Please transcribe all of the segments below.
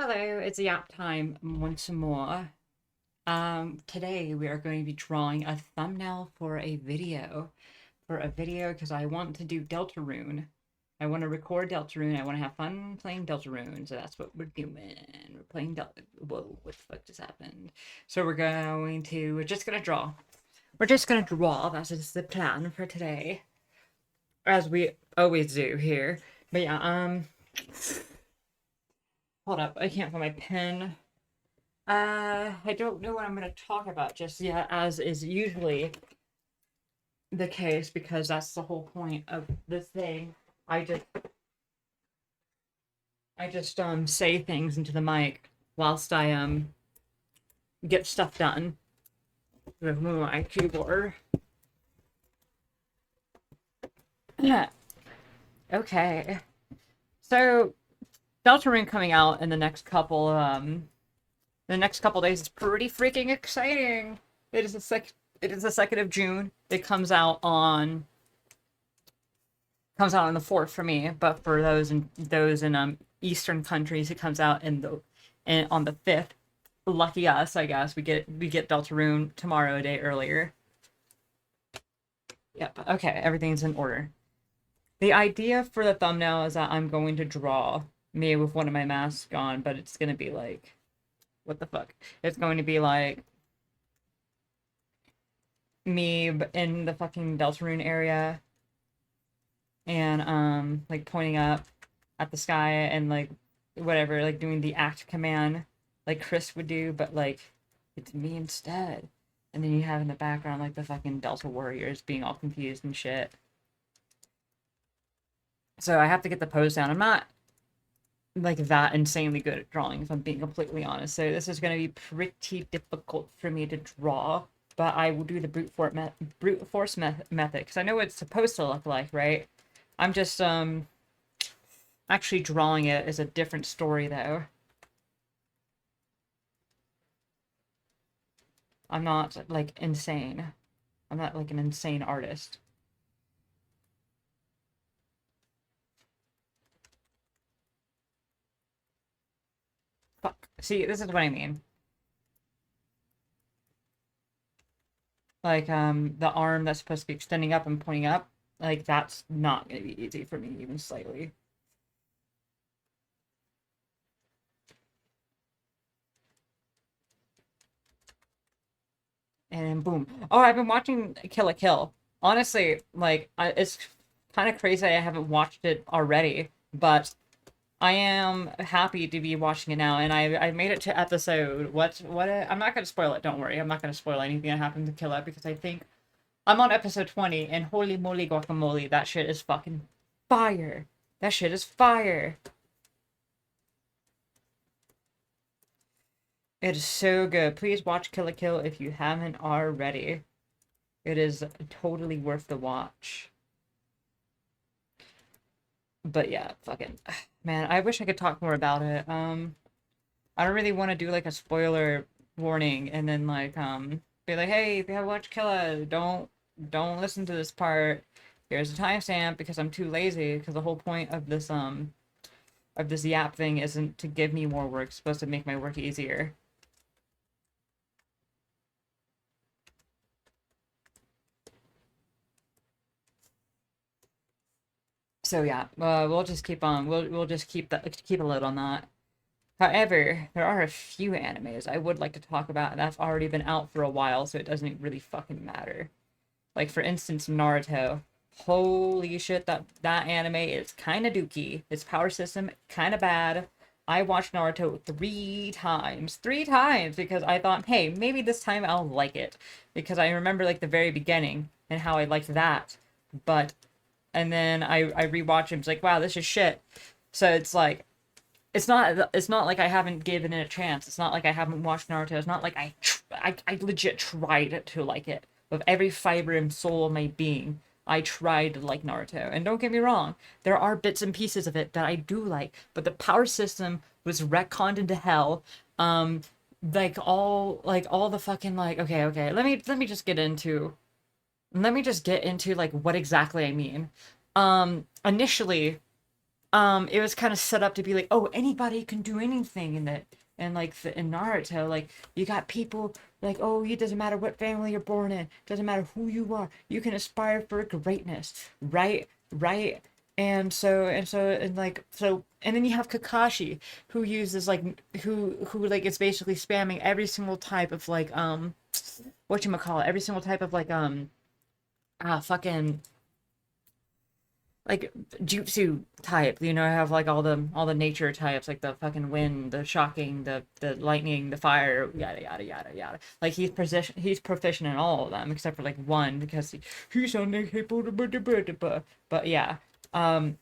Hello, it's Yap time once more. Today we are going to be drawing a thumbnail for a video. Because I want to do Deltarune. I want to record Deltarune. I want to have fun playing Deltarune. So that's what we're doing. We're playing Whoa, what the fuck just happened? So we're just gonna draw. We're just gonna draw. That is the plan for today. As we always do here. But yeah, hold up. I can't find my pen. I don't know what I'm going to talk about just yet, as is usually the case, because that's the whole point of this thing. I just, I just say things into the mic whilst I get stuff done with my keyboard. Okay, so Deltarune coming out in the next couple days is pretty freaking exciting. It is the 2nd of June. It comes out on the 4th for me, but for those in Eastern countries, it comes out on the 5th. Lucky us, I guess. We get Deltarune tomorrow, a day earlier. Yep. Okay, everything's in order. The idea for the thumbnail is that I'm going to draw me with one of my masks on, but it's gonna be like, what the fuck? It's going to be like me in the fucking Deltarune area, and like pointing up at the sky and like whatever, like doing the act command like Chris would do, but like it's me instead. And then you have in the background like the fucking Delta Warriors being all confused and shit. So I have to get the pose down. I'm not like that insanely good at drawing, if I'm being completely honest. So this is going to be pretty difficult for me to draw, but I will do the brute force method because I know what it's supposed to look like, right? I'm just actually drawing it is a different story though. I'm not like insane. I'm not like an insane artist. Fuck. See, this is what I mean. Like the arm that's supposed to be extending up and pointing up, like that's not gonna be easy for me even slightly. And then boom. Oh, I've been watching Kill la Kill. Honestly, like it's kind of crazy I haven't watched it already, but I am happy to be watching it now, and I made it to episode I'm not gonna spoil it. Don't worry, I'm not gonna spoil anything that happens to Kill It because I think I'm on episode 20, and holy moly guacamole, that shit is fucking fire. That shit is fire. It is so good. Please watch Kill la Kill if you haven't already. It is totally worth the watch. But yeah, fucking man, I wish I could talk more about it. I don't really want to do like a spoiler warning and then like be like, hey, if you haven't watched Killa, don't listen to this part. Here's a timestamp because I'm too lazy. Because the whole point of this Yap thing isn't to give me more work. It's supposed to make my work easier. So yeah, we'll just keep on. We'll just keep a lid on that. However, there are a few animes I would like to talk about that's already been out for a while, so it doesn't really fucking matter. Like for instance, Naruto. Holy shit, that anime is kind of dookie. Its power system kind of bad. I watched Naruto three times because I thought, hey, maybe this time I'll like it because I remember like the very beginning and how I liked that, but and then I rewatch it. It's like, wow, this is shit. So it's like it's not like I haven't given it a chance. It's not like I haven't watched Naruto. It's not like I legit tried to like it with every fiber and soul of my being. I tried to like Naruto, and don't get me wrong, there are bits and pieces of it that I do like, but the power system was retconned into hell. Like all the fucking like okay. Let me just get into like what exactly I mean. Initially, it was kind of set up to be like, oh, anybody can do anything in it. And like in Naruto, like you got people like, oh, it doesn't matter what family you're born in, doesn't matter who you are, you can aspire for greatness, right? Right? And then you have Kakashi, who uses like who like it's basically spamming every single type of like what you call it, every single type of like fucking like jutsu type, I have like all the nature types, like the fucking wind, the shocking, the lightning, the fire, yada yada yada yada. Like he's proficient in all of them except for like one because he's unable to. But yeah, um,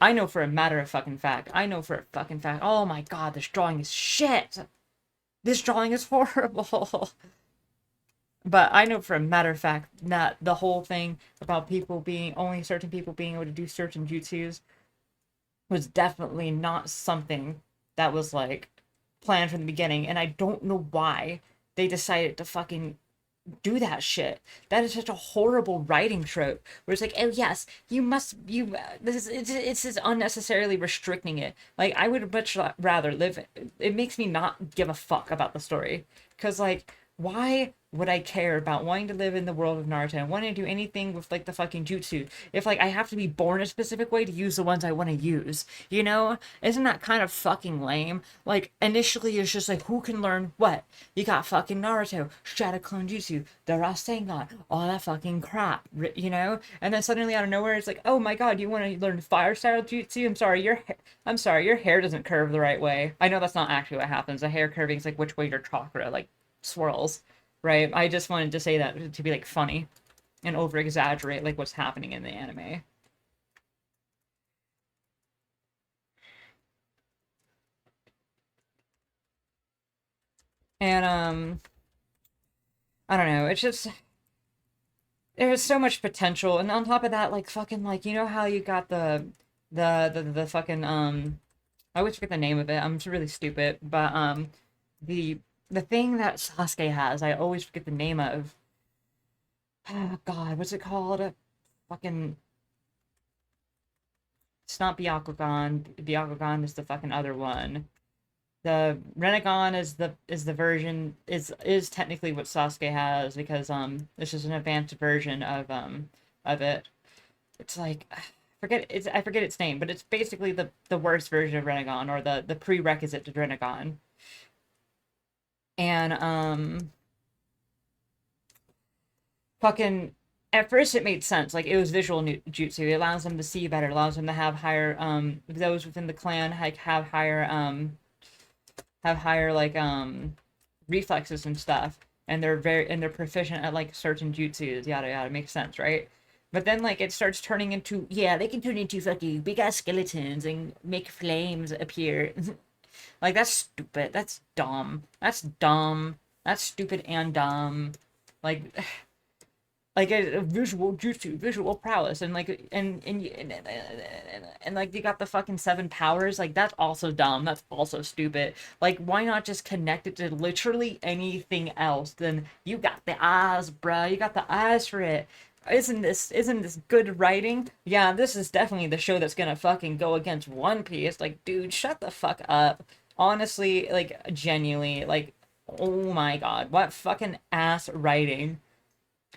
I know for a matter of fucking fact. I know for a fucking fact. Oh my god, this drawing is shit. This drawing is horrible. But I know for a matter of fact that the whole thing about people being only certain people being able to do certain jutsus was definitely not something that was like planned from the beginning. And I don't know why they decided to fucking do that shit. That is such a horrible writing trope where it's like, oh yes, this is it's just unnecessarily restricting it. Like I would much rather live. It makes me not give a fuck about the story because like why would I care about wanting to live in the world of Naruto and wanting to do anything with like the fucking jutsu if like I have to be born a specific way to use the ones I want to use? Isn't that kind of fucking lame? Like initially it's just like who can learn what? You got fucking Naruto, Shadow Clone Jutsu, the Rasengan, all that fucking crap, And then suddenly out of nowhere it's like, oh my god, you want to learn Fire Style Jutsu? I'm sorry, your hair doesn't curve the right way. I know that's not actually what happens. The hair curving is like which way your chakra like swirls, right? I just wanted to say that to be like funny and over exaggerate like what's happening in the anime. And I don't know, it's just there's so much potential. And on top of that, like fucking like how you got the fucking I always forget the name of it. I'm just really stupid. But the the thing that Sasuke has, I always forget the name of. Oh God, what's it called? Fucking. It's not Byakugan. Byakugan is the fucking other one. The Renegon is the version is technically what Sasuke has because this is an advanced version of it. It's like I forget its name, but it's basically the worst version of Renegon or the prerequisite to Renegon. And fucking at first it made sense. Like it was visual jutsu. It allows them to see better, allows them to have higher those within the clan like have higher like reflexes and stuff. And they're proficient at like certain jutsus, yada yada, makes sense, right? But then like it starts turning into yeah, they can turn into fucking big ass skeletons and make flames appear. Like that's stupid. That's dumb. That's dumb. That's stupid and dumb. Like like a visual jutsu, visual prowess, and like and like you got the fucking seven powers. Like that's also dumb. That's also stupid. Like why not just connect it to literally anything else? Then you got the eyes, bruh. You got the eyes for it. Isn't this good writing? Yeah, this is definitely the show that's gonna fucking go against One Piece. Like, dude, shut the fuck up. Honestly, like genuinely, like, oh my god, what fucking ass writing.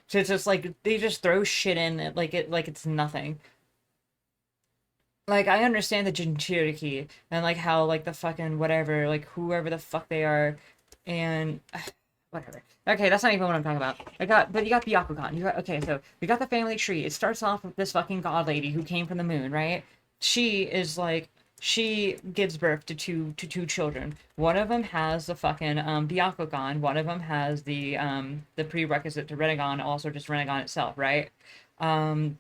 So it's just like they just throw shit in like it's nothing. Like I understand the Jinchuriki and like how like the fucking whatever, like whoever the fuck they are and whatever. Okay, that's not even what I'm talking about. But you got the Byakugan. Okay, so we got the family tree. It starts off with this fucking god lady who came from the moon, right? She is like she gives birth to two children. One of them has the fucking Byakugan. One of them has the prerequisite to Renegon, also just Renegon itself, right? Um,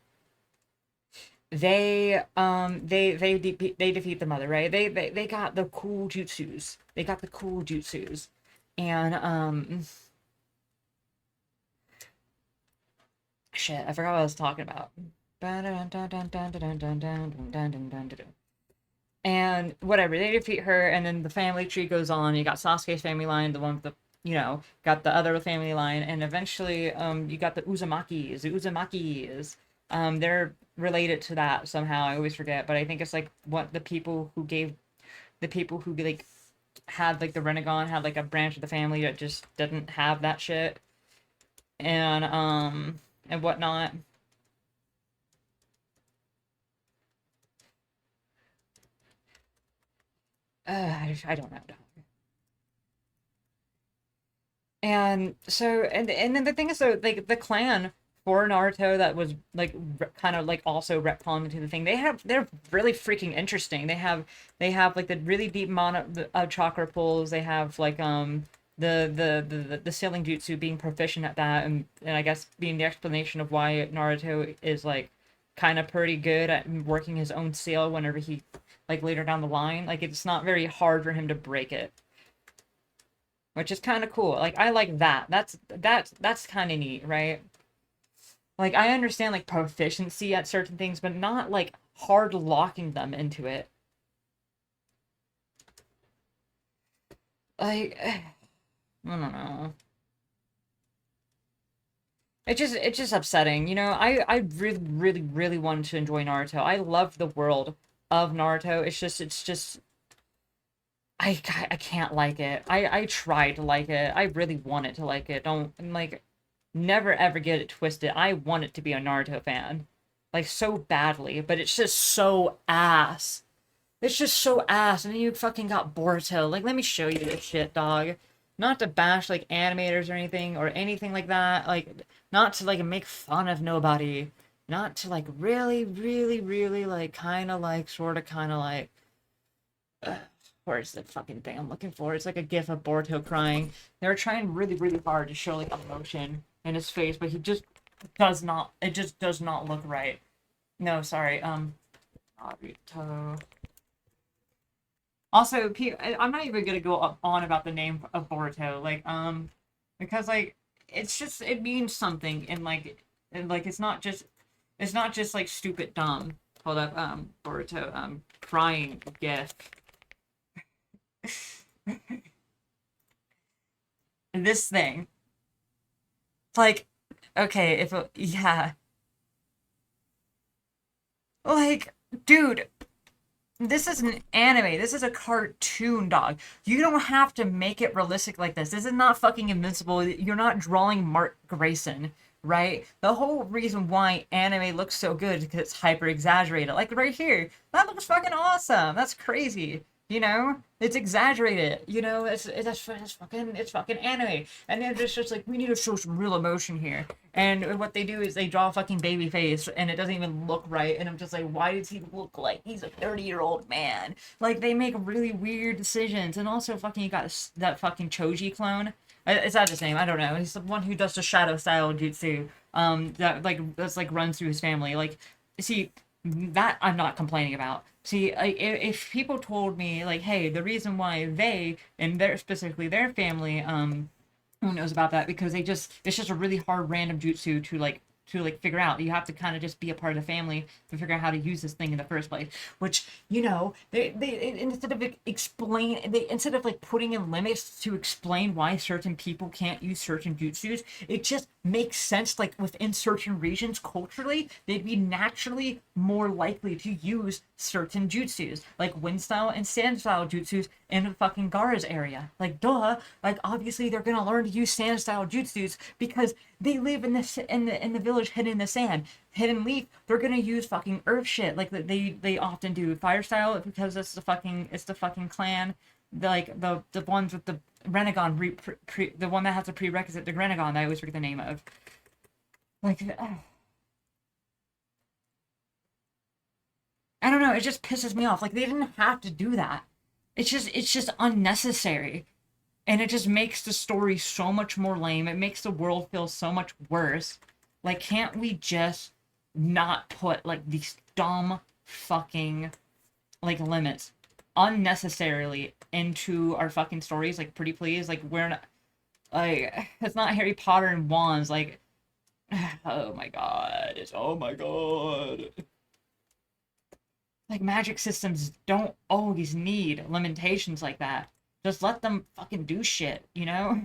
they defeat the mother, right? They got the cool jutsus. They got the cool jutsus, and shit, I forgot what I was talking about. And whatever, they defeat her, and then the family tree goes on. You got Sasuke's family line, the one with the got the other family line, and eventually you got the Uzumakis. The Uzumakis They're related to that somehow. I always forget, but I think it's like what the people who like had like the Renegon had like a branch of the family that just didn't have that shit and whatnot. I don't know. And so and then the thing is though like the clan for Naruto that was like kind of like also retconned into the thing. They're really freaking interesting. They have like the really deep mana chakra pulls. They have like the sailing jutsu being proficient at that and I guess being the explanation of why Naruto is like kind of pretty good at working his own sail whenever he like later down the line. Like it's not very hard for him to break it, which is kind of cool. Like I like that. That's kind of neat, right? Like I understand like proficiency at certain things, but not like hard locking them into it. Like I don't know. It's just upsetting. I really wanted to enjoy Naruto. I love the world of Naruto. It's just I can't like it. I try to like it. I really want it to like it. Don't like never ever get it twisted. I want it to be a Naruto fan. Like so badly, but it's just so ass. It's just so ass. And then you fucking got Boruto. Like let me show you this shit, dog. Not to bash like animators or anything like that. Like not to like make fun of nobody. Not to like really like kind of like sort of kind of like where's the fucking thing I'm looking for? It's like a gif of Boruto crying. They're trying really hard to show like emotion in his face, but he just does not. It just does not look right. No, sorry. Naruto. Also, I'm not even gonna go on about the name of Boruto, like, because like it's just it means something, and like it's not just like stupid dumb. Hold up, Boruto, crying gif. This thing. It's like, okay, yeah, like, dude, this is an anime. This is a cartoon, dog. You don't have to make it realistic like this. This is not fucking Invincible. You're not drawing Mark Grayson, right? The whole reason why anime looks so good is because it's hyper exaggerated. Like right here, that looks fucking awesome. That's crazy. It's exaggerated. It's fucking anime. And then it's just like we need to show some real emotion here. And what they do is they draw a fucking baby face, and it doesn't even look right. And I'm just like, why does he look like he's a 30-year-old man? Like they make really weird decisions. And also, fucking, you got that fucking Choji clone. Is that his name? I don't know. He's the one who does the shadow style jutsu. That's like runs through his family. Like, see, that I'm not complaining about. See, like if people told me like, hey, the reason why they and their specifically their family who knows about that because it's just a really hard random jutsu to figure out. You have to kind of just be a part of the family to figure out how to use this thing in the first place. Which they instead of like putting in limits to explain why certain people can't use certain jutsus, it just makes sense. Like within certain regions culturally, they'd be naturally more likely to use certain jutsus, like wind style and sand style jutsus in the fucking Gara's area. Like duh, like obviously they're gonna learn to use sand style jutsus because they live in the village hidden in the sand. Hidden Leaf, they're gonna use fucking earth shit like they often do. Fire style because it's the fucking clan. The ones with the Renegon the one that has a prerequisite, the Renegon that I always forget the name of. Like I don't know, it just pisses me off. Like they didn't have to do that. It's just unnecessary. And it just makes the story so much more lame. It makes the world feel so much worse. Like, can't we just not put like these dumb fucking like limits unnecessarily into our fucking stories? Like, pretty please. Like, we're not like it's not Harry Potter and wands. Like, oh my god, it's oh my god. Like, magic systems don't always need limitations like that. Just let them fucking do shit, you know?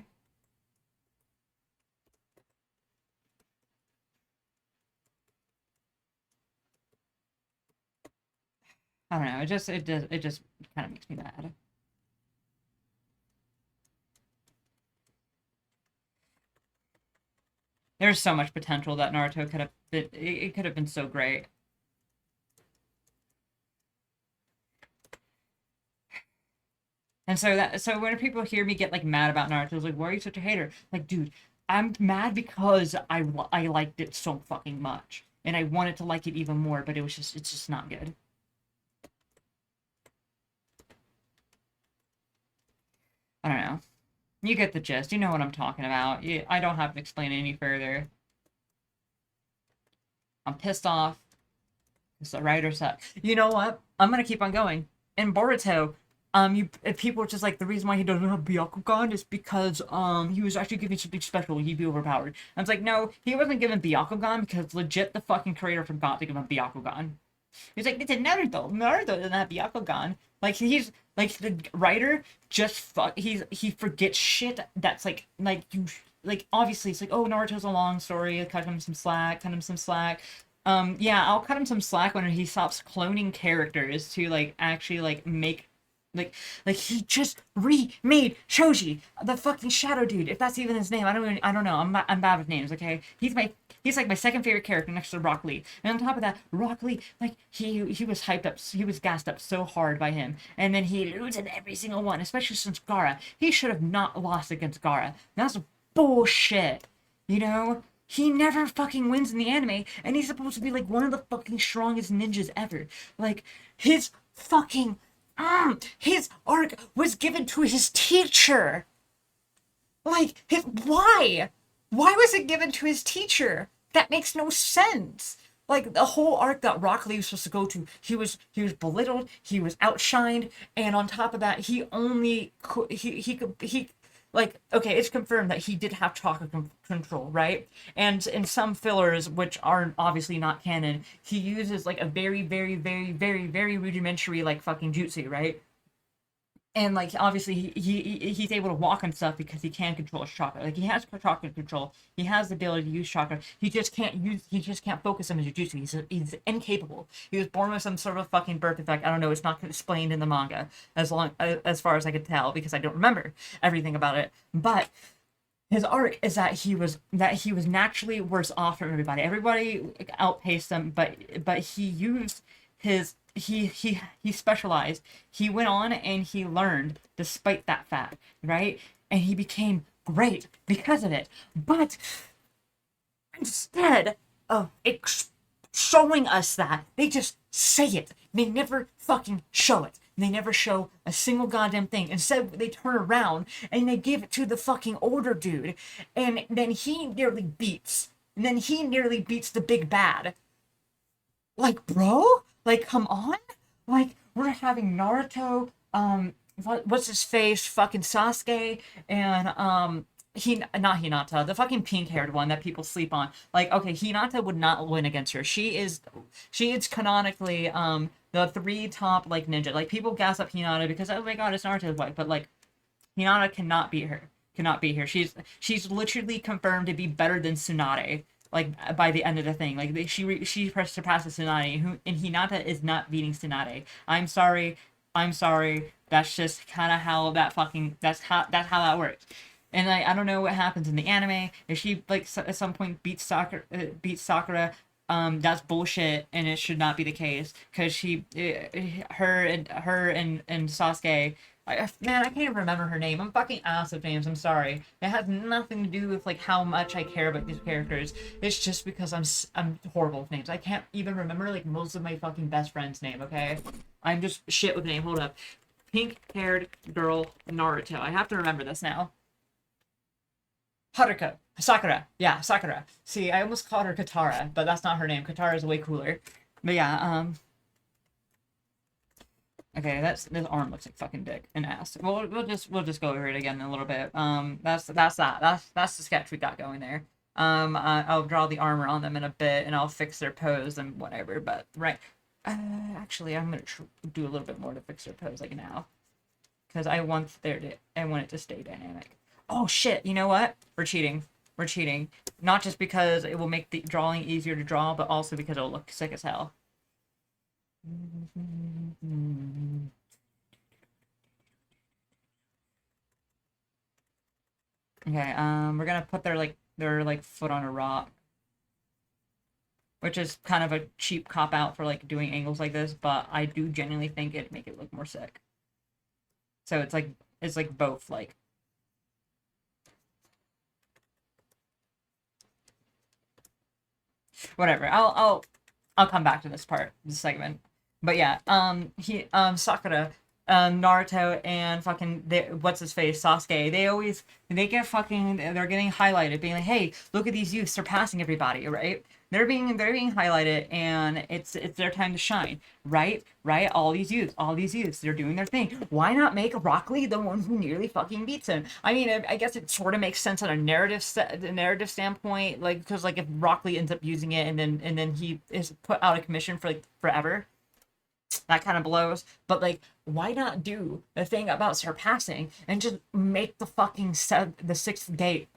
I don't know. It just kind of makes me mad. There's so much potential that Naruto could have been. It could have been so great. And so when people hear me get like mad about Naruto, it's like, why are you such a hater? Like, dude, I'm mad because I liked it so fucking much, and I wanted to like it even more, but it's just not good. I don't know. You get the gist. You know what I'm talking about. I don't have to explain it any further. I'm pissed off. It's the writer suck. You know what? I'm gonna keep on going. In Boruto, if people are just like the reason why he doesn't have Byakugan is because he was actually given something special. He'd be overpowered. I was like, no, he wasn't given Byakugan because legit the fucking creator forgot to give him Byakugan. He's like, it's a Naruto. Naruto doesn't have Byakugan. Like he's like the writer just he forgets shit that's like you like obviously it's like, oh, Naruto's a long story, cut him some slack, cut him some slack. Yeah, I'll cut him some slack when he stops cloning characters to like actually like make like he just remade Shoji, the fucking shadow dude. If that's even his name, I don't know. I'm bad with names. Okay, he's like my second favorite character next to Rock Lee. And on top of that, Rock Lee like he was hyped up, he was gassed up so hard by him, and then he loses every single one, especially since Gaara. He should have not lost against Gaara. That's bullshit. You know. He never fucking wins in the anime, and he's supposed to be like one of the fucking strongest ninjas ever. Like, his fucking his arc was given to his teacher. Like, why? Why was it given to his teacher? That makes no sense. Like the whole arc that Rock Lee was supposed to go to, he was belittled, he was outshined, and on top of that, he only he could he like okay, it's confirmed that he did have chakra control, right? And in some fillers, which are obviously not canon, he uses like a very, very, very, very, very rudimentary like fucking jutsu, right? And like obviously he's able to walk and stuff because he can control his chakra. Like he has chakra control. He has the ability to use chakra. He just can't focus on his jutsu. He's incapable. He was born with some sort of fucking birth defect. I don't know. It's not explained in the manga as far as I could tell because I don't remember everything about it. But his arc is that he was naturally worse off from everybody. Everybody outpaced him, but he used his he specialized. He went on and he learned despite that fact, right? And he became great because of it. But instead of showing us that, they just say it. They never fucking show it. They never show a single goddamn thing. Instead, they turn around and they give it to the fucking older dude. And then he nearly beats. And then he nearly beats the big bad. Like, bro? Like, come on? Like, we're having Naruto, what's his face? Fucking Sasuke, and, not Hinata, the fucking pink-haired one that people sleep on. Like, okay, Hinata would not win against her. She is canonically, the three top, like, ninja. Like, people gas up Hinata because, oh my god, it's Naruto's wife, but, like, Hinata cannot beat her. Cannot beat her. She's literally confirmed to be better than Tsunade. Like by the end of the thing, like she surpasses Tsunade, and Hinata is not beating Tsunade. I'm sorry, I'm sorry. That's just kind of how that's how that works. And I don't know what happens in the anime. If she like at some point beats Sakura, that's bullshit, and it should not be the case because her and Sasuke. Man, I can't even remember her name. I'm fucking ass of names. I'm sorry. It has nothing to do with like how much I care about these characters. It's just because I'm horrible with names. I can't even remember like most of my fucking best friends' name. Okay, I'm just shit with name. Hold up, pink-haired girl Naruto. I have to remember this now. Haruka. Sakura. Yeah, Sakura. See, I almost called her Katara, but that's not her name. Katara is way cooler. But yeah, okay, this arm looks like fucking dick and ass. We'll just go over it again in a little bit. That's that. That's the sketch we got going there. I'll draw the armor on them in a bit, and I'll fix their pose and whatever. But right, actually, I'm gonna do a little bit more to fix their pose like now, because I want it to stay dynamic. Oh shit! You know what? We're cheating. We're cheating. Not just because it will make the drawing easier to draw, but also because it'll look sick as hell. Mm. Okay, we're gonna put their foot on a rock, which is kind of a cheap cop out for like doing angles like this, but I do genuinely think it'd make it look more sick. So it's like both like whatever. I'll come back to this part, this segment. But yeah, Sakura, Naruto, and fucking what's his face, Sasuke. They get fucking they're getting highlighted, being like, hey, look at these youths surpassing everybody, right? They're being highlighted, and it's their time to shine, right? Right? All these youths, they're doing their thing. Why not make Rock Lee the one who nearly fucking beats him? I mean, I guess it sort of makes sense on a narrative standpoint, like because like if Rock Lee ends up using it and then he is put out of commission for like forever, that kind of blows. But like, why not do the thing about surpassing and just make the sixth gate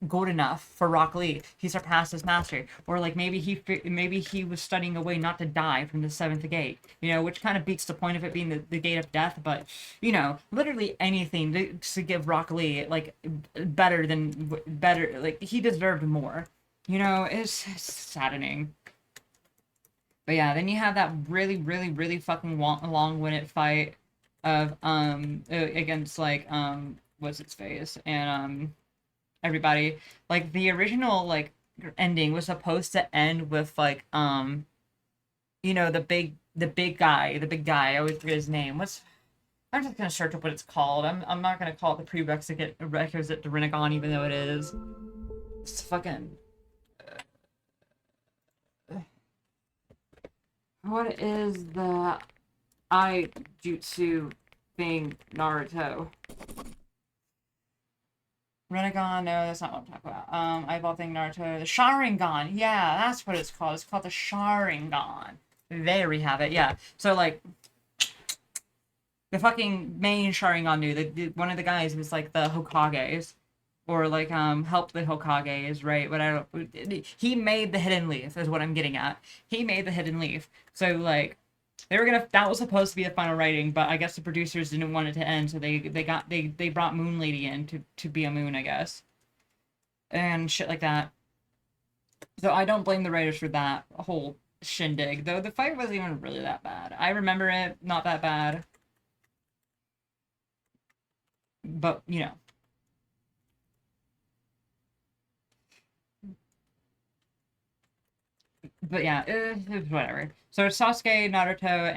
good enough for Rock Lee? He surpassed his master, or like maybe he was studying a way not to die from the seventh gate. Which kind of beats the point of it being the gate of death. But literally anything to give Rock Lee like better. Like he deserved more. It's saddening. But yeah, then you have that really, really, really fucking long-winded fight of against like what's its face and everybody. Like the original like ending was supposed to end with like the big guy. I always forget his name. I'm just gonna search up what it's called. I'm not gonna call it the prerequisite to Rinnegan, even though it is. It's fucking. What is the I jutsu thing, Naruto? Rinnegan, no, that's not what I'm talking about. Eyeball thing, Naruto. The Sharingan, yeah, that's what it's called. It's called the Sharingan. There we have it, yeah. So, like, the fucking main Sharingan one of the guys was, like, the Hokages. Or, like, helped the Hokages, right? But he made the Hidden Leaf, is what I'm getting at. He made the Hidden Leaf. So, like, that was supposed to be the final writing, but I guess the producers didn't want it to end, so they brought Moon Lady in to be a moon, I guess, and shit like that. So I don't blame the writers for that whole shindig, though the fight wasn't even really that bad. I remember it not that bad, but but yeah, it's whatever. So Sasuke, Naruto,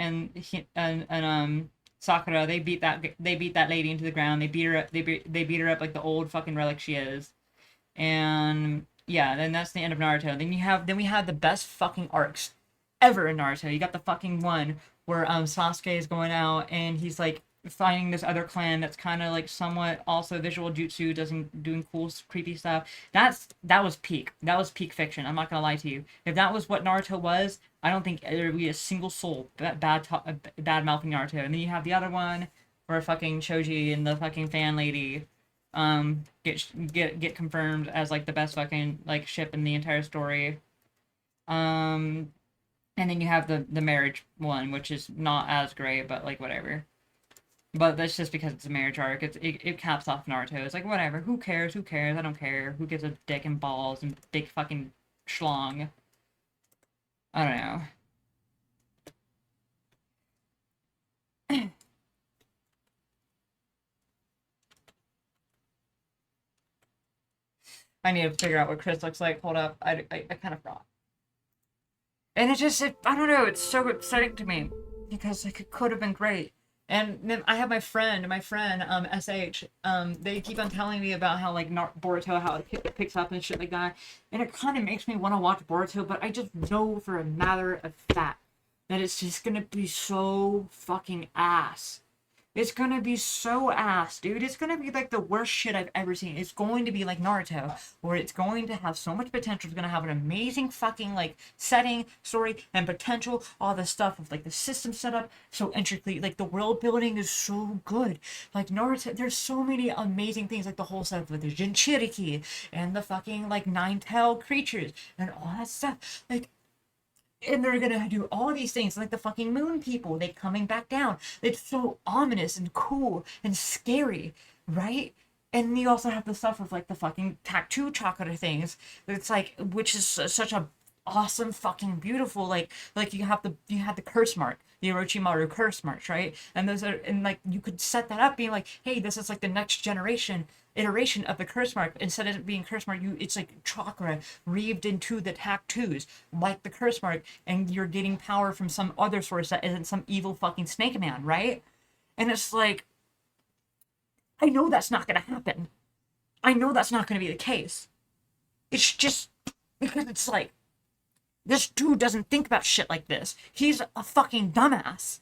and Sakura, they beat that lady into the ground. They beat her up. They beat her up like the old fucking relic she is. And yeah, then that's the end of Naruto. Then we have the best fucking arcs ever in Naruto. You got the fucking one where Sasuke is going out and he's like finding this other clan that's kind of like somewhat also visual jutsu, doing cool creepy stuff. That was peak. That was peak fiction. I'm not gonna lie to you. If that was what Naruto was, I don't think there would be a single soul bad mouthing Naruto. And then you have the other one where fucking Choji and the fucking fan lady get confirmed as like the best fucking like ship in the entire story. Um and then you have the marriage one, which is not as great, but like whatever. But that's just because it's a marriage arc. It caps off Naruto. It's like whatever. Who cares? Who cares? I don't care. Who gives a dick and balls and big fucking schlong? I don't know. I need to figure out what Chris looks like. Hold up. I kind of forgot. And I don't know. It's so upsetting to me because like it could have been great. And then I have my friend, SH. They keep on telling me about how like Boruto, how it picks up and shit like that, and it kind of makes me want to watch Boruto. But I just know for a matter of fact that it's just gonna be so fucking ass. It's gonna be so ass, dude. It's gonna be like the worst shit I've ever seen. It's going to be like Naruto, where it's going to have so much potential. It's gonna have an amazing fucking like setting, story, and potential. All the stuff of like the system setup so intricately. Like the world building is so good. Like Naruto, there's so many amazing things. Like the whole stuff with the Jinchuriki and the fucking like nine-tailed creatures and all that stuff. Like And they're gonna do all these things like the fucking moon people, they coming back down. It's so ominous and cool and scary, right? And you also have the stuff with like the fucking tattoo chakra things. It's like, which is such a awesome fucking beautiful, like you have the curse mark, the Orochimaru curse marks, right? And those are, and like you could set that up being like, hey, this is like the next generation iteration of the curse mark. Instead of it being curse mark, you, it's like chakra reaved into the tattoos like the curse mark, and you're getting power from some other source that isn't some evil fucking snake man, right? And it's like, I know that's not gonna happen. I know that's not gonna be the case. It's just because it's like, this dude doesn't think about shit like this. He's a fucking dumbass.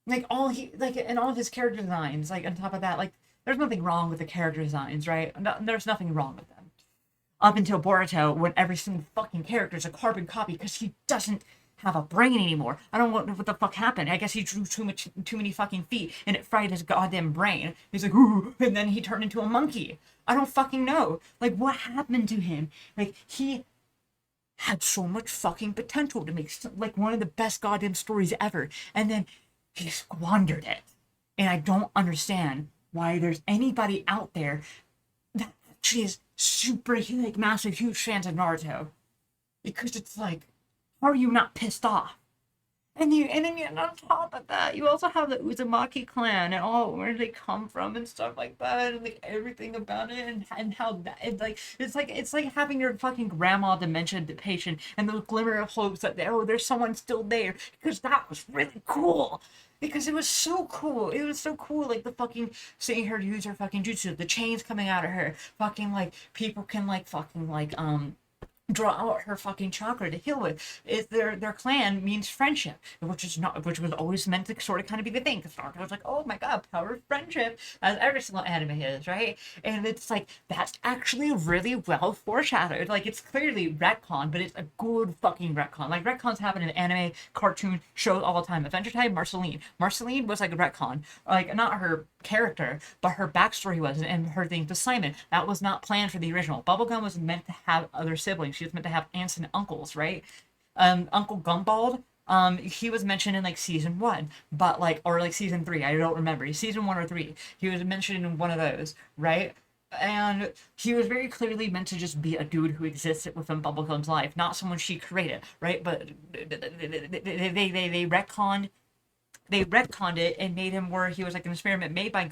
Like all he like, and all of his character designs, like on top of that, like there's nothing wrong with the character designs, right? No, there's nothing wrong with them. Up until Boruto, when every single fucking character is a carbon copy because he doesn't have a brain anymore. I don't know what the fuck happened. I guess he drew too many fucking feet, and it fried his goddamn brain. He's like, ooh, and then he turned into a monkey. I don't fucking know. Like, what happened to him? Like, he had so much fucking potential to make like one of the best goddamn stories ever, and then he squandered it. And I don't understand why there's anybody out there that actually is super like massive huge fans of Naruto, because it's like, how are you not pissed off? And then on top of that, you also have the Uzumaki clan and all where they come from and stuff like that, and like everything about it, and how that it's like having your fucking grandma dementia patient and the glimmer of hopes that oh, there's someone still there, because that was really cool. Because it was so cool. It was so cool, like the fucking seeing her use her fucking jutsu, the chains coming out of her, fucking like people can like fucking like draw out her fucking chakra to heal with. Is their clan means friendship, which is not, which was always meant to sort of kind of be the thing. Because Naruto was like, oh my god, power of friendship, as every single anime is, right? And it's like that's actually really well foreshadowed. Like it's clearly retcon, but it's a good fucking retcon. Like retcons happen in anime, cartoon shows all the time. Adventure Time, Marceline. Marceline was like a retcon, like not her character, but her backstory was, and her thing to Simon. That was not planned for the original. Bubblegum was meant to have other siblings. She was meant to have aunts and uncles, right? Uncle Gumbald, he was mentioned in like season one, but like, or like season three, I don't remember. Season one or three, he was mentioned in one of those, right? And he was very clearly meant to just be a dude who existed within Bubblegum's life, not someone she created, right? But they retconned, they retconned it and made him where he was like an experiment made by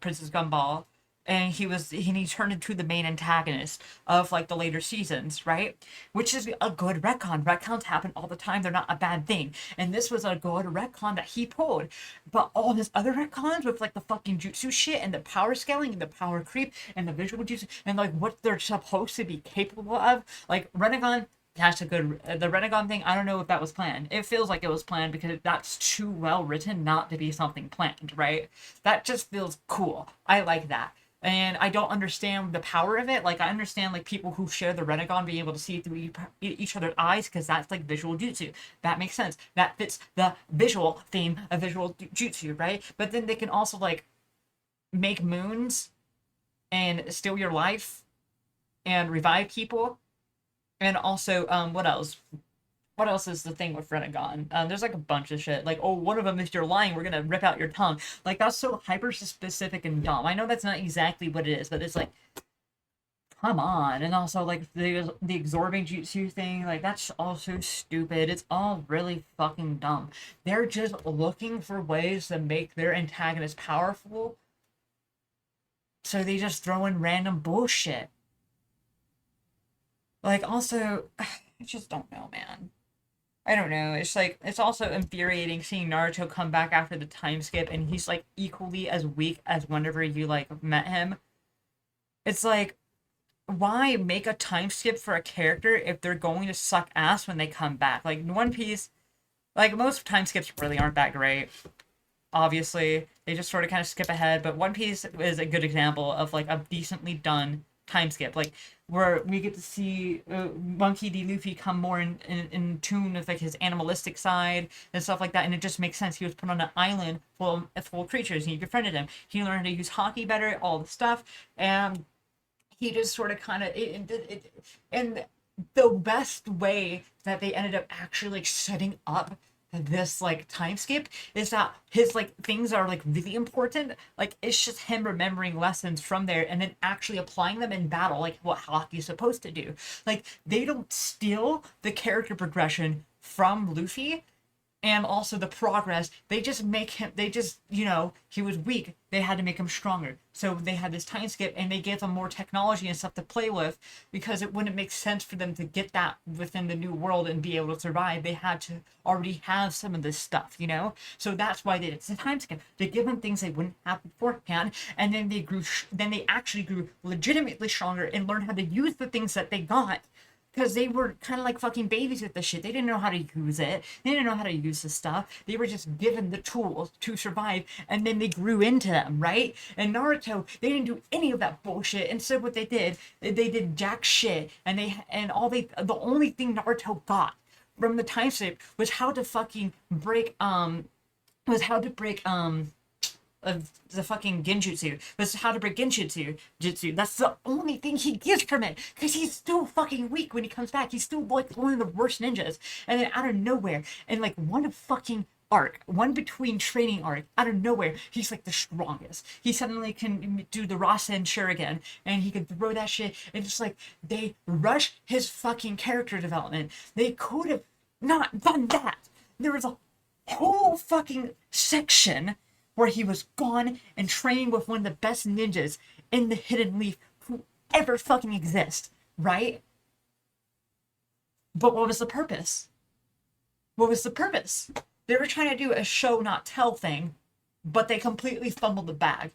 Princess Gumball, and he turned into the main antagonist of like the later seasons, right? Which is a good retcon. Retcons happen all the time; they're not a bad thing. And this was a good retcon that he pulled. But all this other retcons with like the fucking jutsu shit and the power scaling and the power creep and the visual jutsu and like what they're supposed to be capable of, like Renegon, that's a good, the Renegon thing. I don't know if that was planned. It feels like it was planned because that's too well written not to be something planned, right? That just feels cool. I like that. And I don't understand the power of it. Like I understand like people who share the Renegon being able to see through each other's eyes, because that's like visual jutsu. That makes sense. That fits the visual theme of visual jutsu, right? But then they can also like make moons and steal your life and revive people. And also, what else? What else is the thing with Renegon? There's like a bunch of shit. Like, oh, one of them, if you're lying, we're gonna rip out your tongue. Like, that's so hyper specific and dumb. I know that's not exactly what it is, but it's like, come on. And also, like, the absorbing jutsu thing, like, that's also stupid. It's all really fucking dumb. They're just looking for ways to make their antagonist powerful, so they just throw in random bullshit. Like, also, I just don't know, man. I don't know. It's like it's also infuriating seeing Naruto come back after the time skip and he's like equally as weak as whenever you like met him. It's like, why make a time skip for a character if they're going to suck ass when they come back? Like One Piece, like most time skips really aren't that great. Obviously, they just sort of kind of skip ahead, but One Piece is a good example of like a decently done time skip. Like where we get to see Monkey D. Luffy come more in tune with like his animalistic side and stuff like that, and it just makes sense. He was put on an island full of creatures, and he befriended them. He learned to use hockey better, all the stuff, and he just sort of kind of and the best way that they ended up actually like setting up this like time skip is that his like things are like really important. Like it's just him remembering lessons from there and then actually applying them in battle, like what hockey's supposed to do. Like they don't steal the character progression from Luffy and also the progress. They just make him, they just, he was weak, they had to make him stronger, so they had this time skip and they gave him more technology and stuff to play with, because it wouldn't make sense for them to get that within the new world and be able to survive. They had to already have some of this stuff, so that's why they did. It's a time skip to give them things they wouldn't have beforehand, and then they grew, then they actually grew legitimately stronger and learned how to use the things that they got, because they were kind of like fucking babies with this shit. They didn't know how to use it. They didn't know how to use the stuff. They were just given the tools to survive, and then they grew into them, right? And Naruto, they didn't do any of that bullshit. Instead, what they did jack shit, and the only thing Naruto got from the time skip was how to fucking break of the fucking genjutsu. That's how to break genjutsu. That's the only thing he gets from it. Because he's still fucking weak when he comes back. He's still like one of the worst ninjas. And then out of nowhere, and like one fucking arc, one between training arc, out of nowhere, he's like the strongest. He suddenly can do the Rasen Shuriken, and he can throw that shit. And just like, they rush his fucking character development. They could have not done that. There was a whole fucking section where he was gone and training with one of the best ninjas in the Hidden Leaf who ever fucking exist, right? But what was the purpose? What was the purpose? They were trying to do a show not tell thing, but they completely fumbled the bag.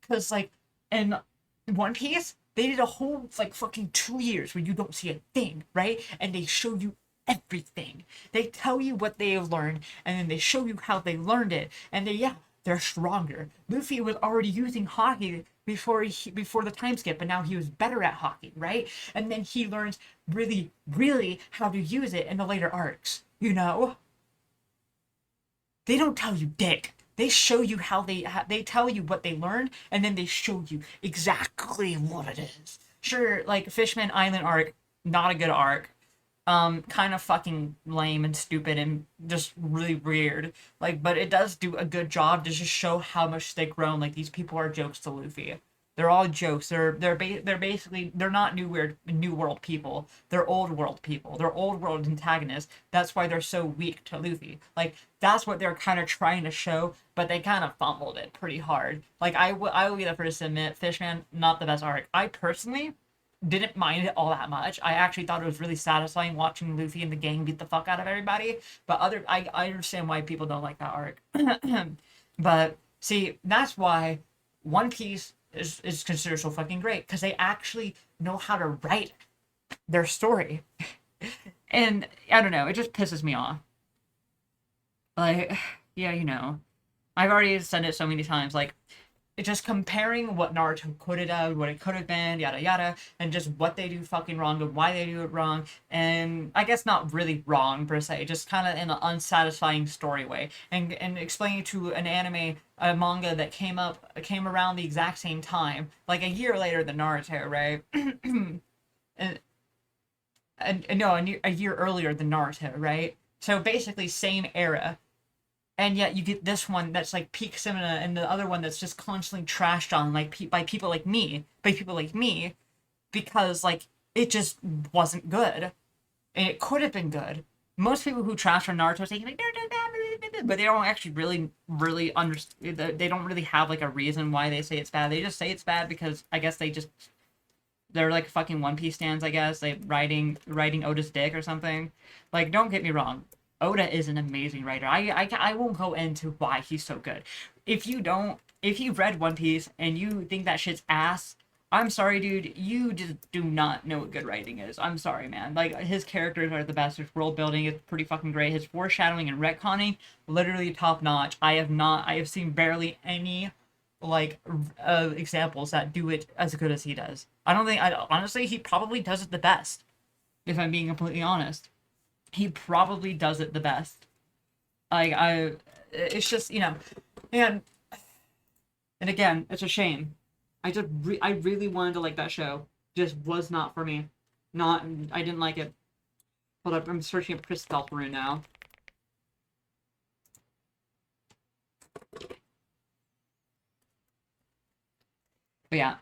Because, like, in One Piece, they did a whole, like, fucking 2 years where you don't see a thing, right? And they show you everything. They tell you what they have learned, and then they show you how they learned it, and they're stronger. Luffy was already using hockey before the time skip, but now he was better at hockey, right? And then he learns really, really how to use it in the later arcs. They don't tell you dick. They show you how they tell you what they learned, and then they show you exactly what it is. Sure, like Fishman Island arc, not a good arc. Kind of fucking lame and stupid and just really weird. Like, but it does do a good job to just show how much they've grown. Like, these people are jokes to Luffy. They're all jokes. They're basically, they're not new world people. They're old world people. They're old world antagonists. That's why they're so weak to Luffy. Like, that's what they're kind of trying to show, but they kind of fumbled it pretty hard. Like, I will be the first to admit, Fishman, not the best arc. I personally didn't mind it all that much. I actually thought it was really satisfying watching Luffy and the gang beat the fuck out of everybody. But I understand why people don't like that arc. But see, that's why One Piece is considered so fucking great, because they actually know how to write their story. And I don't know, it just pisses me off. Like, yeah, I've already said it so many times, like, just comparing what Naruto could have done, what it could have been, yada yada, and just what they do fucking wrong and why they do it wrong, and I guess not really wrong per se, just kind of in an unsatisfying story way, and explaining to an anime, a manga that came around the exact same time, like a year later than Naruto, right? and no, a year earlier than Naruto, right? So basically, same era. And yet you get this one that's like peak cinema, and the other one that's just constantly trashed on, like by people like me, because like it just wasn't good, and it could have been good. Most people who trash on Naruto say like, but they don't actually really understand. They don't really have like a reason why they say it's bad. They just say it's bad because I guess they're like fucking One Piece stands. I guess they riding Oda's dick or something. Like, don't get me wrong, Oda is an amazing writer. I won't go into why he's so good. If you've read One Piece and you think that shit's ass, I'm sorry, dude. You just do not know what good writing is. I'm sorry, man. Like, his characters are the best. His world building is pretty fucking great. His foreshadowing and retconning, literally top notch. I have seen barely any like examples that do it as good as he does. Honestly, he probably does it the best. If I'm being completely honest, he probably does it the best. It's just, and again, it's a shame. I really wanted to like that show, just was not for me. Not, I didn't like it. Hold up, I'm searching up Chris Rune now. But yeah,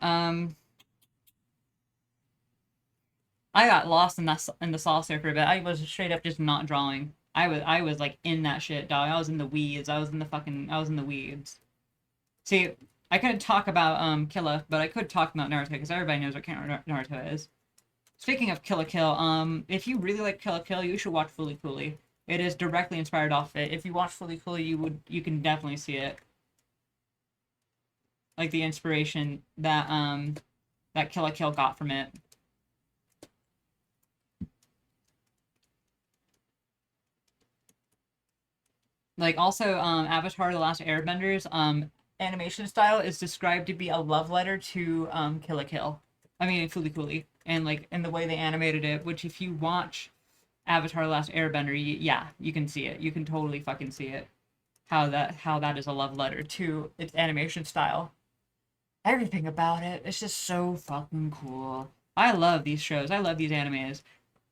I got lost in the saucer for a bit. I was straight up just not drawing. I was like in that shit, dog. I was in the weeds. I was in the weeds. See, I couldn't talk about Killa, but I could talk about Naruto because everybody knows what Naruto is. Speaking of Kill la Kill, if you really like Kill la Kill, you should watch Fully Cooley. It is directly inspired off it. If you watch Fully Cooley, you can definitely see it. Like the inspiration that Kill la Kill got from it. Like also Avatar: The Last Airbenders animation style is described to be a love letter to Kill la Kill. I mean Fully Cooley, and like in the way they animated it, which if you watch Avatar: The Last Airbender, yeah, you can see it. You can totally fucking see it. How that is a love letter to its animation style. Everything about it, it's just so fucking cool. I love these shows. I love these animes.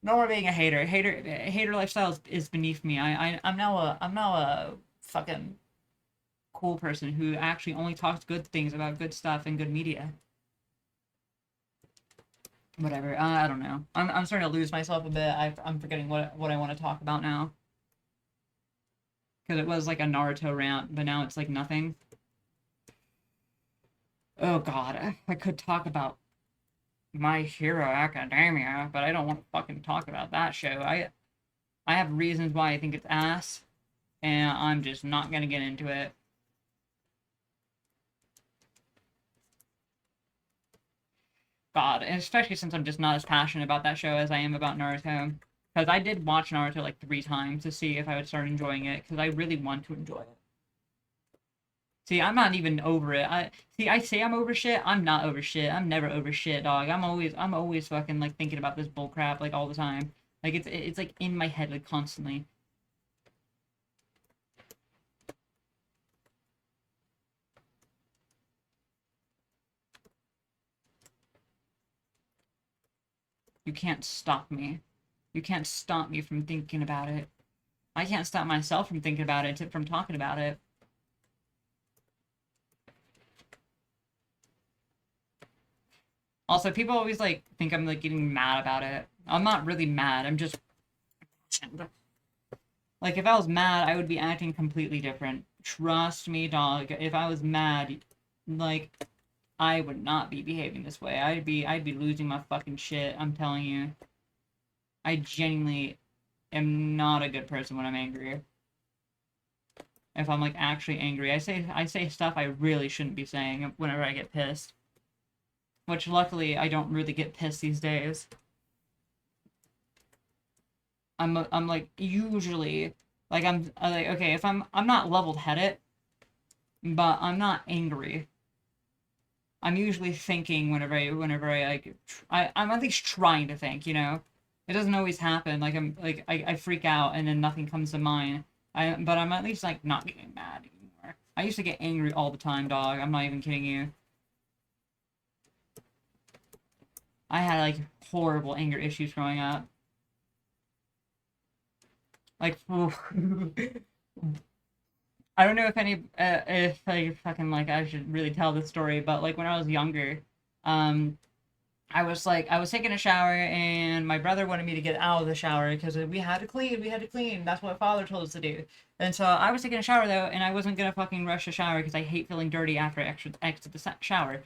No more being a hater. Hater lifestyle is beneath me. I'm now a fucking cool person who actually only talks good things about good stuff and good media. Whatever. I don't know. I'm starting to lose myself a bit. I'm forgetting what I want to talk about now. Because it was like a Naruto rant, but now it's like nothing. Oh god, I could talk about My Hero Academia, but I don't want to fucking talk about that show. I have reasons why I think it's ass, and I'm just not gonna get into it. God, and especially since I'm just not as passionate about that show as I am about Naruto. Because I did watch Naruto like 3 times to see if I would start enjoying it, because I really want to enjoy it. See, I'm not even over it. I say I'm over shit. I'm not over shit. I'm never over shit, dog. I'm always fucking like thinking about this bullcrap like all the time. Like it's like in my head like constantly. You can't stop me. You can't stop me from thinking about it. I can't stop myself from thinking about it, from talking about it. Also, people always like think I'm like getting mad about it. I'm not really mad. I'm just like if I was mad, I would be acting completely different. Trust me, dog. If I was mad, like I would not be behaving this way. I'd be losing my fucking shit. I'm telling you. I genuinely am not a good person when I'm angry. If I'm like actually angry, I say stuff I really shouldn't be saying whenever I get pissed. Which luckily I don't really get pissed these days. I'm like usually like I'm like okay if I'm not leveled headed, but I'm not angry. I'm usually thinking whenever I like I'm at least trying to think, you know. It doesn't always happen. Like I freak out and then nothing comes to mind. But I'm at least like not getting mad anymore. I used to get angry all the time, dog. I'm not even kidding you. I had like horrible anger issues growing up. Like I don't know if I fucking like I should really tell this story, but like when I was younger, um, I was taking a shower and my brother wanted me to get out of the shower because we had to clean. We had to clean. That's what father told us to do. And so I was taking a shower though, and I wasn't gonna fucking rush the shower because I hate feeling dirty after I exit the shower.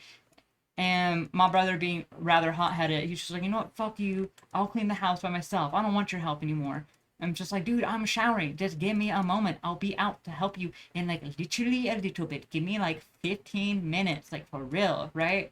And my brother being rather hot-headed, he's just like, you know what, fuck you. I'll clean the house by myself. I don't want your help anymore. I'm just like, dude, I'm showering. Just give me a moment. I'll be out to help you in like literally a little bit. Give me like 15 minutes, like for real, right?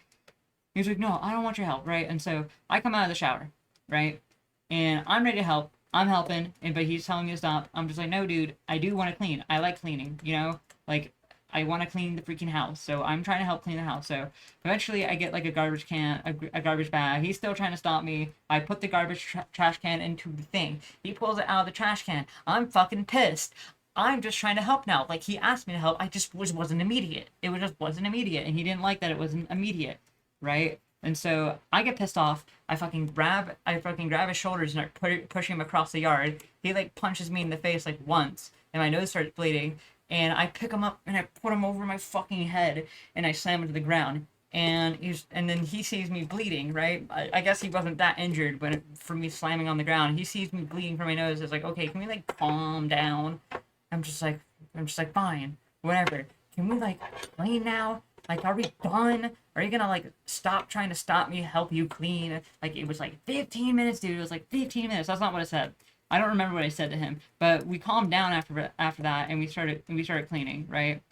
He's like, no, I don't want your help, right? And so I come out of the shower, right? And I'm ready to help. I'm helping, but he's telling me to stop. I'm just like, no, dude, I do want to clean. I like cleaning, you know? Like, I want to clean the freaking house, so I'm trying to help clean the house. So eventually I get like a garbage can, a garbage bag. He's still trying to stop me. I put the garbage trash can into the thing. He pulls it out of the trash can. I'm fucking pissed. I'm just trying to help now. Like he asked me to help. I just wasn't immediate. It was just wasn't immediate, and he didn't like that it wasn't immediate, right? And so I get pissed off. I fucking grab his shoulders and start pushing him across the yard. He like punches me in the face like once, and my nose starts bleeding. And I pick him up and I put him over my fucking head and I slam him to the ground. And then he sees me bleeding, right? I guess he wasn't that injured from me slamming on the ground. He sees me bleeding from my nose. It's like, okay, can we like calm down? I'm just like, fine, whatever. Can we like clean now? Like, are we done? Are you gonna like stop trying to stop me, help you clean? Like, it was like 15 minutes, dude. It was like 15 minutes. That's not what I said. I don't remember what I said to him, but we calmed down after that, and we started cleaning, right?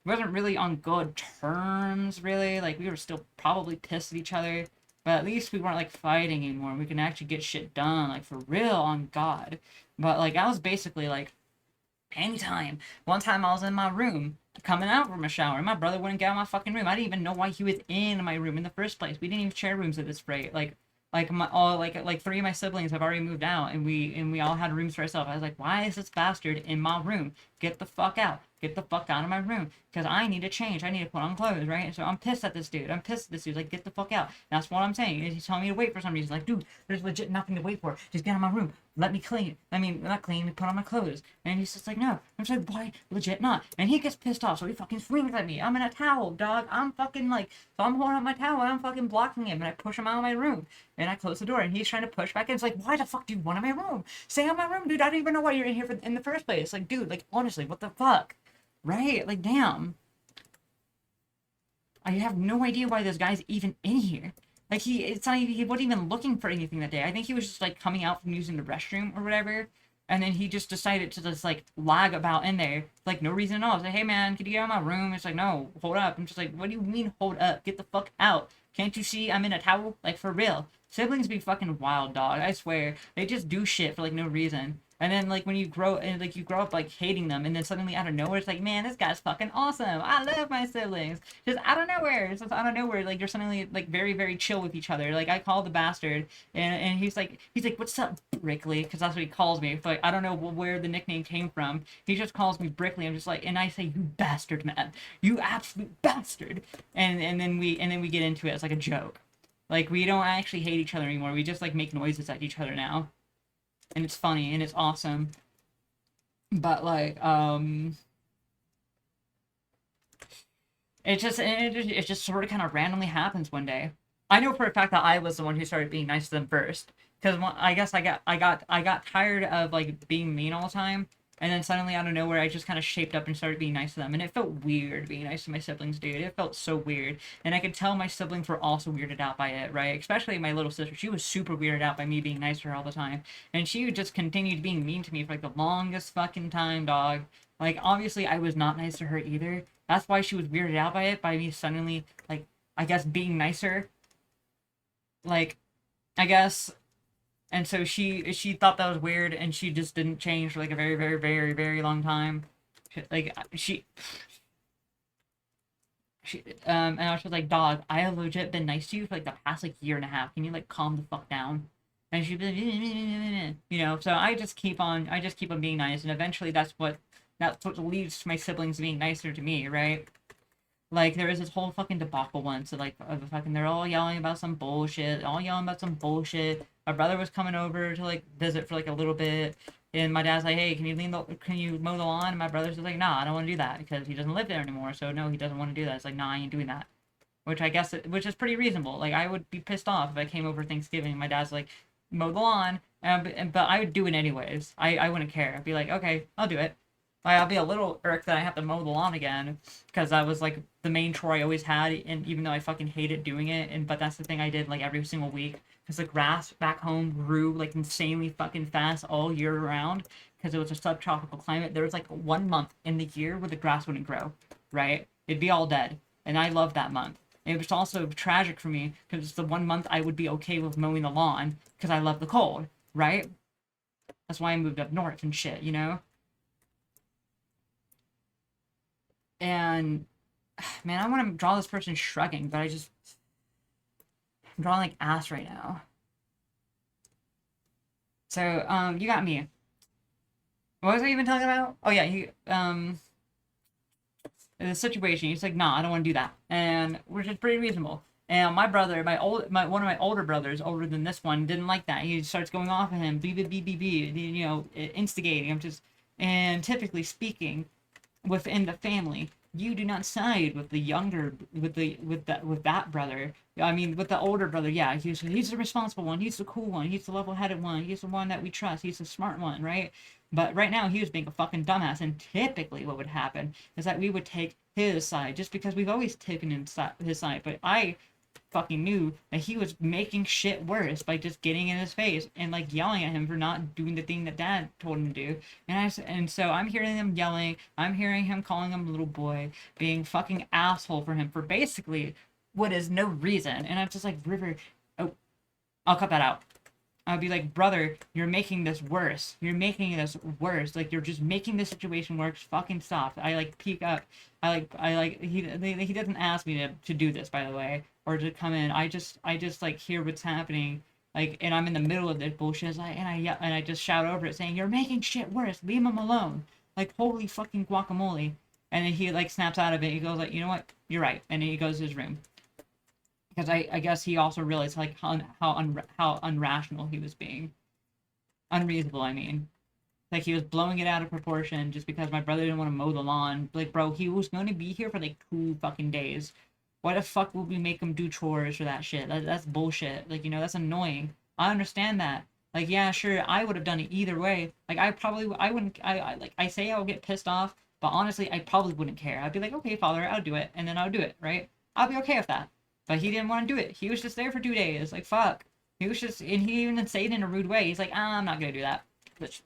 We wasn't really on good terms, really. Like, we were still probably pissed at each other, but at least we weren't like fighting anymore. We can actually get shit done, like for real, on God. But like, I was basically like, anytime. One time I was in my room, coming out from a shower, and my brother wouldn't get out of my fucking room. I didn't even know why he was in my room in the first place. We didn't even share rooms at this rate. Like three of my siblings have already moved out, and we all had rooms for ourselves. I was like, why is this bastard in my room? Get the fuck out. Get the fuck out of my room. Because I need to change. I need to put on clothes, right? And so I'm pissed at this dude. I'm pissed at this dude. Like, get the fuck out. And that's what I'm saying. He's telling me to wait for some reason. Like, dude, there's legit nothing to wait for. Just get out of my room. Let me clean. I mean, not clean, put on my clothes. And he's just like, no. I'm just like, why? Legit not. And he gets pissed off, so he fucking swings at me. I'm in a towel, dog. I'm fucking like, so I'm holding up my towel and I'm fucking blocking him. And I push him out of my room. And I close the door. And he's trying to push back in. It's like, why the fuck do you want in my room? Stay in my room, dude. I don't even know why you're in here in the first place. Like, dude, like, honestly, what the fuck? Right? Like, damn. I have no idea why this guy's even in here. Like, it's not even, he wasn't even looking for anything that day. I think he was just, like, coming out from using the restroom or whatever. And then he just decided to just, like, lag about in there. Like, no reason at all. It's like, hey, man, could you get out of my room? It's like, no, hold up. I'm just like, what do you mean, hold up? Get the fuck out. Can't you see I'm in a towel? Like, for real. Siblings be fucking wild, dog. I swear. They just do shit for, like, no reason. And then, like, when you grow, and, like, you grow up, like, hating them, and then suddenly out of nowhere, it's like, man, this guy's fucking awesome. I love my siblings. Just out of nowhere. It's just out of nowhere. Like, you're suddenly, like, very, very chill with each other. Like, I call the bastard, and he's like, what's up, Brickley? Because that's what he calls me. But I don't know where the nickname came from. He just calls me Brickley. I'm just like, and I say, you bastard, man. You absolute bastard. And then we get into it. It's like a joke. Like, we don't actually hate each other anymore. We just, like, make noises at each other now. And it's funny and it's awesome. But like it just sort of kind of randomly happens one day. I know for a fact that I was the one who started being nice to them first, because I guess I got tired of like being mean all the time, and then suddenly out of nowhere I just kind of shaped up and started being nice to them, and it felt weird being nice to my siblings, dude. It felt so weird, and I could tell my siblings were also weirded out by it, right? Especially my little sister. She was super weirded out by me being nice to her all the time, and she would just continued being mean to me for like the longest fucking time, dog. Like, obviously I was not nice to her either. That's why she was weirded out by it, by me suddenly, like, I guess being nicer. Like, I guess. And so she thought that was weird, and she just didn't change for like a very, very, very, very long time. Like, and I was just like, dog, I have legit been nice to you for like the past like year and a half. Can you like calm the fuck down? And she'd be like, you know. So I just keep on being nice, and eventually that's what leads to my siblings being nicer to me, right? Like, there was this whole fucking debacle once, of fucking, they're all yelling about some bullshit, all yelling about some bullshit. My brother was coming over to, like, visit for, like, a little bit, and my dad's like, hey, can you mow the lawn? And my brother's just like, nah, I don't want to do that, because he doesn't live there anymore, so no, he doesn't want to do that. It's like, nah, I ain't doing that. Which is pretty reasonable. Like, I would be pissed off if I came over Thanksgiving and my dad's like, mow the lawn, but I would do it anyways. I wouldn't care. I'd be like, okay, I'll do it. I'll be a little irked that I have to mow the lawn again, because that was like the main chore I always had, and even though I fucking hated doing it, but that's the thing I did like every single week, because the grass back home grew like insanely fucking fast all year round, because it was a subtropical climate. There was like 1 month in the year where the grass wouldn't grow, right? It'd be all dead, and I loved that month. And it was also tragic for me, because it's the 1 month I would be okay with mowing the lawn, because I love the cold, right? That's why I moved up north and shit, you know? And man, I want to draw this person shrugging, but I'm drawing like ass right now. So, you got me. What was I even talking about? Oh yeah, the situation. He's like, nah, I don't want to do that, and which is pretty reasonable. And my brother, one of my older brothers, older than this one, didn't like that. He starts going off at him, you know, instigating him, just. And typically speaking, within the family, you do not side with the younger, with that brother. I mean, with the older brother, yeah, he's the responsible one. He's the cool one. He's the level-headed one. He's the one that we trust. He's the smart one, right? But right now, he was being a fucking dumbass. And typically, what would happen is that we would take his side, just because we've always taken his side. But I fucking knew that he was making shit worse by just getting in his face and like yelling at him for not doing the thing that dad told him to do. And so I'm hearing him yelling, I'm hearing him calling him little boy, being fucking asshole for him for basically what is no reason. And I'm just like, River, oh, I'll cut that out. I'll be like, brother, you're making this worse. You're making this worse. Like, you're just making the situation worse. Fucking stop. I like peek up. He doesn't ask me to do this, by the way, or to come in. I just like hear what's happening. Like, and I'm in the middle of this bullshit. And I just shout over it saying, you're making shit worse. Leave him alone. Like, holy fucking guacamole. And then he like snaps out of it. He goes like, you know what? You're right. And then he goes to his room. Because I guess he also realized like how unrational he was being, unreasonable. I mean, like he was blowing it out of proportion just because my brother didn't want to mow the lawn. Like, bro, he was going to be here for like 2 fucking days. Why the fuck would we make him do chores for that shit? That's bullshit. Like, you know, that's annoying. I understand that. Like, yeah, sure, I would have done it either way. Like, I wouldn't. I say I would get pissed off, but honestly, I probably wouldn't care. I'd be like, okay, father, I'll do it, and then I'll do it, right? I'll be okay with that. But he didn't want to do it. He was just there for 2 days. Like, fuck. He was just, and he even said it in a rude way. He's like, I'm not gonna do that.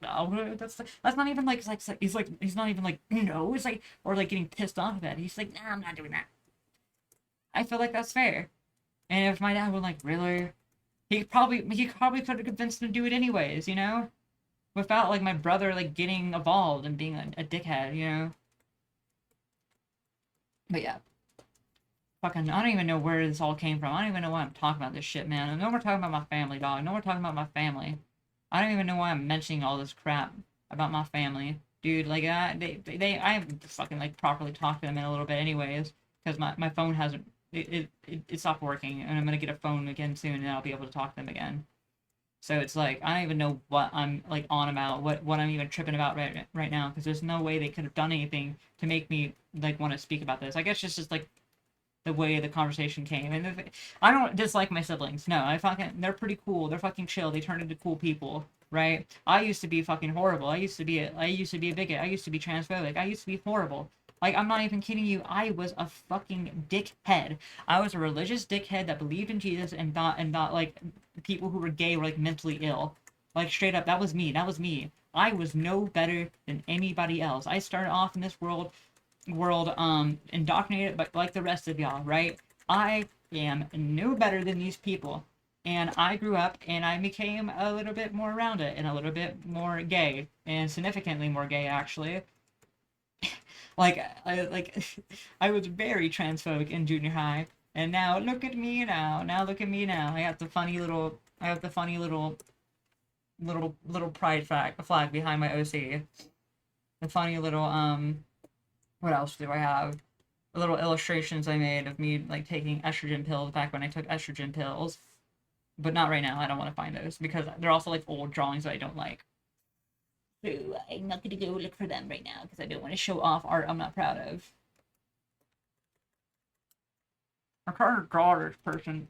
No, that's not even like, he's not even like, no, it's like, or like getting pissed off at it. He's like, nah, I'm not doing that. I feel like that's fair. And if my dad were like, really, he probably could have convinced him to do it anyways, you know, without like my brother like getting involved and being a dickhead, you know. But yeah. Fucking, I don't even know where this all came from. I don't even know why I'm talking about this shit, man. I know we're talking about my family, dog. I know we're talking about my family. I don't even know why I'm mentioning all this crap about my family. Dude, like, I haven't fucking, like, properly talked to them in a little bit anyways. Because my phone hasn't, it stopped working. And I'm gonna get a phone again soon and I'll be able to talk to them again. So it's like, I don't even know what I'm, like, on about. What I'm even tripping about right now. Because there's no way they could have done anything to make me, like, want to speak about this. I guess just like, the way the conversation came. And I don't dislike my siblings. No, they're pretty cool. They're fucking chill. They turned into cool people, right? I used to be fucking horrible. I used to be a bigot. I used to be transphobic. I used to be horrible. Like, I'm not even kidding you. I was a fucking dickhead. I was a religious dickhead that believed in Jesus and thought like people who were gay were like mentally ill. Like, straight up, that was me. That was me. I was no better than anybody else. I started off in this world indoctrinated but like the rest of y'all, right? I am no better than these people, and I grew up and I became a little bit more rounded and a little bit more gay, and significantly more gay actually. like I was very transphobic in junior high, and now look at me now look at me now. I have the funny little pride flag behind my OC, the funny little what else do I have? Little illustrations I made of me like taking estrogen pills back when I took estrogen pills. But not right now. I don't want to find those because they're also like old drawings that I don't like. So I'm not gonna go look for them right now because I don't want to show off art I'm not proud of. I'm trying to draw this person.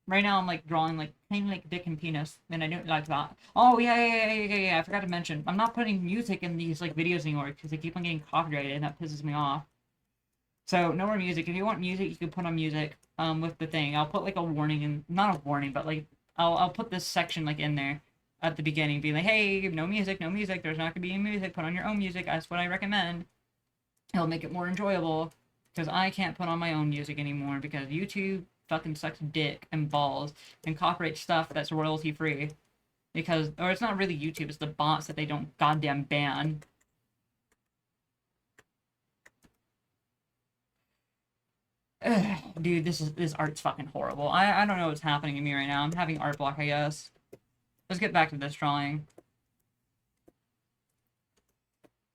Right now I'm like drawing like kind of like dick and penis, and I don't like that. Oh yeah. I forgot to mention. I'm not putting music in these like videos anymore because they keep on getting copyrighted and that pisses me off. So no more music. If you want music, you can put on music with the thing. I'll put like a warning, and not a warning, but like I'll put this section like in there at the beginning, being like, hey, no music, no music. There's not gonna be any music. Put on your own music. That's what I recommend. It'll make it more enjoyable because I can't put on my own music anymore because YouTube fucking sucks dick and balls and copyright stuff that's royalty free. Because, or it's not really YouTube, it's the bots that they don't goddamn ban. Ugh, dude, this art's fucking horrible. I don't know what's happening to me right now. I'm having art block, I guess. Let's get back to this drawing.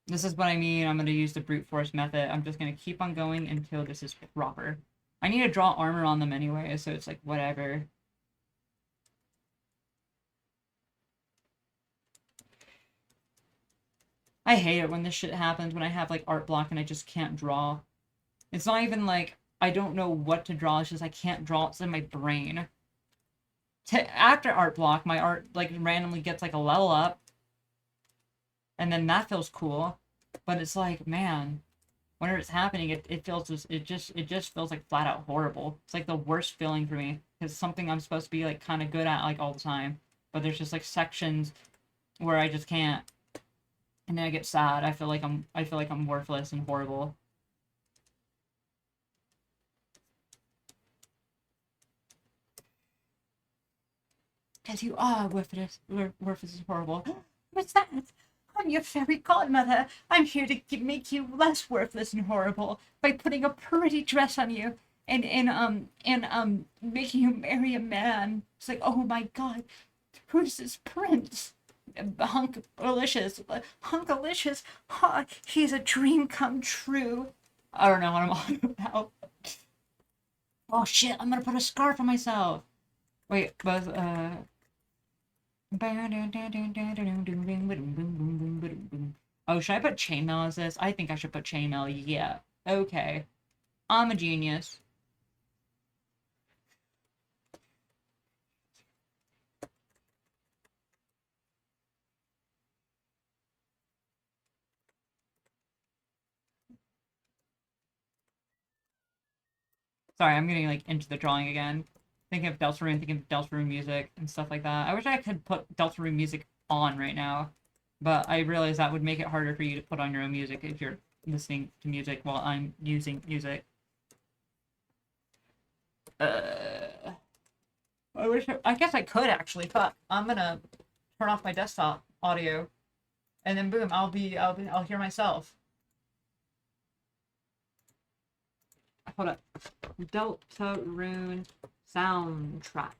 This is what I mean. I'm going to use the brute force method. I'm just going to keep on going until this is proper. I need to draw armor on them anyway, so it's like whatever. I hate it when this shit happens when I have like art block and I just can't draw. It's not even like I don't know what to draw, it's just I can't draw, it's in my brain. After art block, my art like randomly gets like a level up, and then that feels cool. But it's like, man, whenever it's happening, it feels just it just feels like flat out horrible. It's like the worst feeling for me. It's something I'm supposed to be like kind of good at like all the time. But there's just like sections where I just can't. And then I get sad. I feel like I'm worthless and horrible. Because you are worthless, worthless and horrible. What's that? I'm your fairy godmother. I'm here to make you less worthless and horrible by putting a pretty dress on you and making you marry a man. It's like, oh my god, who's this prince? Hunkalicious, Hunkalicious. He's a dream come true. I don't know what I'm on about. Oh shit! I'm gonna put a scarf on myself. Wait, but Oh, should I put chainmail as this? I think I should put chainmail. Yeah. Okay. I'm a genius. Sorry, I'm getting like into the drawing again. Thinking of Deltarune, thinking of Deltarune music and stuff like that. I wish I could put Deltarune music on right now, but I realize that would make it harder for you to put on your own music if you're listening to music while I'm using music. Uh, I guess I could actually. Fuck. I'm gonna turn off my desktop audio, and then boom, I'll hear myself. Hold up. Deltarune soundtrack.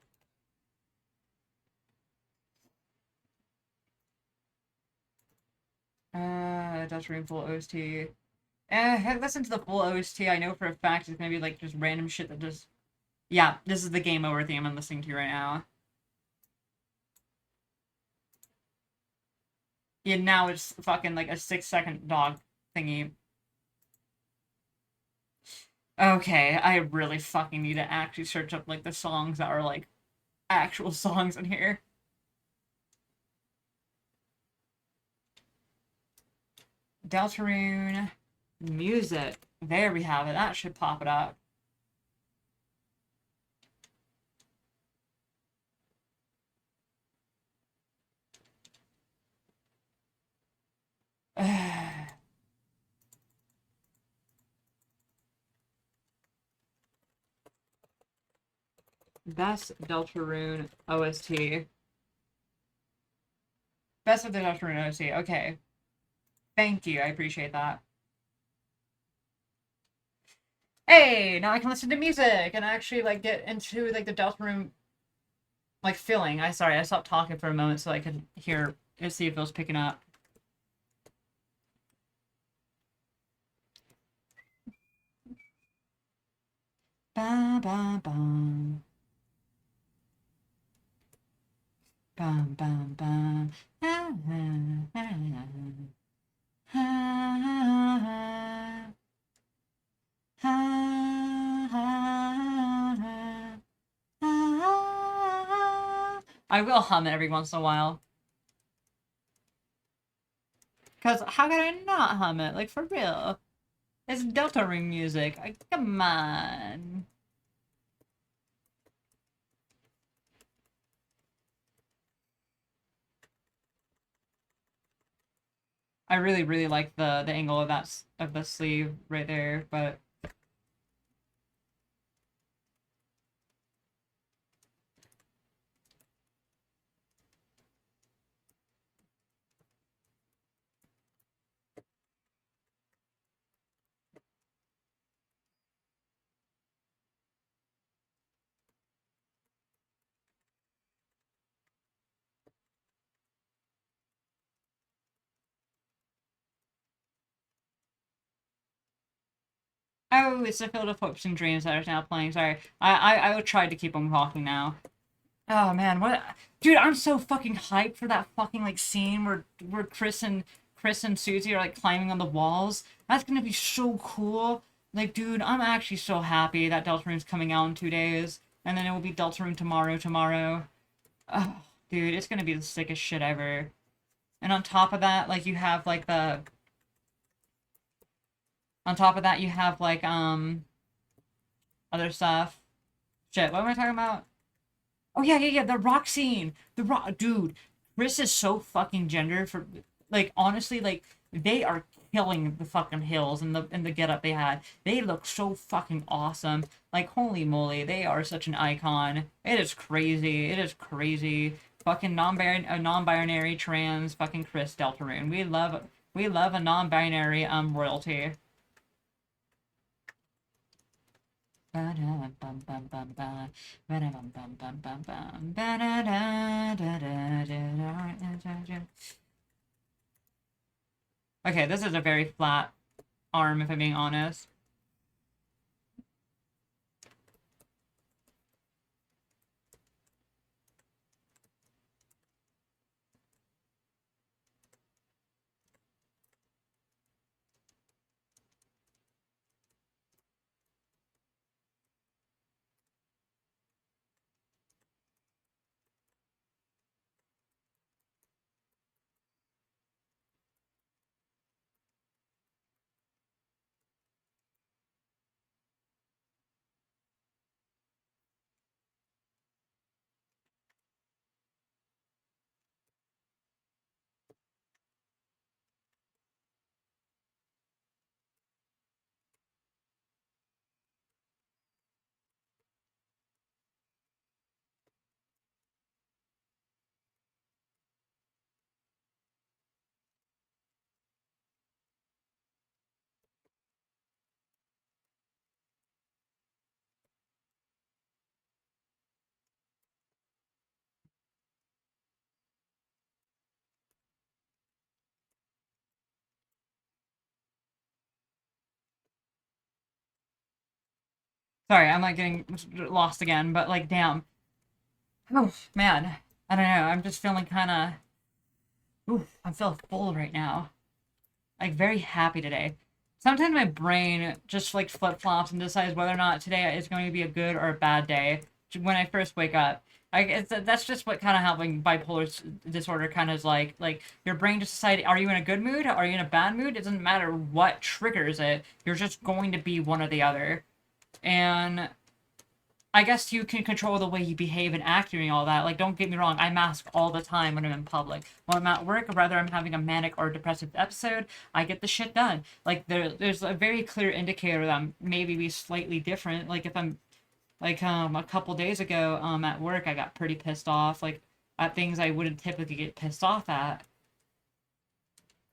Deltarune full OST. I've listened to the full OST. I know for a fact it's gonna be like just random shit that just. Yeah, this is the game over theme I'm listening to right now. Yeah, now it's fucking like a 6 second dog thingy. Okay, I really fucking need to actually search up like the songs that are like actual songs in here. Deltarune music. There we have it. That should pop it up. Best Deltarune OST. Best of the Deltarune OST. Okay. Thank you. I appreciate that. Hey, now I can listen to music and actually like get into like the Deltarune like feeling. I stopped talking for a moment so I could hear and see if it was picking up. Ba ba bum. Bum bum bum. Ah, ah, ah, ah, ah, ah, ah. I will hum it every once in a while. Because how could I not hum it? Like, for real. It's Deltarune music. Come on. I really, really like the angle of of the sleeve right there, but Oh, it's the Field of Hopes and Dreams that is now playing. Sorry. I will try to keep them talking now. Oh man, what dude, I'm so fucking hyped for that fucking like scene where Chris and Susie are like climbing on the walls. That's gonna be so cool. Like, dude, I'm actually so happy that Deltarune's coming out in 2 days. And then it will be Deltarune tomorrow. Oh, dude, it's gonna be the sickest shit ever. And on top of that, like you have like the on top of that you have like other stuff. Shit, what am I talking about? Oh yeah, the rock scene. The rock dude. Chris is so fucking gender for like honestly, like they are killing the fucking hills and the getup they had. They look so fucking awesome. Like holy moly, they are such an icon. It is crazy. It is crazy. Fucking non-binary trans fucking Chris Deltarune. We love a non-binary royalty. Okay, this is a very flat arm, if I'm being honest. Sorry, I'm like getting lost again, but like, damn. Oh, man. I don't know. I'm just feeling kind of. Ooh, I'm feeling full right now. Like, very happy today. Sometimes my brain just like flip flops and decides whether or not today is going to be a good or a bad day when I first wake up. That's just what kind of having bipolar disorder kind of is like. Like, your brain just decides, are you in a good mood? Are you in a bad mood? It doesn't matter what triggers it. You're just going to be one or the other. And I guess you can control the way you behave and act during all that. Like, don't get me wrong, I mask all the time when I'm in public. When I'm at work, whether I'm having a manic or depressive episode, I get the shit done. Like, there's a very clear indicator that I'm maybe be slightly different. Like, if I'm, like, a couple days ago, at work, I got pretty pissed off, like, at things I wouldn't typically get pissed off at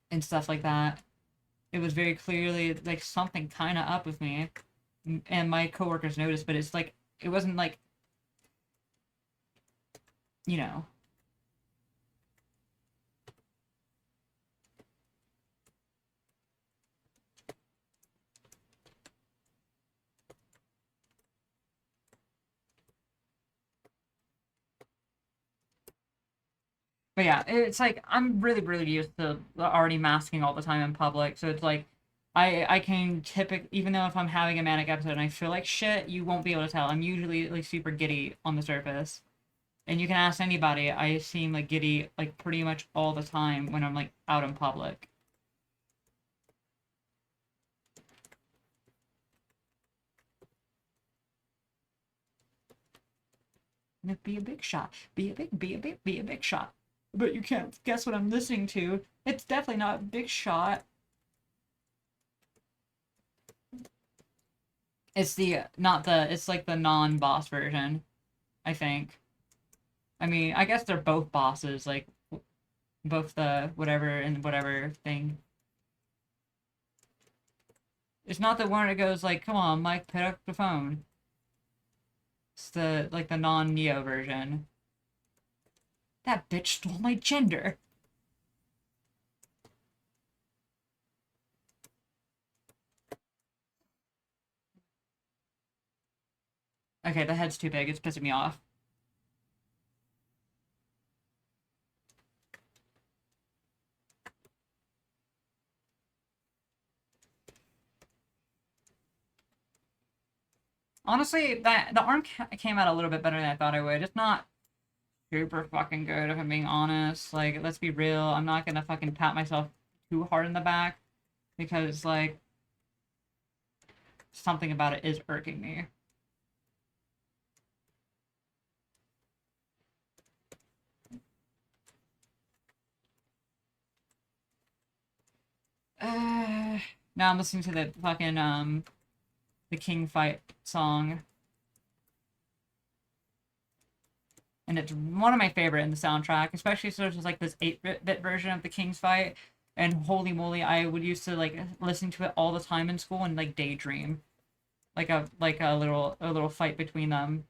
and stuff like that. It was very clearly, like, something kind of up with me. And my coworkers noticed, but it's like, it wasn't like, you know. But yeah, it's like I'm really used to already masking all the time in public, so it's like I can typically, even though if I'm having a manic episode and I feel like shit, you won't be able to tell. I'm usually like super giddy on the surface, and you can ask anybody. I seem like giddy like pretty much all the time when I'm like out in public. Be a big shot. Be a big shot. But you can't guess what I'm listening to. It's definitely not Big Shot. It's the not the it's like the non-boss version, I think. I mean, I guess they're both bosses, like both the whatever and whatever thing. It's not the one that goes like, "Come on, Mike, pick up the phone." It's the like the non-Neo version. That bitch stole my gender. Okay, the head's too big. It's pissing me off. Honestly, that the arm came out a little bit better than I thought it would. It's not super fucking good, if I'm being honest. Like, let's be real. I'm not gonna fucking pat myself too hard in the back because, like, something about it is irking me. Now I'm listening to the fucking the King fight song, and it's one of my favorite in the soundtrack, especially since it's like this 8-bit version of the King's fight. And holy moly, I would used to like listen to it all the time in school and like daydream, like a little fight between them.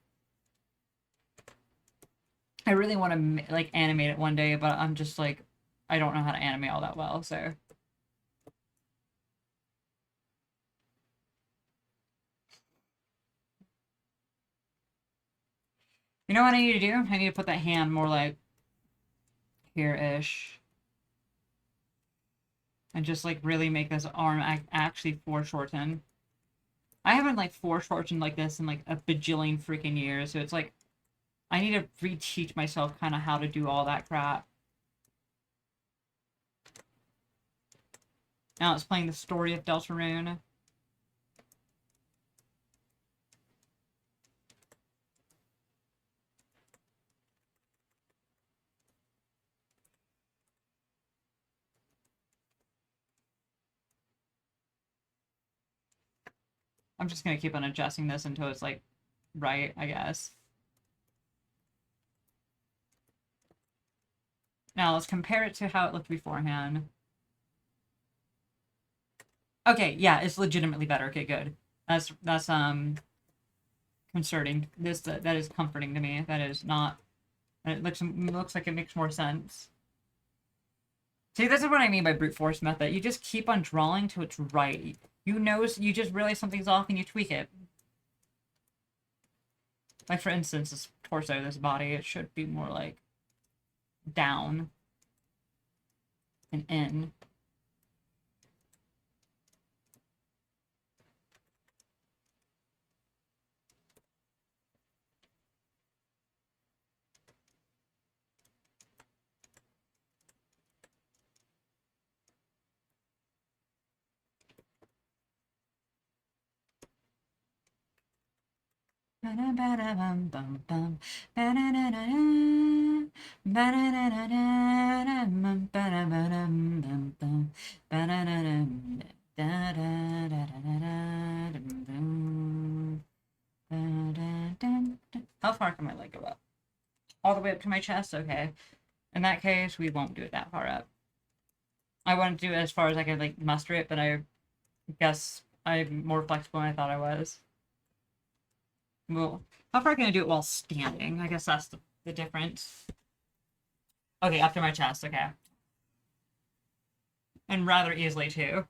I really want to like animate it one day, but I'm just like I don't know how to animate all that well, so. You know what I need to do? I need to put that hand more like here-ish. And just like really make this arm actually foreshorten. I haven't like foreshortened like this in like a bajillion freaking years, so it's like I need to reteach myself kind of how to do all that crap. Now it's playing the story of Deltarune. I'm just gonna keep on adjusting this until it's like right, I guess. Now let's compare it to how it looked beforehand. Okay, yeah, it's legitimately better. Okay, good. That's concerning. That is comforting to me. That is not. It looks like it makes more sense. See, this is what I mean by brute force method. You just keep on drawing till it's right. You just realize something's off and you tweak it. Like for instance, this torso, this body, it should be more like down and in. How far can my leg go up? All the way up to my chest? Okay. In that case, we won't do it that far up. I want to do it as far as I could like muster it, but I guess I'm more flexible than I thought I was. Well, how far can I do it while standing? I guess that's the difference. Okay, up to my chest, okay. And rather easily, too.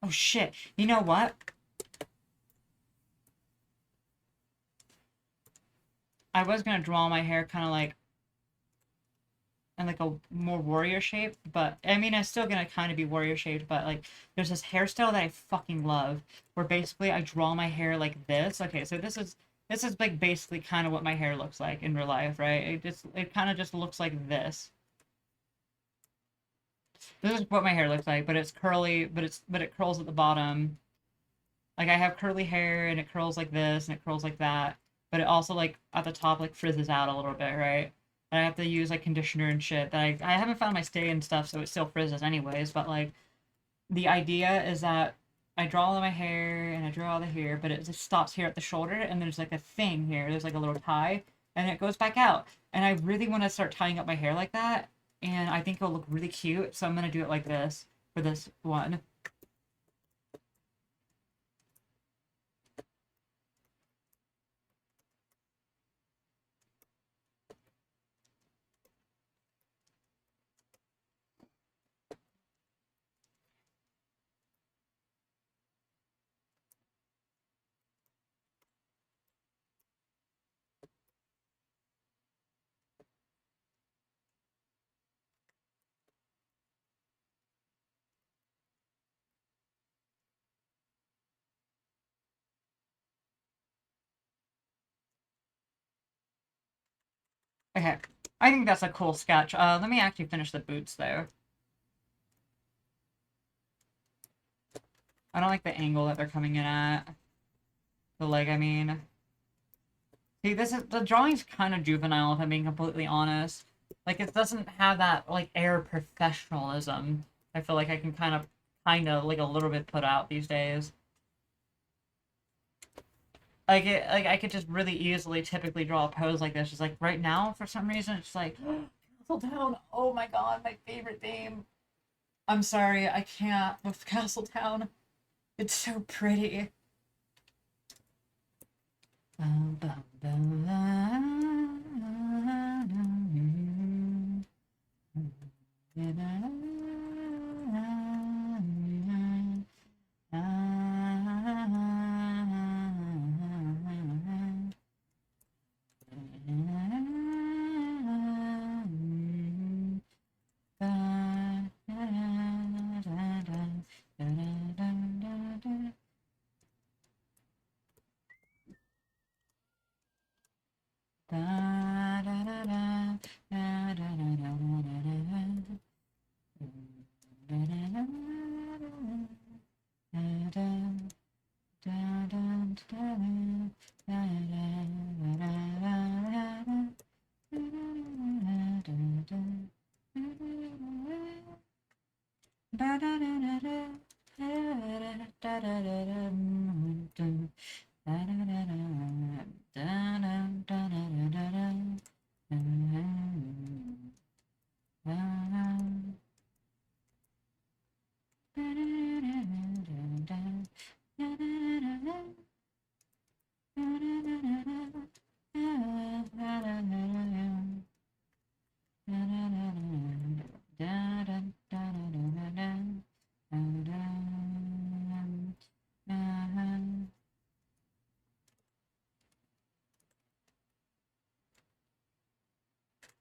Oh, shit. You know what? I was gonna draw my hair kind of like in like a more warrior shape, but I mean, it's still gonna kind of be warrior shaped, but like there's this hairstyle that I fucking love where basically I draw my hair like this. Okay, so this is like basically kind of what my hair looks like in real life, right? It kind of just looks like this. This is what my hair looks like, but it's curly, but it curls at the bottom. Like I have curly hair and it curls like this and it curls like that, but it also like at the top like frizzes out a little bit, right? And I have to use like conditioner and shit that I haven't found my stay and stuff, so it still frizzes anyways. But like the idea is that I draw all of my hair and I draw all the hair, but it just stops here at the shoulder and there's like a thing here. There's like a little tie and it goes back out. And I really want to start tying up my hair like that. and I think it'll look really cute. So I'm gonna do it like this for this one. Okay, I think that's a cool sketch. Let me actually finish the boots though. I don't like the angle that they're coming in at. The leg, I mean. See, this is the drawing's kind of juvenile, if I'm being completely honest. Like, it doesn't have that like air of professionalism. I feel like I can kind of like a little bit put out these days. Like I could just really easily, typically draw a pose like this. Just like right now, for some reason, it's like Castle Town. Oh my god, my favorite theme. I'm sorry, I can't with Castle Town. It's so pretty. Bum, bum, bum,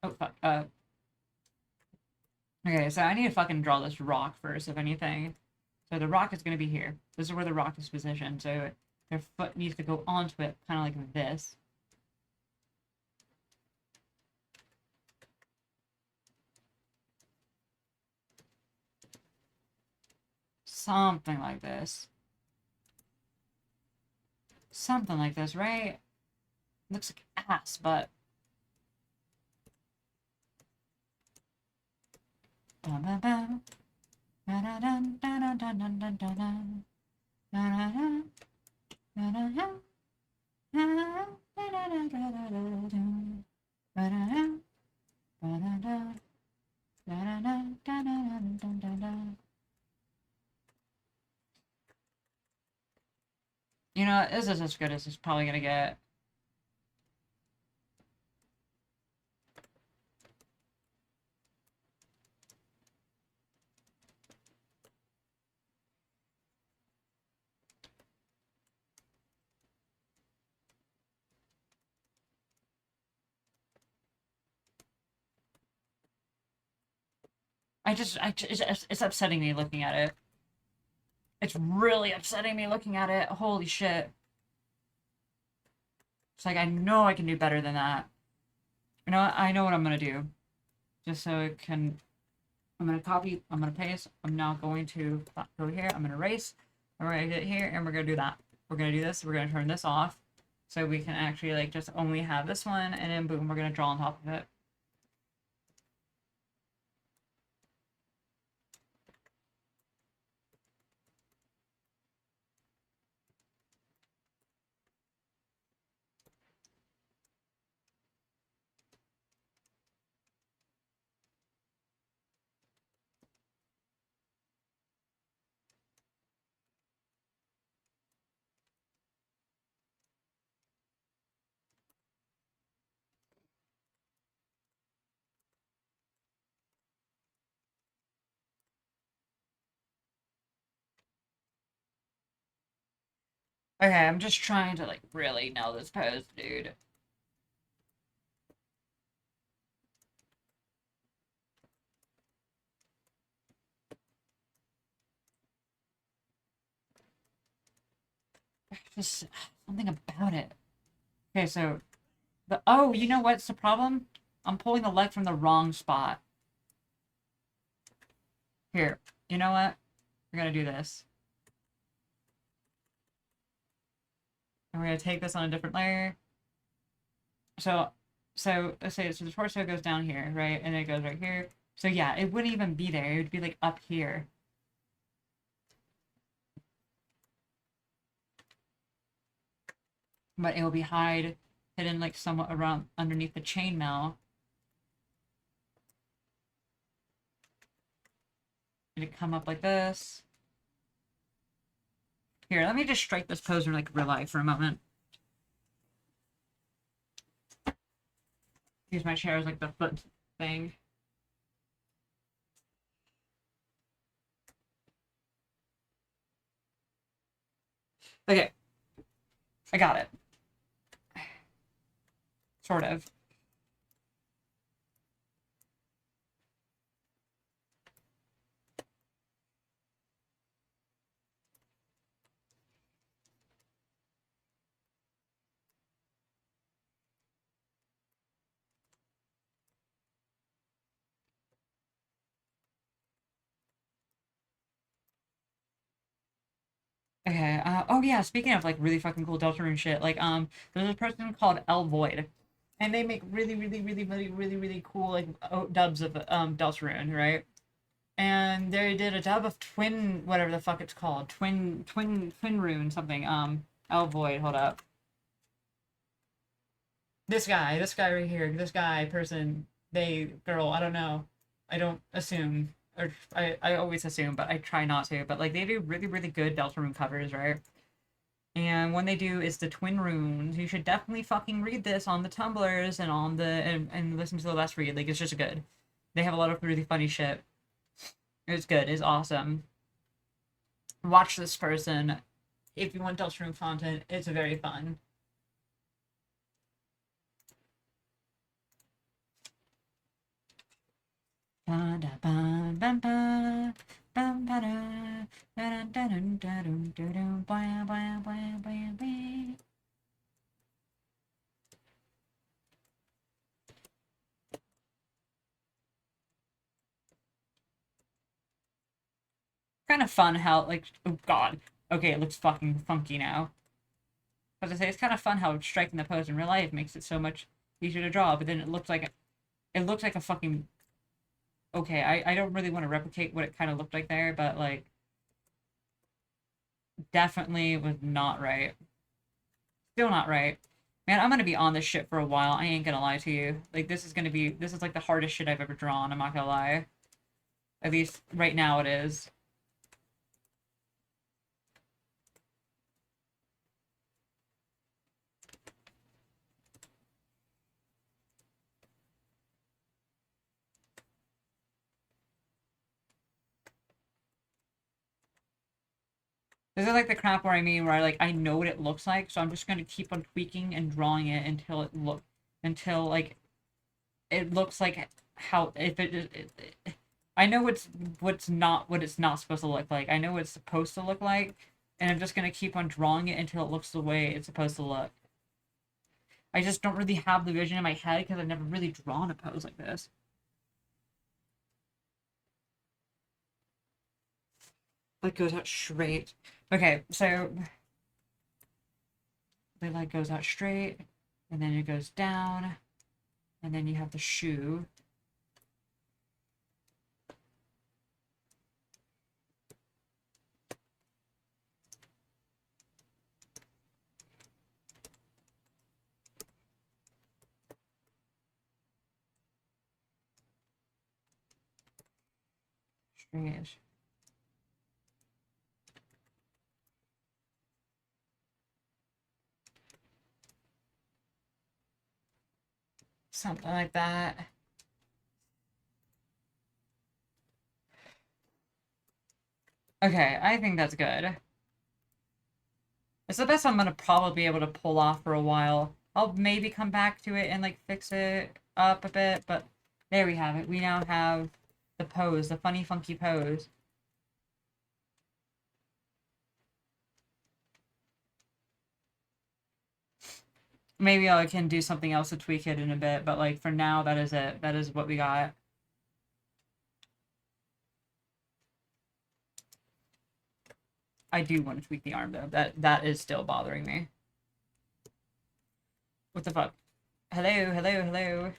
Oh fuck. Okay, so I need to fucking draw this rock first, if anything. So the rock is gonna be here. This is where the rock is positioned. So their foot needs to go onto it, kind of like this. Something like this. Something like this, right? Looks like ass, but you know, this is as good as it's probably gonna get. It's upsetting me looking at it. It's really upsetting me looking at it. Holy shit. It's like, I know I can do better than that. You know what? I know what I'm gonna do. Just so it can, I'm gonna copy, I'm gonna paste. I'm now going to go here. I'm gonna erase. We're gonna get here and we're gonna do that. We're gonna do this. We're gonna turn this off. So we can actually like just only have this one and then boom, we're gonna draw on top of it. Okay, I'm just trying to like really nail this pose, dude. Just something about it. Okay, so oh, you know what's the problem? I'm pulling the leg from the wrong spot. Here, you know what? We're gonna do this. And we're gonna take this on a different layer. So, let's say so the torso goes down here, right? And it goes right here. So yeah, it wouldn't even be there. It would be like up here. But it will be hidden like somewhat around underneath the chainmail. It'd come up like this. Here, let me just strike this pose in like real life for a moment. Use my chair as like the foot thing. Okay, I got it. Sort of. Okay. Oh yeah. Speaking of like really fucking cool Deltarune shit, like there's a person called L Void, and they make really cool like dubs of Deltarune, right? And they did a dub of Twin, whatever the fuck it's called, Twin Rune something. L Void. Hold up. This guy right here, this guy, person, they, girl, I don't know. I don't assume, or I always assume, but I try not to. But like they do really good Deltarune covers, right? And when they do is the Twin Runes. You should definitely fucking read this on the Tumblrs and on the and listen to the last read. Like it's just good. They have a lot of really funny shit. It's good. It's awesome. Watch this person if you want Deltarune content. It's very fun. Kind of fun how like oh god, okay, it looks fucking funky now. As I say, it's kind of fun how striking the pose in real life makes it so much easier to draw. But then it looks like a fucking okay. I don't really want to replicate what it kind of looked like there, but like definitely was not right. Still not right. Man, I'm gonna be on this shit for a while. I ain't gonna lie to you. Like this is like the hardest shit I've ever drawn. I'm not gonna lie. At least right now it is. This is like the crap where I know what it looks like, so I'm just gonna keep on tweaking and drawing it until like it looks like how if I know what it's not supposed to look like. I know what it's supposed to look like, and I'm just gonna keep on drawing it until it looks the way it's supposed to look. I just don't really have the vision in my head because I've never really drawn a pose like this. Like goes out straight. Okay, so the leg goes out straight, and then it goes down, and then you have the shoe. Straight. Something like that. Okay, I think that's good. It's the best I'm gonna probably be able to pull off for a while. I'll maybe come back to it and like fix it up a bit, but there we have it. We now have the pose, the funny funky pose. Maybe I can do something else to tweak it in a bit, but like for now, that is it. That is what we got. I do want to tweak the arm though. That is still bothering me. What the fuck? Hello, hello, hello.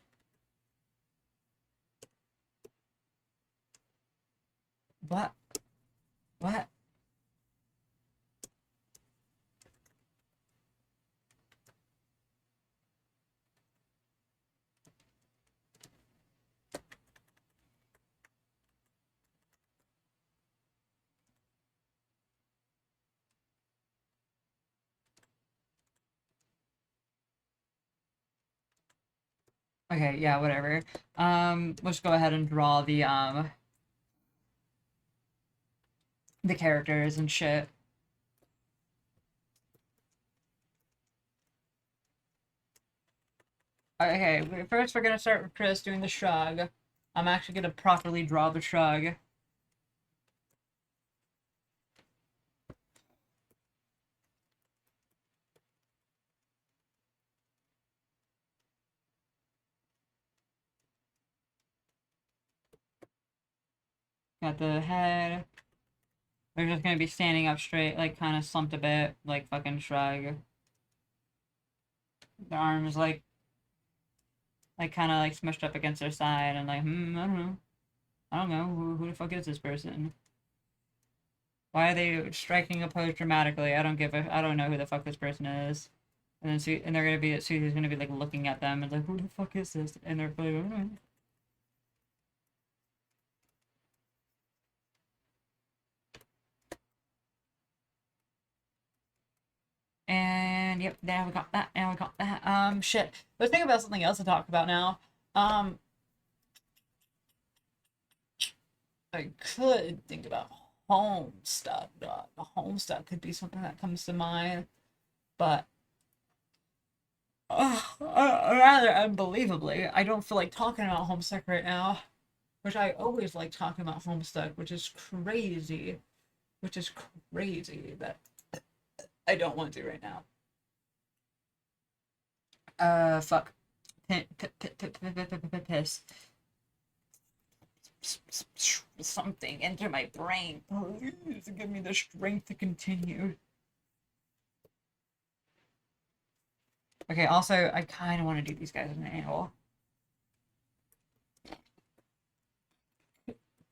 What? What? Okay, yeah, whatever. Let's go ahead and draw the characters and shit. Okay, first we're gonna start with Chris doing the shrug. I'm actually gonna properly draw the shrug. Got the head. They're just gonna be standing up straight, like kind of slumped a bit, like fucking shrug. The arms like kind of like smushed up against their side and like, I don't know. I don't know. Who the fuck is this person? Why are they striking a pose dramatically? I don't know who the fuck this person is. And then and they're gonna be Susie's gonna be like looking at them and like, who the fuck is this? And they're like, oh. And yep, now we got that. Now we got that. Shit. Let's think about something else to talk about now. I could think about Homestuck. Homestuck could be something that comes to mind, but rather unbelievably, I don't feel like talking about Homestuck right now, which I always like talking about Homestuck, which is crazy, that I don't want to right now. Fuck. Piss. Something enter my brain. Please give me the strength to continue. Okay, also, I kind of want to do these guys at an angle.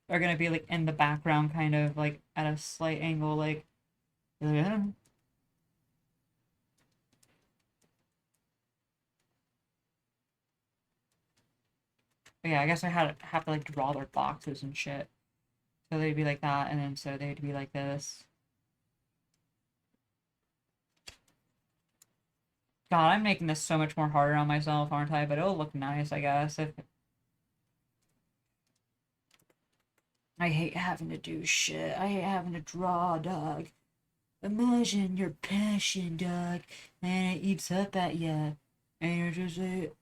They're gonna be like in the background, kind of like at a slight angle, like. Yeah, I guess I have to like draw their boxes and shit. So they'd be like that, and then so they'd be like this. God, I'm making this so much more harder on myself, aren't I? But it'll look nice, I guess. If I hate having to do shit. I hate having to draw, dog. Imagine your passion, dog, and it eats up at you, and you're just like,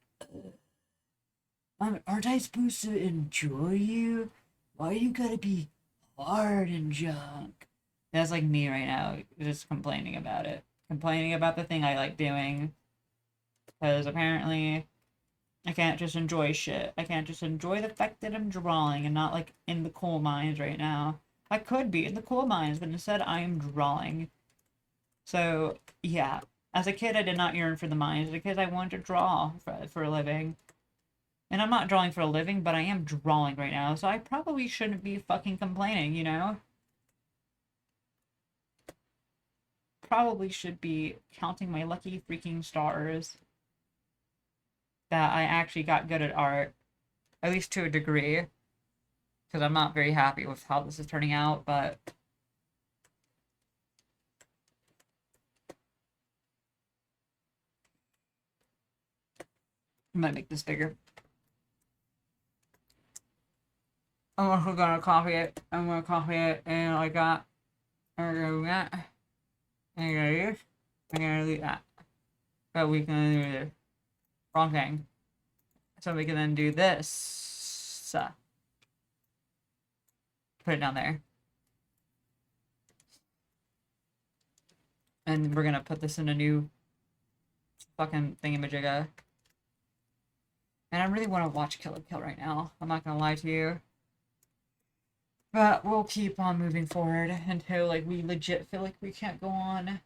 aren't I supposed to enjoy you? Why you gotta be hard and junk? That's like me right now, just complaining about it. Complaining about the thing I like doing. Because apparently I can't just enjoy shit. I can't just enjoy the fact that I'm drawing and not like in the coal mines right now. I could be in the coal mines, but instead I am drawing. So, yeah. As a kid, I did not yearn for the mines because I wanted to draw for a living. And I'm not drawing for a living, but I am drawing right now, so I probably shouldn't be fucking complaining, you know? Probably should be counting my lucky freaking stars that I actually got good at art, at least to a degree, because I'm not very happy with how this is turning out, but I might make this bigger. I'm also gonna copy it. I'm gonna copy it, and I got, there we go, that. There it is. I'm gonna delete that. But we can do the wrong thing. So we can then do this. Put it down there. And we're gonna put this in a new fucking thingamajigga. And I really want to watch Kill la Kill right now. I'm not gonna lie to you. But we'll keep on moving forward until like we legit feel like we can't go on.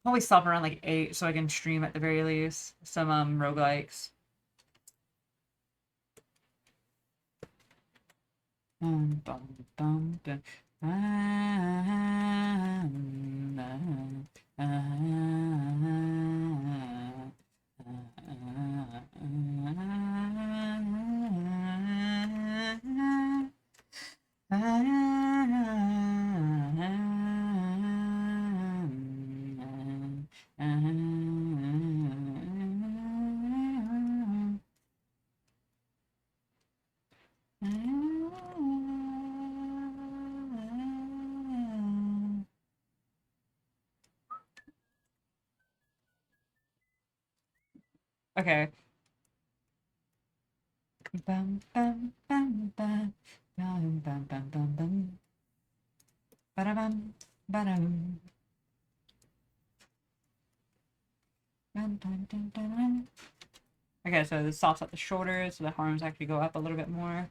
Probably stop around like 8 so I can stream at the very least. Some roguelikes. Bum, bum, bum, bum. Okay. Bum, bum, bum, bum, bum, bum, bum, bum, bum. Ba-da-bum, ba-dum. Dun, dun, dun, dun, dun. Okay, so this softs up the shoulders so the arms actually go up a little bit more.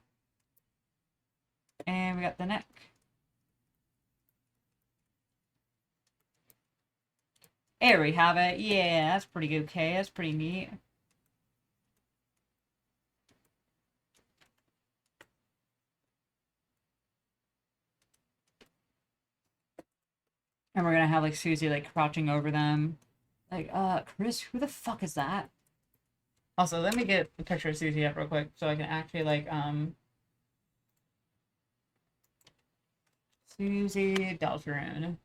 And we got the neck. There we have it. Yeah, that's pretty good. Okay, that's pretty neat. And we're gonna have like Susie like crouching over them. Like, Chris, who the fuck is that? Also, let me get a picture of Susie up real quick so I can actually like Susie Deltarune.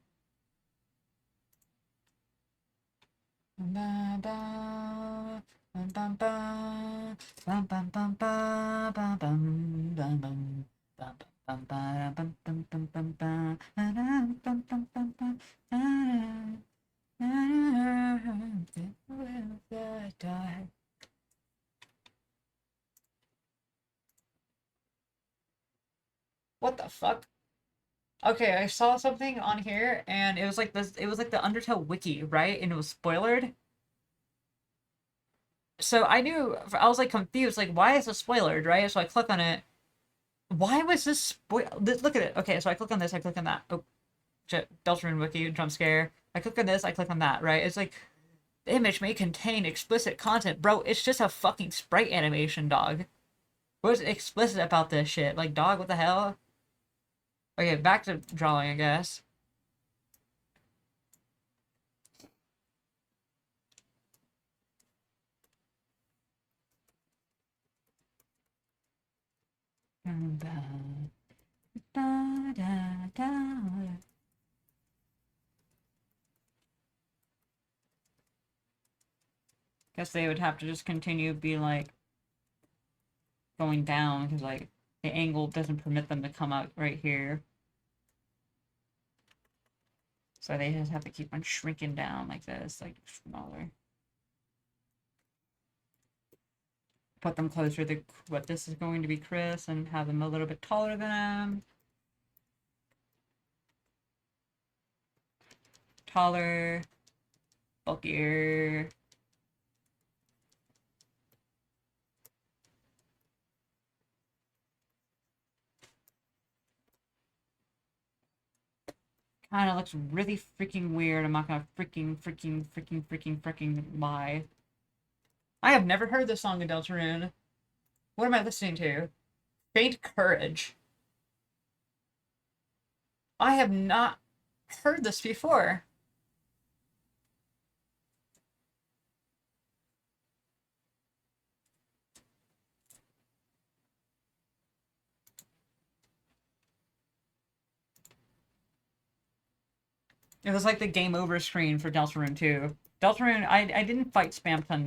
Ba ba bum bum ba bum bum bum ba bum bum bum bum bum bum ba bum bum bum bum ba bum bum bum bum bum. What the fuck? Okay, I saw something on here and it was like this, it was like the Undertale wiki, right? And it was spoilered. So I knew, I was like confused, like why is it spoilered, right? So I click on it. Why was this look at it. Okay, so I click on this, I click on that. Oh, shit. Deltarune wiki, jump scare. I click on this, I click on that, right? It's like, the image may contain explicit content. Bro, it's just a fucking sprite animation, dog. What's explicit about this shit? Like, dog, what the hell? Okay, back to drawing, I guess. Guess they would have to just continue be like going down because like the angle doesn't permit them to come out right here. So they just have to keep on shrinking down like this, like smaller. Put them closer to what this is going to be Chris and have them a little bit taller than him. Taller, bulkier. Kind of looks really freaking weird. I'm not gonna freaking lie. I have never heard this song in Deltarune. What am I listening to? Faint Courage. I have not heard this before. It was like the game over screen for Deltarune 2. Deltarune, I didn't fight Spamton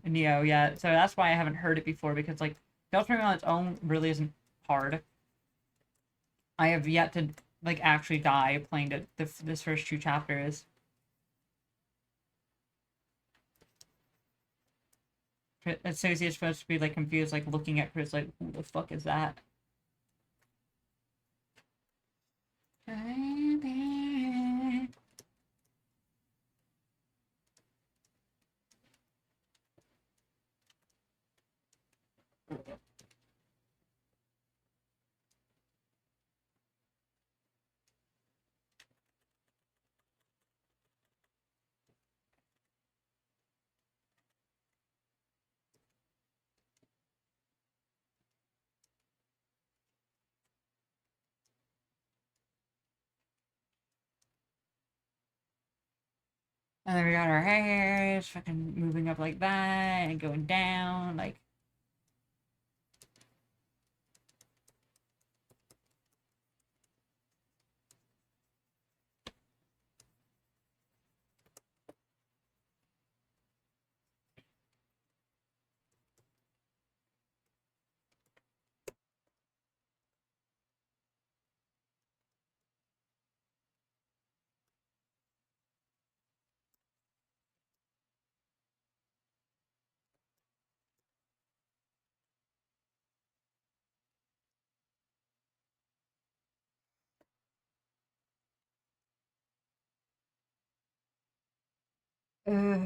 Neo yet, so that's why I haven't heard it before, because like Deltarune on its own really isn't hard. I have yet to like actually die playing this first 2 chapters. Susie is supposed to be like confused, like looking at Chris, like, who the fuck is that? And then we got our hair fucking moving up like that and going down, like.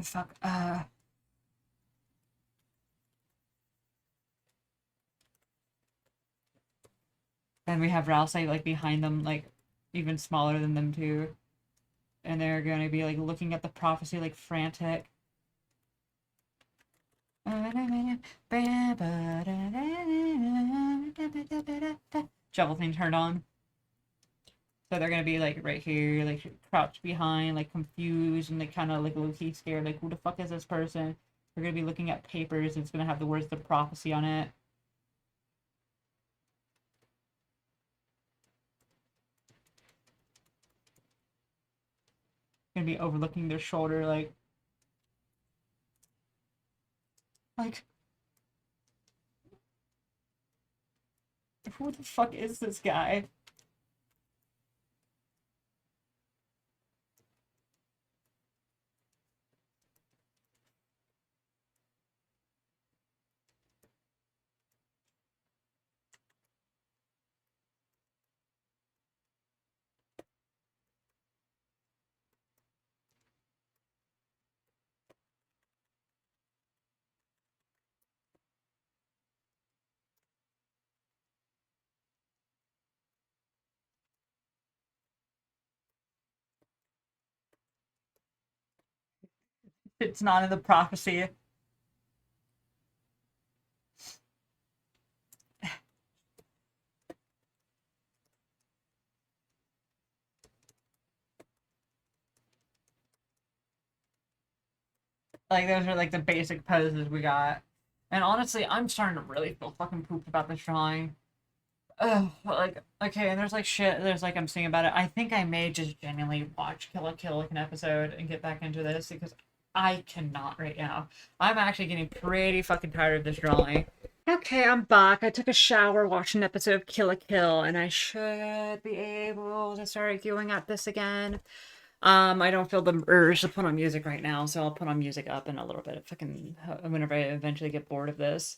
Fuck. Then we have Rouse like behind them, like even smaller than them too, and they're gonna be like looking at the prophecy like frantic. Shovel thing turned on. So they're gonna be like right here, like crouched behind, like confused and like kind of like low key scared, like who the fuck is this person? They're gonna be looking at papers. It's gonna have the words "the prophecy" on it. Gonna be overlooking their shoulder, like who the fuck is this guy? It's not in the prophecy. Like those are like the basic poses we got. And honestly, I'm starting to really feel fucking pooped about this drawing. Ugh, like okay, and there's like shit. There's like I'm seeing about it. I think I may just genuinely watch Kill la Kill like an episode and get back into this because I cannot right now. I'm actually getting pretty fucking tired of this drawing. Okay, I'm back. I took a shower, watched an episode of Kill la Kill, and I should be able to start going at this again. I don't feel the urge to put on music right now, so I'll put on music up in a little bit. Fucking whenever I eventually get bored of this.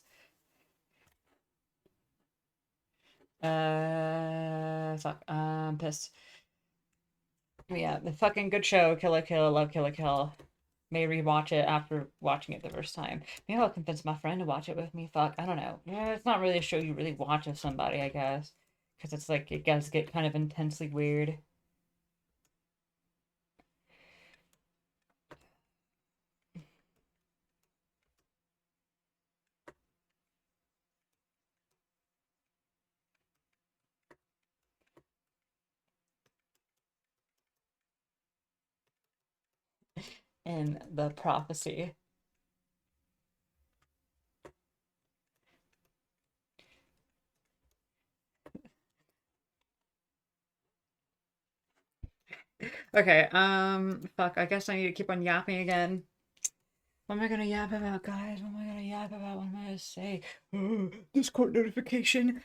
Fuck. I'm pissed. Yeah, the fucking good show, Kill la Kill. Love Kill la Kill. May rewatch it after watching it the first time. Maybe I'll convince my friend to watch it with me. Fuck, I don't know. Yeah, it's not really a show you really watch with somebody, I guess, because it's like it does get kind of intensely weird. In the prophecy. Okay, fuck, I guess I need to keep on yapping again. What am I gonna yap about, guys? What am I gonna yap about? What am I gonna say? Discord notification.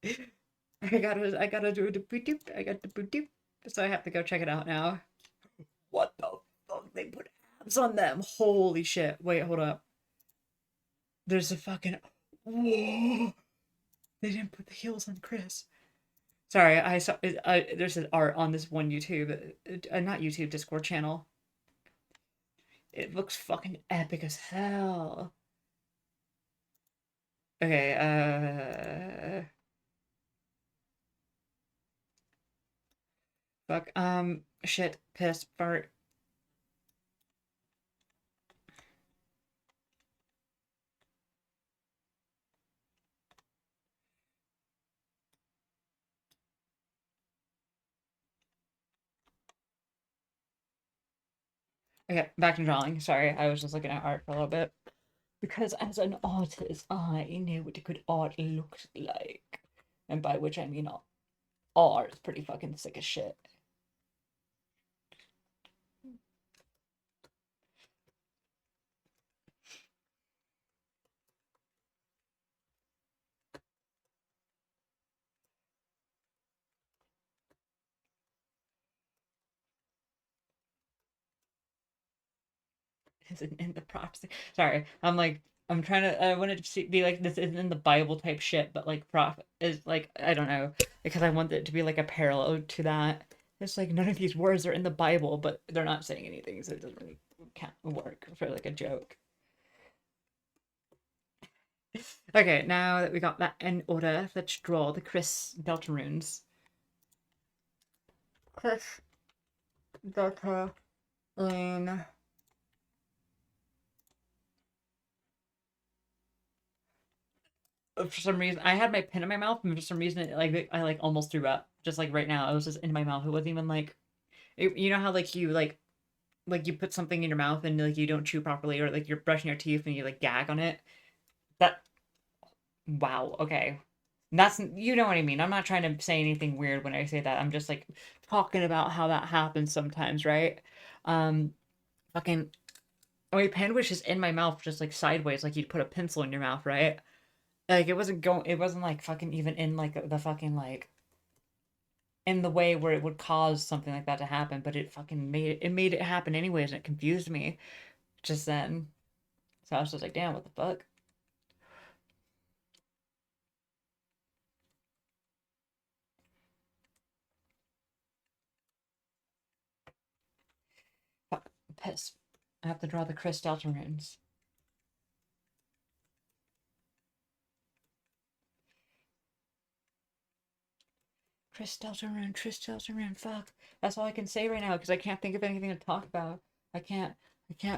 I gotta do the boot doop. I got the boot doop. So I have to go check it out now. What the fuck? They put abs on them. Holy shit. Wait, hold up. There's a fucking. Whoa! They didn't put the heels on Chris. Sorry, I saw. There's an art on this one YouTube, not YouTube, Discord channel. It looks fucking epic as hell. Okay, fuck, shit, piss, fart. Okay, back to drawing. Sorry, I was just looking at art for a little bit. Because as an artist, I know what a good art looks like. And by which I mean all art is pretty fucking sick as shit. Isn't in the prophecy. Sorry, I'm trying to. I wanted to be like this isn't in the Bible type shit, but like prophet is like I don't know because I want it to be like a parallel to that. It's like none of these words are in the Bible, but they're not saying anything, so it doesn't really can't work for like a joke. Okay, now that we got that in order, let's draw the Chris Delta runes. Chris Delta rune. For some reason I had my pen in my mouth and for some reason I like almost threw up just like right now. It was just in my mouth. It wasn't even like you know how like you like you put something in your mouth and like you don't chew properly or like you're brushing your teeth and you like gag on it. That wow, okay. That's you know what I mean. I'm not trying to say anything weird when I say that. I'm just like talking about how that happens sometimes, right? Um fucking my pen was just in my mouth just like sideways like you'd put a pencil in your mouth, right? Like it wasn't like fucking even in like the fucking like in the way where it would cause something like that to happen, but it made it happen anyways and it confused me just then. So I was just like, damn, what the fuck? Fuck, I'm pissed. I have to draw the Chris Delta runes. Chris Delta rune, fuck. That's all I can say right now because I can't think of anything to talk about. I can't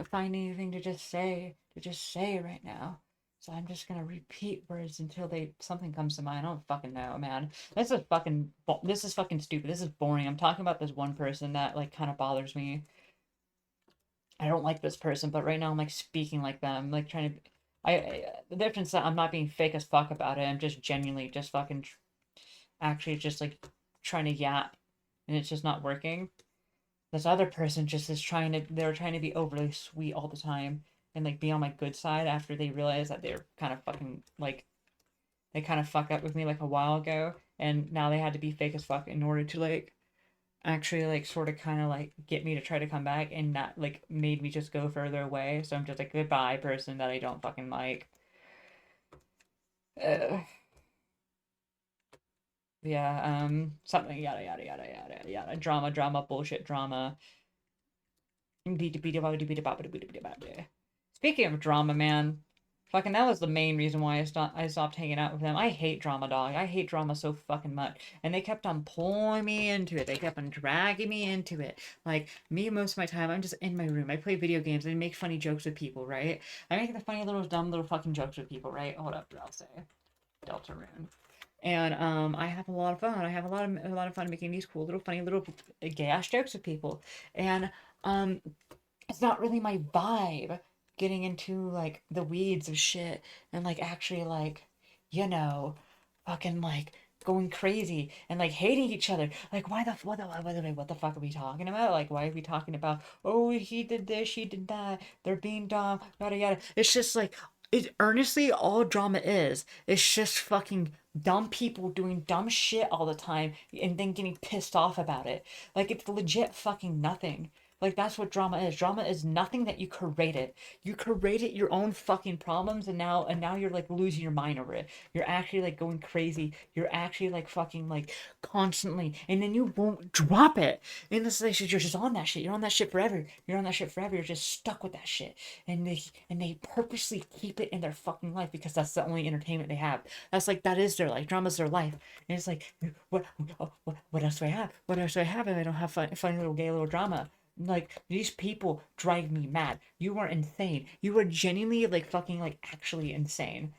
find anything to just say right now. So I'm just gonna repeat words until something comes to mind. I don't fucking know, man. This is fucking stupid. This is boring. I'm talking about this one person that like kind of bothers me. I don't like this person, but right now I'm like speaking like them, like trying to. The difference is that I'm not being fake as fuck about it. I'm just genuinely just fucking actually just like trying to yap, and it's just not working. This other person just is they're trying to be overly sweet all the time and like be on my good side after they realize that they're kind of fucking like they kind of fucked up with me like a while ago, and now they had to be fake as fuck in order to like actually like sort of kind of like get me to try to come back and that like made me just go further away. So I'm just like goodbye person that I don't fucking like. uh, yeah, something yada yada yada yada yada drama bullshit drama. Speaking of drama, man, fucking that was the main reason why I stopped hanging out with them. I hate drama, dog. I hate drama so fucking much, and they kept on pulling me into it. They kept on dragging me into it. Like me, most of my time, I'm just in my room. I play video games and make funny jokes with people, right? I make the funny little dumb little fucking jokes with people, right? Hold up, I'll say Delta Rune. And I have a lot of fun. I have a lot of fun making these cool little funny little gay ass jokes with people. And um it's not really my vibe getting into like the weeds of shit and like actually like you know fucking like going crazy and like hating each other. Like why the what the fuck are we talking about? Like why are we talking about oh he did this, she did that, they're being dumb, yada yada. It's just like it earnestly all drama is. It's just fucking dumb people doing dumb shit all the time and then getting pissed off about it. Like it's legit fucking nothing. Like that's what drama is. Drama is nothing that you created. You created your own fucking problems, and now you're like losing your mind over it. You're actually like going crazy. You're actually like fucking like constantly, and then you won't drop it. And it's like you're just on that shit. You're on that shit forever. You're on that shit forever. You're just stuck with that shit. And they purposely keep it in their fucking life because that's the only entertainment they have. That's like that is their life. Drama's their life. And it's like what else do I have? What else do I have if I don't have funny little gay little drama? Like these people drive me mad. You are insane. You are genuinely like fucking like actually insane.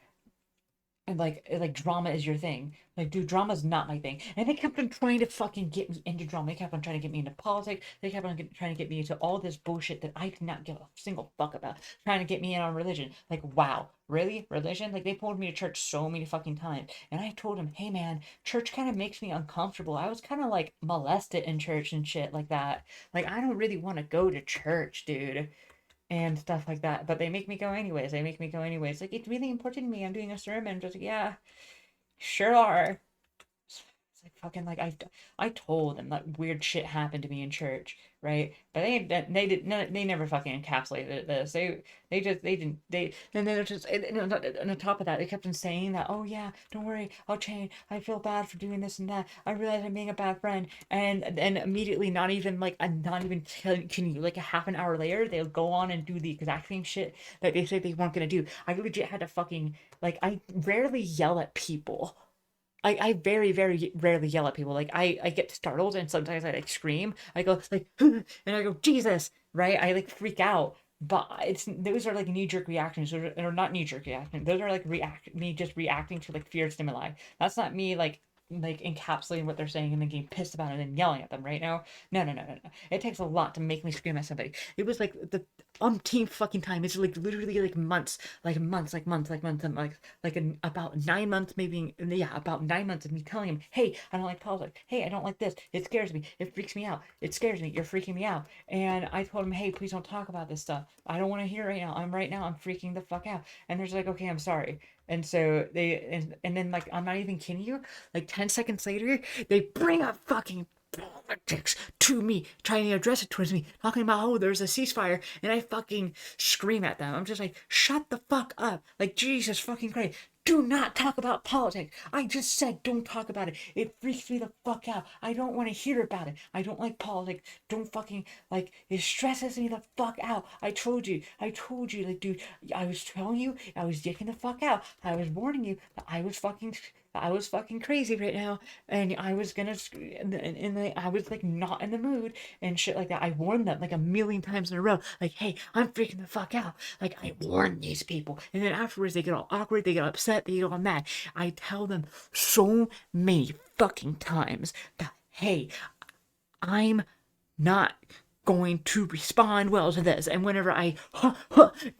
And like drama is your thing. Like, dude, drama's not my thing. And they kept on trying to fucking get me into drama. They kept on trying to get me into politics. They kept on trying to get me into all this bullshit that I did not give a single fuck about. Trying to get me in on religion. Like, wow, really? Religion? Like, they pulled me to church so many fucking times. And I told them, hey man, church kind of makes me uncomfortable. I was kind of like molested in church and shit like that. Like, I don't really want to go to church, dude, and stuff like that. But they make me go anyways. They make me go anyways. Like, it's really important to me. I'm doing a sermon. Just like, yeah, sure are. It's like fucking like I told them that weird shit happened to me in church, right? But they did no, they never fucking encapsulated this. They just they didn't they and then just and on top of that they kept on saying that, oh yeah, don't worry, I'll change. I feel bad for doing this and that. I realize I'm being a bad friend, and immediately not even like not even can you like a half an hour later they'll go on and do the exact same shit that they said they weren't gonna do. I legit had to fucking like I rarely yell at people. I very, very rarely yell at people. Like I get startled and sometimes I like scream. I go like and I go, Jesus, right? I like freak out. But it's those are like knee jerk reactions, or not knee jerk reactions. Those are like me just reacting to like fear stimuli. That's not me like encapsulating what they're saying and then getting pissed about it and then yelling at them right now. No, no, no, no, no. It takes a lot to make me scream at somebody. It was like the umpteenth fucking time. It's like literally like months, and about 9 months, maybe, yeah, about 9 months of me telling him, hey, I don't like politics. Hey, I don't like this. It scares me. It freaks me out. It scares me. You're freaking me out. And I told him, hey, please don't talk about this stuff. I don't want to hear right now. I'm freaking the fuck out. And they're just like, okay, I'm sorry. And so and then like I'm not even kidding you, like 10 seconds later, they bring up fucking politics to me, trying to address it towards me, talking about, oh, there's a ceasefire, and I fucking scream at them. I'm just like, shut the fuck up. Like, Jesus fucking Christ. Do not talk about politics. I just said don't talk about it. It freaks me the fuck out. I don't want to hear about it. I don't like politics. Don't fucking like it stresses me the fuck out. I told you. Like, dude, I was telling you, I was dicking the fuck out. I was warning you that I was fucking crazy right now, and I was gonna, and I was like not in the mood and shit like that. I warned them like a million times in a row, like, hey, I'm freaking the fuck out. Like I warned these people, and then afterwards they get all awkward, they get upset, they get all mad. I tell them so many fucking times that, hey, I'm not going to respond well to this. And whenever I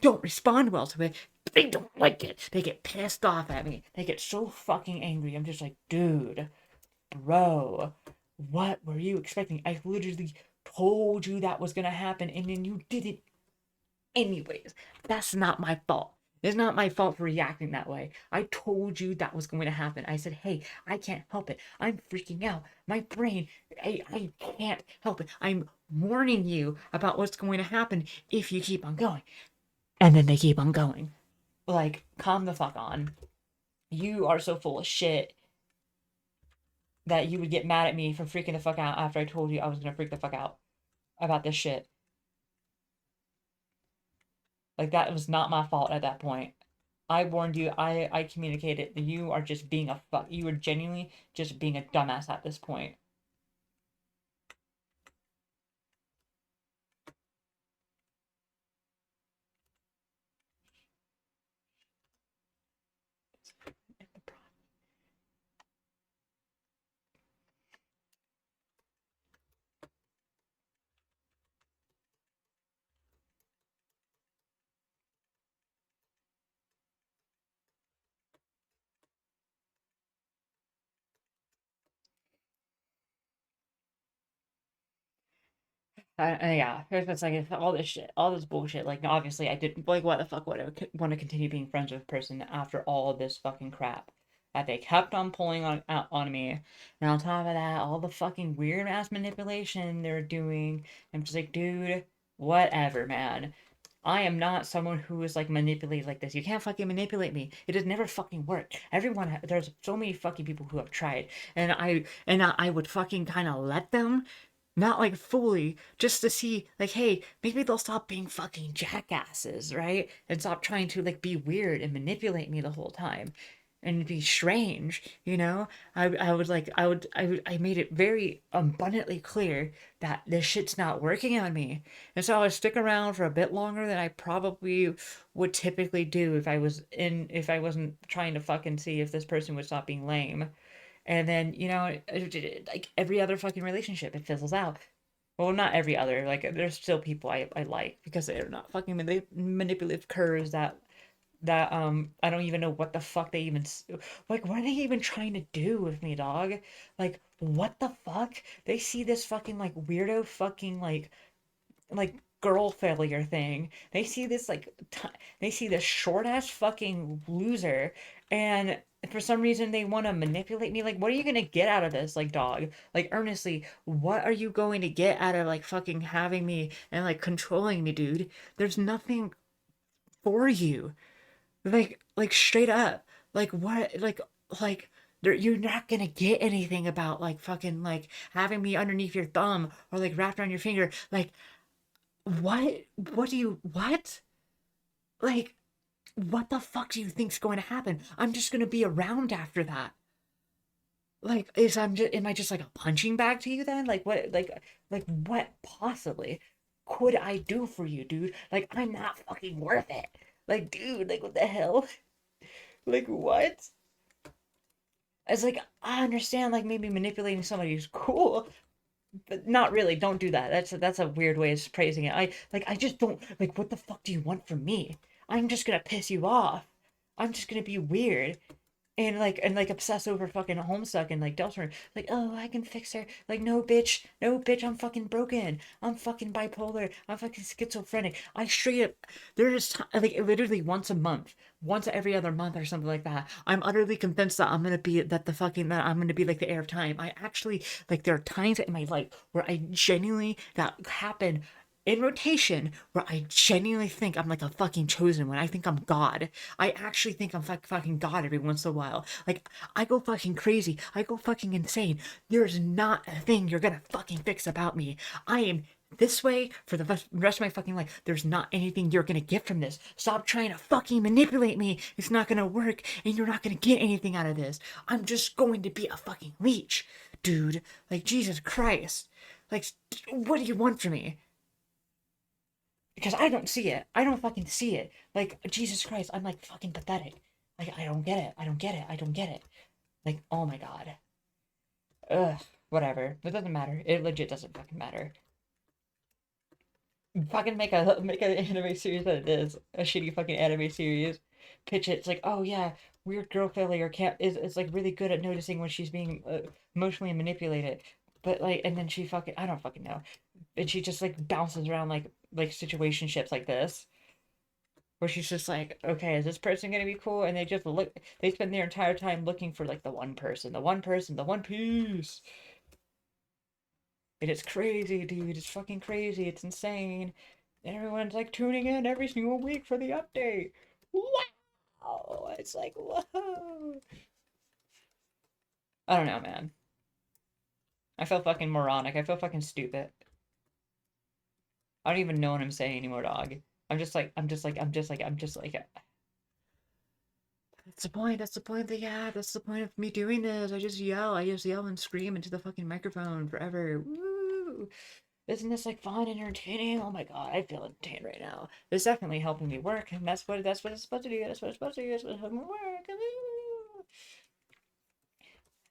don't respond well to it, they don't like it. They get pissed off at me. They get so fucking angry. I'm just like, dude, bro, what were you expecting? I literally told you that was gonna happen, and then you did it anyways. That's not my fault. It's not my fault for reacting that way. I told you that was going to happen. I said, hey, I can't help it. I'm freaking out. My brain, I can't help it. I'm warning you about what's going to happen if you keep on going. And then they keep on going. Like, calm the fuck on. You are so full of shit that you would get mad at me for freaking the fuck out after I told you I was gonna freak the fuck out about this shit. Like, that was not my fault at that point. I warned you. I communicated. You are just being a fuck. You are genuinely just being a dumbass at this point. Yeah, it's like it's all this shit, all this bullshit. Like, obviously, I didn't like. Why the fuck would I want to continue being friends with a person after all of this fucking crap? that they kept on pulling on me. And on top of that, all the fucking weird ass manipulation they're doing. I'm just like, dude, whatever, man. I am not someone who is like manipulated like this. You can't fucking manipulate me. It has never fucking worked. There's so many fucking people who have tried, and I would fucking kind of let them, not like fully, just to see like, hey, maybe they'll stop being fucking jackasses, right? And stop trying to like be weird and manipulate me the whole time and be strange, you know? I would like I made it very abundantly clear that this shit's not working on me. And so I would stick around for a bit longer than I probably would typically do if I wasn't trying to fucking see if this person would stop being lame. And then, like every other fucking relationship, it fizzles out. Well, not every other. Like, there's still people I like because they're not fucking manipulative curs that I don't even know what the fuck they even like. What are they even trying to do with me, dog? Like, what the fuck? They see this fucking like weirdo fucking like girl failure thing. They see this they see this short ass fucking loser, and for some reason they want to manipulate me. Like, what are you gonna get out of this, like, dog? Like, earnestly, what are you going to get out of like fucking having me and like controlling me, dude? There's nothing for you. Like straight up. Like what? Like. You're not gonna get anything about like fucking like having me underneath your thumb or like wrapped around your finger. Like, what do you, what? Like, what the fuck do you think's going to happen? I'm just gonna be around after that. Like, am I just like a punching bag to you then? Like what possibly could I do for you, dude? Like, I'm not fucking worth it. Like, dude, like, what the hell? Like, what? It's like, I understand, like, maybe manipulating somebody is cool, but not really. Don't do that. That's a weird way of praising it. I just don't like. What the fuck do you want from me? I'm just gonna piss you off. I'm just gonna be weird and like obsess over fucking Homestuck and like Deltarune. Like, oh, I can fix her. Like, no, bitch, no, bitch. I'm fucking broken. I'm fucking bipolar. I'm fucking schizophrenic. I straight up. Like literally once a month, once every other month or something like that. I'm utterly convinced that I'm gonna be like the heir of time. I actually like there are times in my life where I genuinely that happen in rotation where I genuinely think I'm like a fucking chosen one. I think I'm God. I actually think I'm fucking God every once in a while. Like, I go fucking crazy. I go fucking insane. There's not a thing you're gonna fucking fix about me. I am this way for the rest of my fucking life. There's not anything you're gonna get from this. Stop trying to fucking manipulate me. It's not gonna work, and you're not gonna get anything out of this. I'm just going to be a fucking leech, dude. Like, Jesus Christ. Like, what do you want from me? Because I don't see it. I don't fucking see it. Like, Jesus Christ, I'm like fucking pathetic. Like, I don't get it. I don't get it. I don't get it. Like, oh my god. Ugh, whatever. It doesn't matter. It legit doesn't fucking matter. Fucking make an anime series that it is. A shitty fucking anime series. Pitch it. It's like, oh yeah, weird girl failure can't is like really good at noticing when she's being emotionally manipulated. But like, and then she fucking I don't fucking know. And she just like bounces around like situationships like this, where she's just like, okay, is this person gonna be cool? And they spend their entire time looking for like the one person, the one piece. And it's crazy, dude. It's fucking crazy. It's insane. And everyone's like tuning in every single week for the update. Wow. It's like, whoa. I don't know, man. I feel fucking moronic. I feel fucking stupid. I don't even know what I'm saying anymore, dog. I'm just like, that's the point. That's the point that yeah, that's the point of me doing this. I just yell and scream into the fucking microphone forever. Woo! Isn't this like fun and entertaining? Oh my god, I feel entertained right now. It's definitely helping me work, and that's what it's supposed to do. That's what it's supposed to do. That's what helping me work. Woo!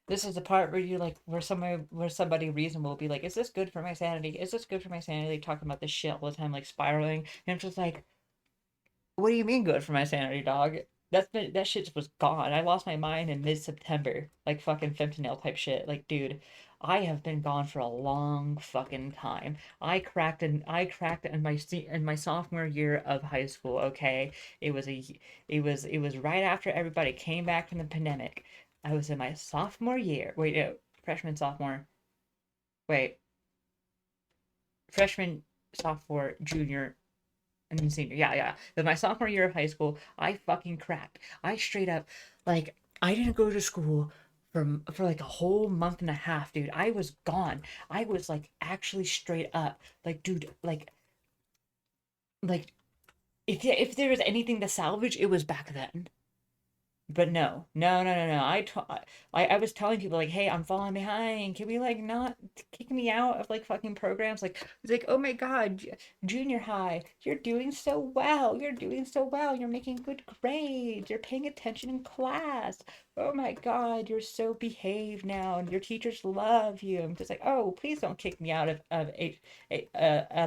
This is the part where you like where somebody reasonable will be like, is this good for my sanity? Is this good for my sanity? Talking about this shit all the time, like spiraling, and I'm just like, what do you mean good for my sanity, dog? That shit was gone. I lost my mind in mid-September, like fucking fentanyl type shit. Like, dude, I have been gone for a long fucking time. I cracked in my sophomore year of high school. Okay, it was right after everybody came back from the pandemic. I was in my sophomore year. Wait, no, freshman, sophomore. Wait, freshman, sophomore, junior, and then senior. Yeah, yeah. Then my sophomore year of high school, I fucking cracked. I straight up, like, I didn't go to school for like a whole month and a half, dude. I was gone. I was like actually straight up, like, dude, like if there was anything to salvage, it was back then. But no, no, no, no, no. I was telling people like, hey, I'm falling behind. Can we like not kick me out of like fucking programs? Like, it's like, oh my God, junior high, you're doing so well. You're doing so well. You're making good grades. You're paying attention in class. Oh my God, you're so behaved now, and your teachers love you. I'm just like, oh, please don't kick me out of out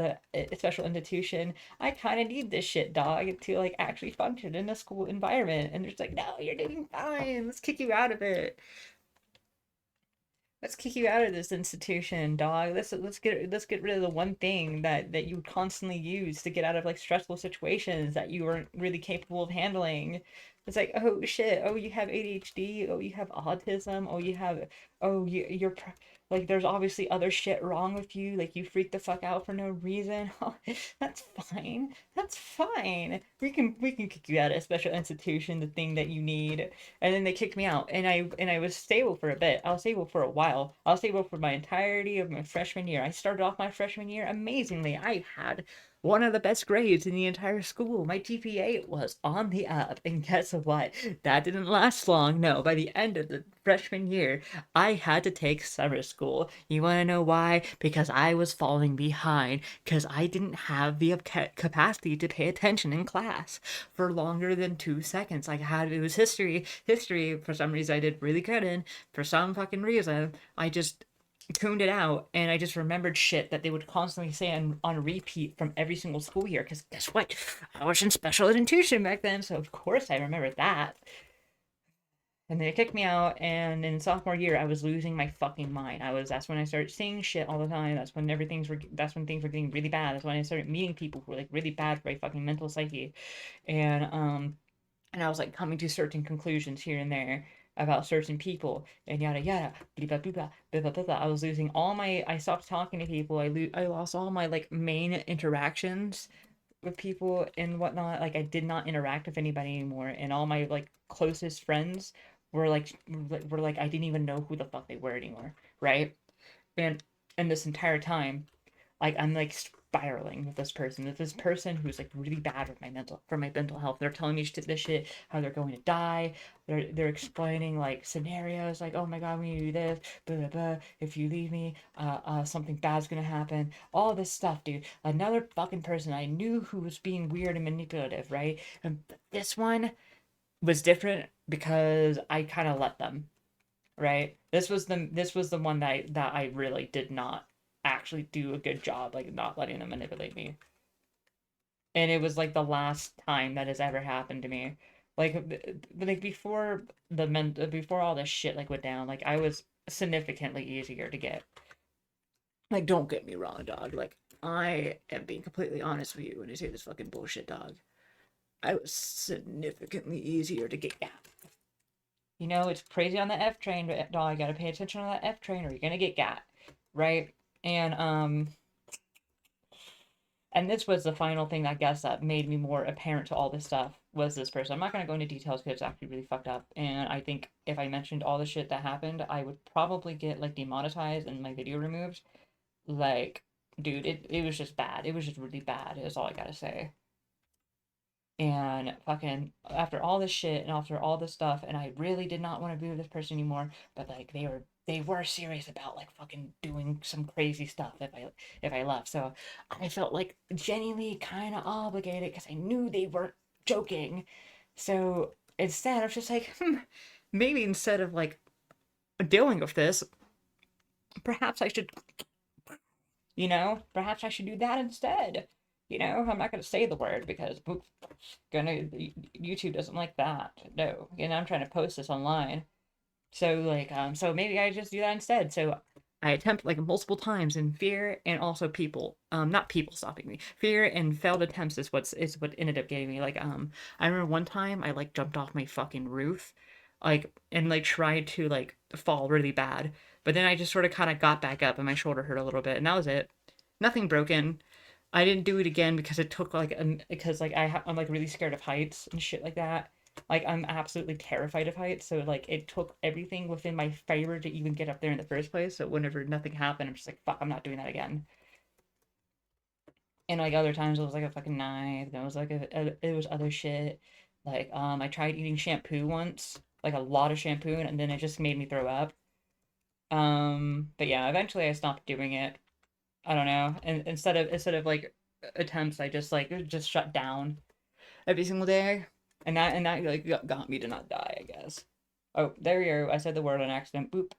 of a special institution. I kind of need this shit, dog, to like actually function in a school environment. And it's like, no, you're doing fine. Let's kick you out of it. Let's kick you out of this institution, dog. Let's get rid of the one thing that you constantly use to get out of like stressful situations that you weren't really capable of handling. It's like, oh shit, oh you have ADHD, oh you have autism, oh you have, oh like there's obviously other shit wrong with you, like you freak the fuck out for no reason. That's fine. That's fine. We can kick you out of a special institution, the thing that you need. And then they kicked me out, and I was stable for a bit. I was stable for a while. I was stable for my entirety of my freshman year. I started off my freshman year amazingly. I had one of the best grades in the entire school. My GPA was on the up, and guess what? That didn't last long. No, by the end of the freshman year, I had to take summer school. You want to know why? Because I was falling behind, because I didn't have the capacity to pay attention in class for longer than 2 seconds. Like, had it was history for some reason I did really good in. For some fucking reason, I just tuned it out, and I just remembered shit that they would constantly say on repeat from every single school year. Because guess what? I was in special education back then, so of course I remember that. And they kicked me out, and in sophomore year, I was losing my fucking mind. That's when I started seeing shit all the time. That's when things were getting really bad. That's when I started meeting people who were like really bad for my fucking mental psyche. And I was like coming to certain conclusions here and there about certain people and yada yada blah blah blah blah blah blah blah. I was losing all my. I stopped talking to people. I lost all my like main interactions with people and whatnot. Like I did not interact with anybody anymore, and all my like closest friends were like I didn't even know who the fuck they were anymore, right? And this entire time, like I'm like spiraling with this person. With this person who's like really bad with my mental health. They're telling me this shit, how they're going to die. They're explaining like scenarios like, oh my god, when you do this, blah blah blah. If you leave me, something bad's gonna happen. All this stuff, dude. Another fucking person I knew who was being weird and manipulative, right? And this one was different because I kind of let them, right? This was the one that I really did not actually do a good job, like not letting them manipulate me. And it was like the last time that has ever happened to me. Like before all this shit like went down, like I was significantly easier to get. Like, don't get me wrong, dog. Like, I am being completely honest with you when I say this fucking bullshit, dog. I was significantly easier to get. Yeah, it's crazy on the F train, but dog, you gotta pay attention on that F train or you're gonna get got, right? And this was the final thing I guess that made me more apparent to all this stuff was this person. I'm not gonna go into details because it's actually really fucked up. And I think if I mentioned all the shit that happened, I would probably get like demonetized and my video removed. Like, dude, it was just bad. It was just really bad, is all I gotta say. And fucking after all this shit and after all this stuff, and I really did not want to be with this person anymore, but like they were serious about like fucking doing some crazy stuff if I left. So I felt like genuinely kind of obligated because I knew they weren't joking. So instead I was just like, maybe instead of like dealing with this, perhaps I should, perhaps I should do that instead. I'm not gonna say the word because YouTube doesn't like that. No, I'm trying to post this online. So like so maybe I just do that instead. So I attempt like multiple times in fear and also people. Not people stopping me. Fear and failed attempts is what ended up getting me. Like I remember one time I like jumped off my fucking roof. like, and like tried to like fall really bad. But then I just sort of kind of got back up and my shoulder hurt a little bit, and that was it. Nothing broken. I didn't do it again because it took like because like I'm like really scared of heights and shit like that. Like I'm absolutely terrified of heights, so like it took everything within my favor to even get up there in the first place. So whenever nothing happened, I'm just like, fuck, I'm not doing that again. And like other times it was like a fucking knife. There was like it was other shit. Like I tried eating shampoo once, like a lot of shampoo, and then it just made me throw up. But yeah, eventually I stopped doing it. I don't know. And instead of like attempts, I just shut down every single day, and that like got me to not die, I guess. Oh, there you go. I said the word on accident. Boop.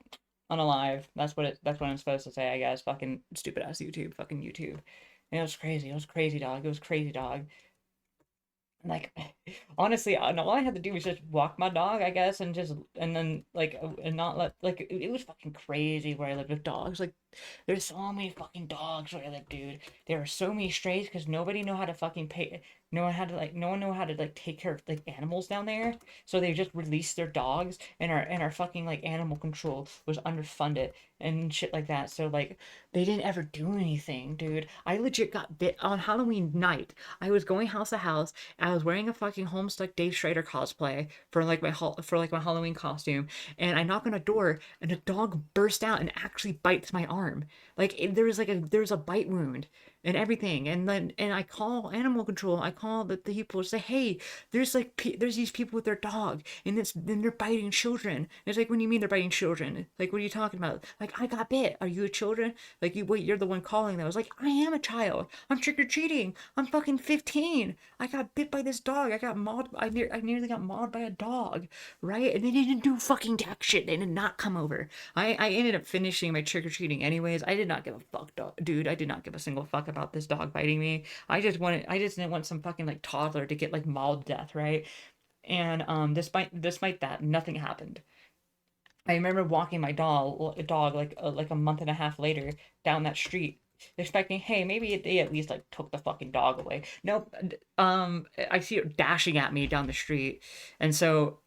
Unalive. That's what I'm supposed to say, I guess. Fucking stupid ass YouTube. Fucking YouTube. And it was crazy. It was crazy, dog. It was crazy, dog. Like, honestly, all I had to do was just walk my dog, I guess, and then like and not let like it was fucking crazy where I lived with dogs. Like, there's so many fucking dogs where I live, dude. There are so many strays because nobody know how to fucking pay. No one know how to like take care of like animals down there. So they just released their dogs, and our fucking like animal control was underfunded and shit like that. So like they didn't ever do anything, dude. I legit got bit on Halloween night. I was going house to house. I was wearing a fucking Homestuck Dave Schrader cosplay for like my Halloween costume, and I knock on a door, and a dog burst out and actually bites my arm. Like there's a bite wound and everything, and I call animal control. I call the people to say, hey, there's these people with their dog, and then they're biting children. And it's like, when you mean they're biting children? Like, what are you talking about? Like, I got bit. Are you a children? Like, you're the one calling that. I was like, I am a child. I'm trick or treating. I'm fucking 15. I got bit by this dog. I nearly got mauled by a dog, right? And they didn't do fucking jack shit. They did not come over. I ended up finishing my trick or treating anyways. I did not give a fuck, dude. I did not give a single fuck about this dog biting me. I just didn't want some fucking like toddler to get like mauled to death, right? And despite that, nothing happened. I remember walking my dog like a month and a half later down that street, expecting, hey, maybe they at least like took the fucking dog away. Nope. I see it dashing at me down the street, and so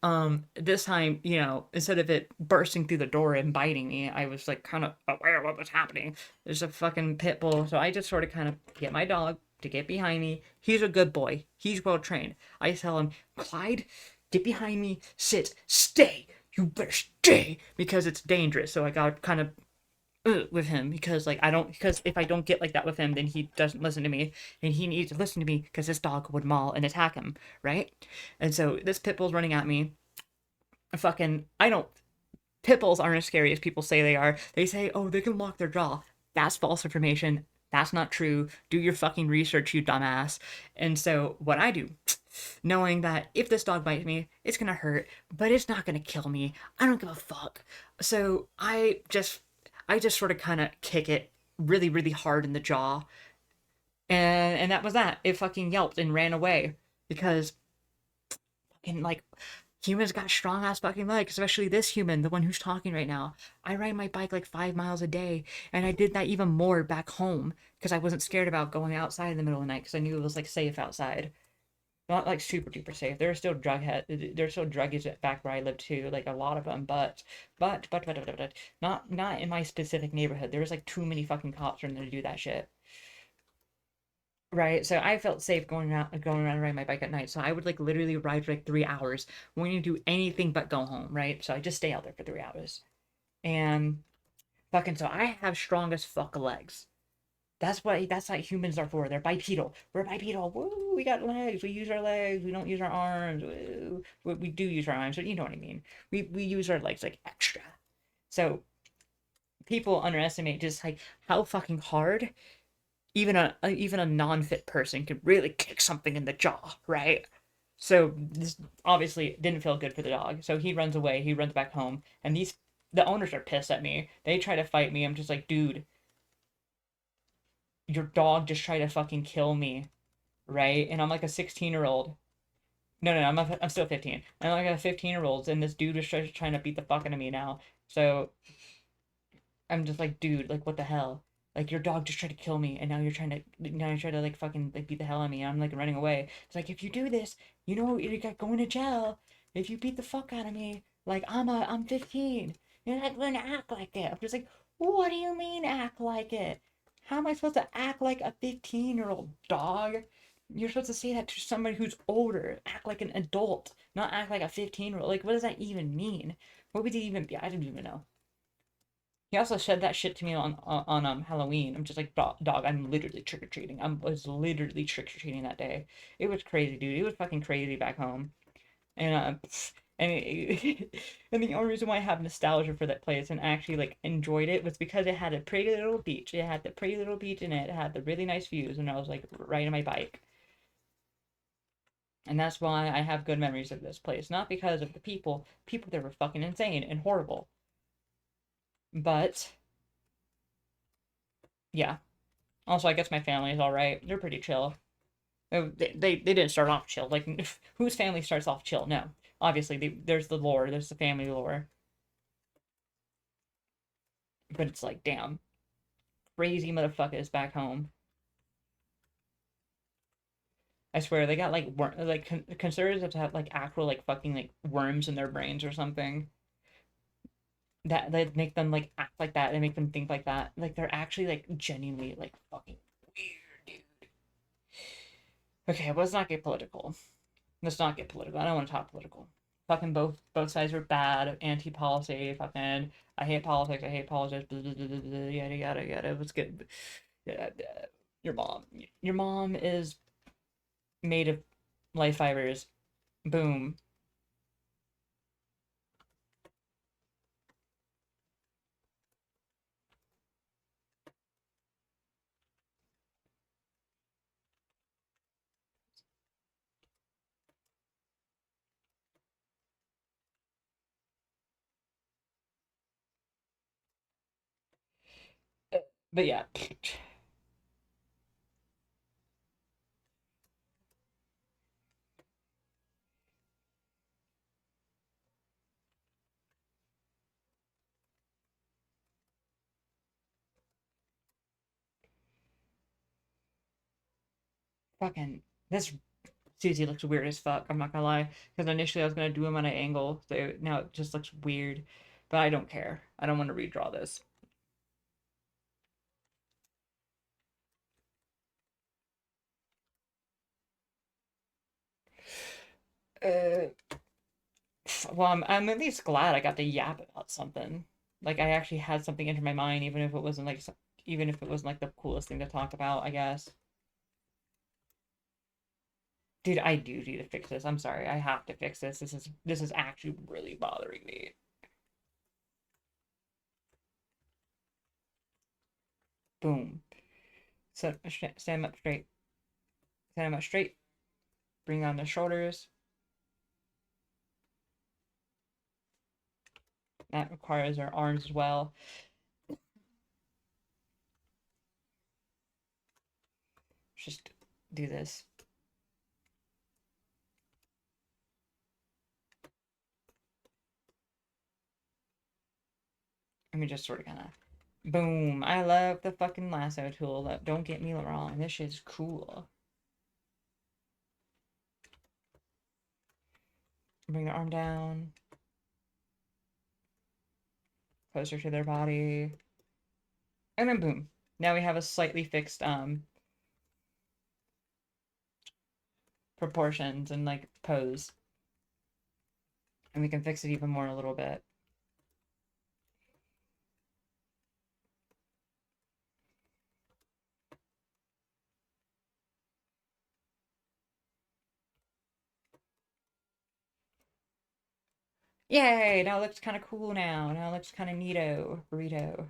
this time, instead of it bursting through the door and biting me, I was like kind of aware of what was happening. There's a fucking pit bull, so I just sort of kind of get my dog to get behind me. He's a good boy. He's well trained. I tell him, Clyde, get behind me, sit, stay. You better stay because it's dangerous. So I got kind of with him because because if I don't get like that with him, then he doesn't listen to me, and he needs to listen to me because this dog would maul and attack him, right? And so this pit bull's running at me. Fucking, I don't. Pit bulls aren't as scary as people say they are. They say, oh, they can lock their jaw. That's false information. That's not true. Do your fucking research, you dumbass. And so what I do, knowing that if this dog bites me, it's gonna hurt, but it's not gonna kill me. I don't give a fuck. So I just sort of kind of kick it really, really hard in the jaw, and that was that. It fucking yelped and ran away because fucking like humans got strong ass fucking legs, especially this human, the one who's talking right now. I ride my bike like 5 miles a day, and I did that even more back home because I wasn't scared about going outside in the middle of the night because I knew it was like safe outside. Not like super duper safe. There's still druggies back where I live too, like a lot of them. But not in my specific neighborhood. There was like too many fucking cops around there to do that shit. Right. So I felt safe going around riding my bike at night. So I would like literally ride for like 3 hours, when you do anything but go home. Right. So I just stay out there for 3 hours, and fucking so I have strong as fuck legs. That's what humans are for. They're bipedal. We're bipedal. Woo, we got legs. We use our legs. We don't use our arms. Woo. We do use our arms, but you know what I mean. We use our legs like extra. So people underestimate just like how fucking hard even a non-fit person could really kick something in the jaw, right? So this obviously didn't feel good for the dog. So he runs away. He runs back home, and the owners are pissed at me. They try to fight me. I'm just like, dude, your dog just tried to fucking kill me, right? And I'm like a 16-year-old. No, I'm still 15. I'm like a 15-year-old, and this dude is trying to beat the fuck out of me now. So I'm just like, dude, like what the hell? Like your dog just tried to kill me, and now you're trying to like fucking like beat the hell out of me. And I'm like running away. It's like, if you do this, you got going to jail. If you beat the fuck out of me, Like, I'm 15. You're not going to act like it. I'm just like, what do you mean act like it? How am I supposed to act like a 15-year-old dog? You're supposed to say that to somebody who's older. Act like an adult, not act like a 15-year-old. Like, what does that even mean? What would it even be? I don't even know. He also said that shit to me on Halloween. I'm just like, dog, I'm literally trick or treating. I was literally trick or treating that day. It was crazy, dude. It was fucking crazy back home. And and the only reason why I have nostalgia for that place and actually like enjoyed it was because it had a pretty little beach. It had the pretty little beach in it. It had the really nice views, and I was like riding my bike. And that's why I have good memories of this place. Not because of the people. People there were fucking insane and horrible. But yeah. Also, I guess my family is all right. They're pretty chill. They didn't start off chill. Like whose family starts off chill? No. Obviously, there's the lore. There's the family lore. But it's like, damn, crazy motherfuckers back home. I swear they got like conservatives have like actual like fucking like worms in their brains or something that make them like act like that and make them think like that. Like they're actually like genuinely like fucking weird, dude. Okay, let's not get political. Let's not get political. I don't want to talk political. Fucking both sides are bad. Anti-policy. Fucking I hate politics. I hate politics. Blah, blah, blah, blah, blah, yada yada yada. Let's get yeah, your mom. Your mom is made of life fibers. Boom. But yeah, fucking this Susie looks weird as fuck. I'm not gonna lie, because initially I was gonna do him on an angle, so now it just looks weird. But I don't care. I don't want to redraw this. Uh, well, I'm at least glad I got to yap about something. Like I actually had something enter my mind, even if it wasn't like even if it wasn't like the coolest thing to talk about. I guess. Dude, I do need to fix this. I'm sorry. I have to fix this. This is actually really bothering me. Boom. So stand up straight. Stand up straight. Bring down the shoulders. That requires our arms as well. Just do this. Let me just sort of kind of boom. I love the fucking lasso tool. Don't get me wrong. This shit's cool. Bring the arm down closer to their body, and then boom. Now we have a slightly fixed proportions and like pose, and we can fix it even more a little bit. Yay! Now it looks kind of cool now. Now it looks kind of neato. Burrito.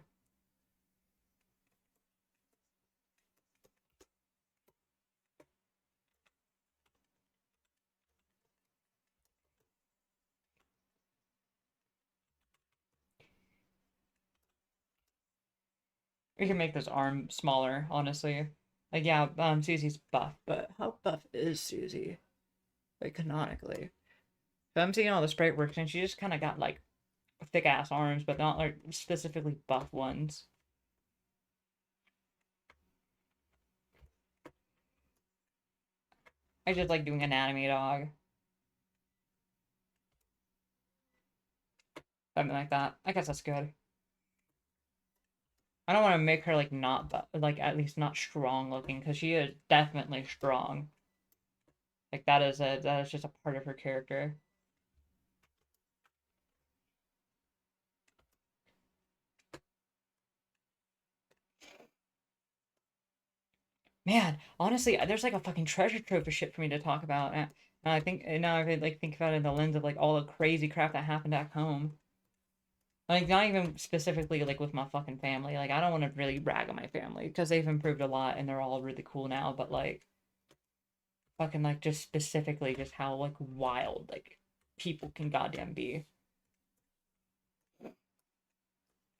We can make this arm smaller, honestly. Like, yeah, Susie's buff, but how buff is Susie? Like, canonically. So I'm seeing all the sprite works, and she just kind of got, like, thick ass arms, but not, like, specifically buff ones. I just like doing anatomy dog. something like that. I guess that's good. I don't want to make her like not like at least not strong looking because she is definitely strong. Like that is just a part of her character. Man, honestly, there's like a fucking treasure trove of shit for me to talk about. And I think and now I could like think about it in the lens of like all the crazy crap that happened back home. Like not even specifically like with my fucking family. Like I don't want to really brag on my family because they've improved a lot and they're all really cool now. But like fucking like just specifically just how like wild like people can goddamn be.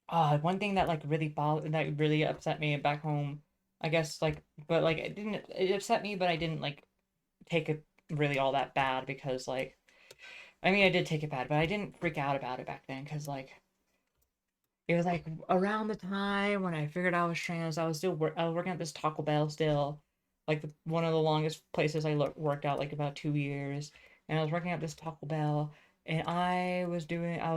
One thing that like really bothered that really upset me back home, I guess like but like it upset me but I didn't like take it really all that bad because like I mean I did take it bad but I didn't freak out about it back then because like it was like around the time when I figured I was trans I was working at this Taco Bell still like one of the longest places worked out like about 2 years and I was working at this Taco Bell and I was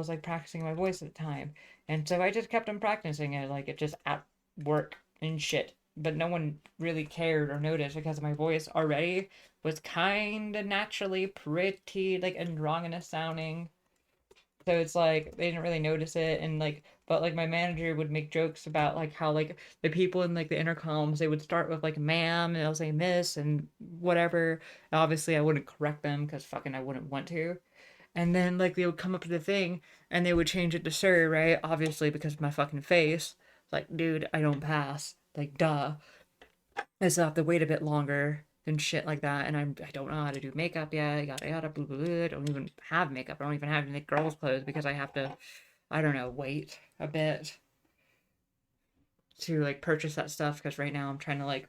like practicing my voice at the time and so I just kept on practicing it like it just at work and shit but no one really cared or noticed because my voice already was kind of naturally pretty like androgynous sounding. So it's like they didn't really notice it and like but like my manager would make jokes about like how like the people in like the intercoms they would start with like ma'am and they'll say miss and whatever. Obviously I wouldn't correct them because fucking I wouldn't want to. And then like they would come up to the thing and they would change it to sir, right? Obviously because of my fucking face. Like, dude, I don't pass. Like, duh. I still have to wait a bit longer and shit like that. And I don't know how to do makeup yet. Yada yada blah blah blah. I don't even have makeup. I don't even have any girls' clothes because I have to, I don't know, wait a bit to like purchase that stuff because right now I'm trying to like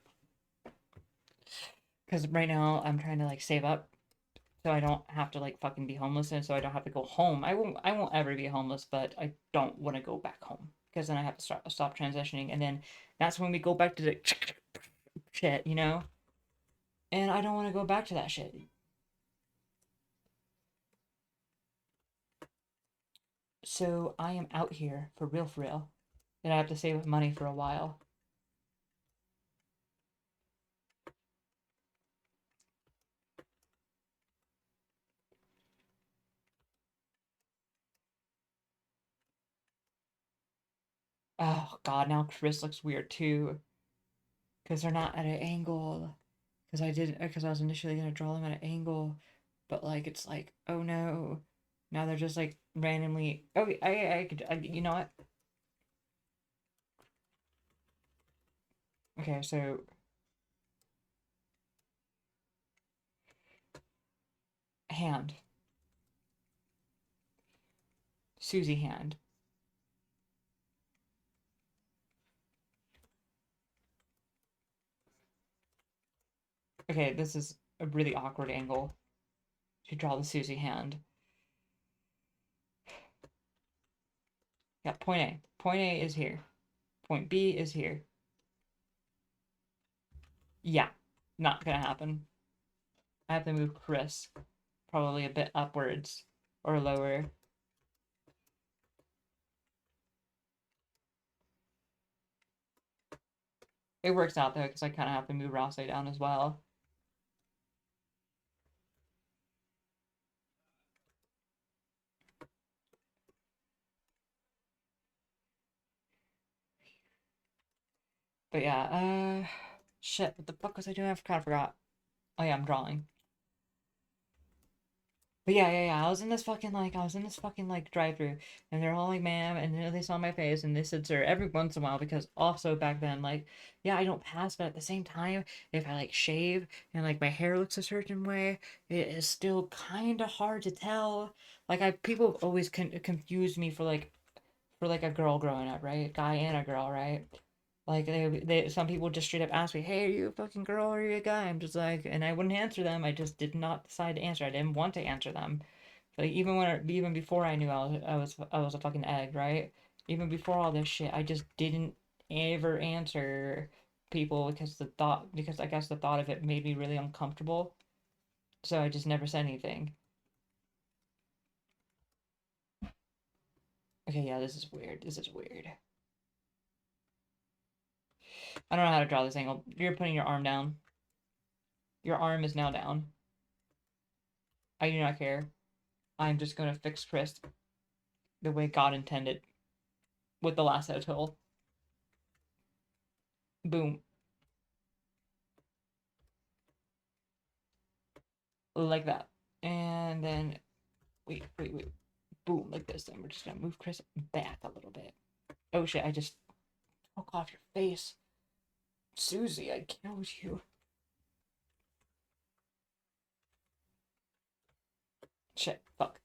save up so I don't have to like fucking be homeless and so I don't have to go home. I won't ever be homeless, but I don't want to go back home because then I have to stop transitioning and then that's when we go back to the shit, you know? And I don't want to go back to that shit. So I am out here for real. And I have to save up money for a while. Oh god, now Chris looks weird too. Because they're not at an angle. Because I was initially gonna draw them at an angle. But like it's like, oh no. Now they're just like randomly oh you know what? Okay, so hand. Susie hand. Okay, this is a really awkward angle to draw the Susie hand. Yeah, point A. Point A is here. Point B is here. Yeah, not gonna happen. I have to move Chris probably a bit upwards or lower. It works out though because I kind of have to move Rosse down as well. But yeah, shit, what the fuck was I doing? I kind of forgot. Oh yeah, I'm drawing. But yeah. I was in this fucking like drive-through, and they're all like, "Ma'am," and they saw my face, and they said, "Sir," every once in a while because also back then, like, yeah, I don't pass, but at the same time, if I like shave and like my hair looks a certain way, it is still kind of hard to tell. Like, people have always confused me for like a girl growing up, right? Guy and a girl, right? Like some people just straight up ask me, "Hey, are you a fucking girl or are you a guy?" I'm just like, and I wouldn't answer them. I just did not decide to answer. I didn't want to answer them. Like even before I knew I was a fucking egg, right? Even before all this shit, I just didn't ever answer people because I guess the thought of it made me really uncomfortable. So I just never said anything. Okay, yeah, this is weird. This is weird. I don't know how to draw this angle. You're putting your arm down. Your arm is now down. I do not care. I'm just gonna fix Chris the way God intended with the lasso tool. Boom. Like that. And then, wait. Boom, like this. Then we're just gonna move Chris back a little bit. Oh shit, I just took off your face. Susie, I killed you. Shit, fuck.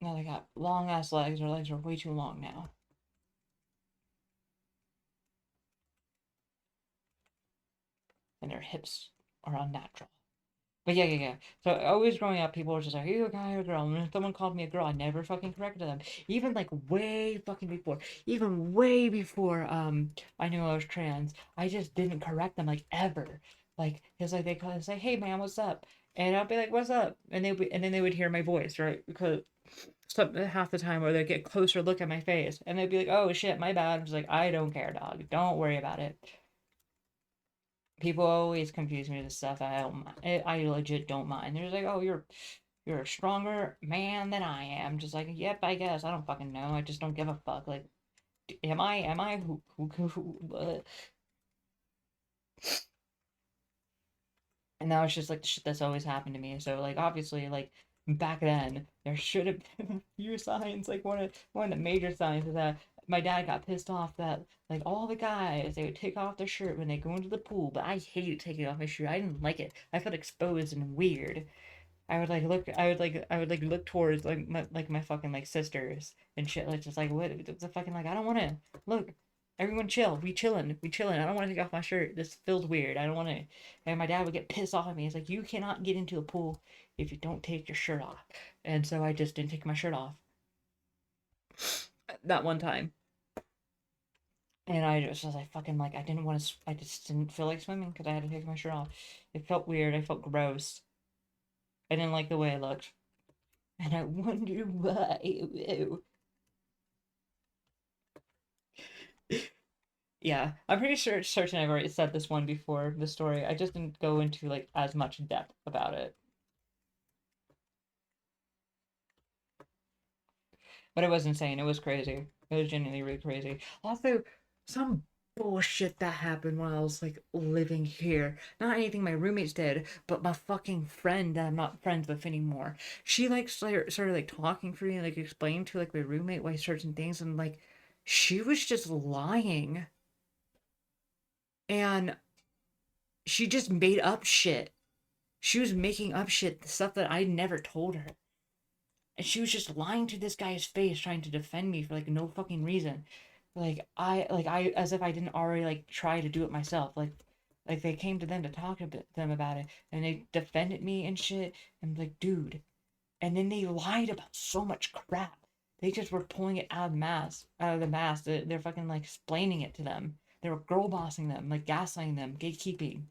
Now they got long ass legs. Their legs are way too long now. And their hips are unnatural. But yeah. So always growing up, people were just like, "Are you a guy or a girl?" And when someone called me a girl, I never fucking corrected them. Even like way fucking before, even way before I knew I was trans, I just didn't correct them like ever. Like it's like they call say, "Hey man, what's up?" And I'll be like, "What's up?" And then they would hear my voice, right? Because some half the time, or they'd get closer look at my face, and they'd be like, "Oh shit, my bad." I was like, "I don't care, dog. Don't worry about it." People always confuse me with stuff I don't mind. I legit don't mind. They're like, "Oh, you're a stronger man than I am." Just like, "Yep, I guess." I don't fucking know. I just don't give a fuck. Like, am I who and now it's just like the shit that's always happened to me. So like obviously like back then there should have been a few signs. Like one of the major signs is that my dad got pissed off that like all the guys they would take off their shirt when they go into the pool, but I hated taking off my shirt. I didn't like it. I felt exposed and weird. I would like look towards like my fucking like sisters and shit like just like what the fucking like I don't want to look. Everyone chill. We chilling. I don't want to take off my shirt. This feels weird. I don't want to. And my dad would get pissed off at me. He's like, you cannot get into a pool if you don't take your shirt off. And so I just didn't take my shirt off that one time. And I just was like fucking like I didn't want to. I just didn't feel like swimming because I had to take my shirt off. It felt weird. I felt gross. I didn't like the way it looked. And I wonder why. Yeah, I'm pretty sure certain I've already said this one before, the story. I just didn't go into like as much depth about it. But it was insane. It was crazy. It was genuinely really crazy. Also, some bullshit that happened while I was like living here. Not anything my roommates did, but my fucking friend that I'm not friends with anymore. She like started like talking for me, like explaining to like my roommate why certain things, and like she was just lying. And she just made up shit. She was making up shit, the stuff that I never told her. And she was just lying to this guy's face, trying to defend me for like no fucking reason. Like I as if I didn't already like try to do it myself. Like they came to them to talk to them about it, and they defended me and shit. And like, dude. And then they lied about so much crap. They just were pulling it out of the mask. They're fucking like explaining it to them. They were girl bossing them, like gaslighting them, gatekeeping.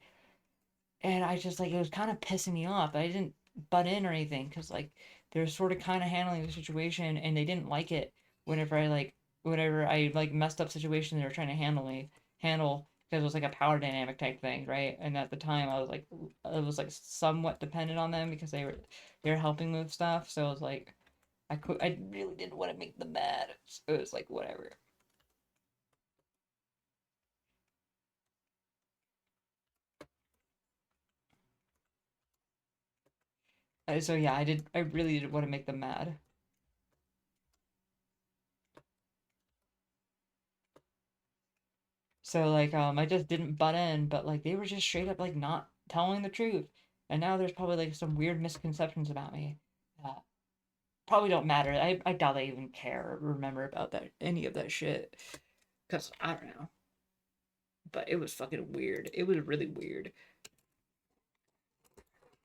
And I just like it was kind of pissing me off. I didn't butt in or anything because like they're sort of kind of handling the situation and they didn't like it whenever I like messed up situation they were trying to handle because it was like a power dynamic type thing, right? And at the time I was like somewhat dependent on them because they were helping with stuff. So I was like I really didn't want to make them mad. So it was like whatever. So yeah, I really didn't want to make them mad. So like I just didn't butt in, but like they were just straight up like not telling the truth. And now there's probably like some weird misconceptions about me that probably don't matter. I doubt they even care or remember about that any of that shit. Cause I don't know. But it was fucking weird. It was really weird.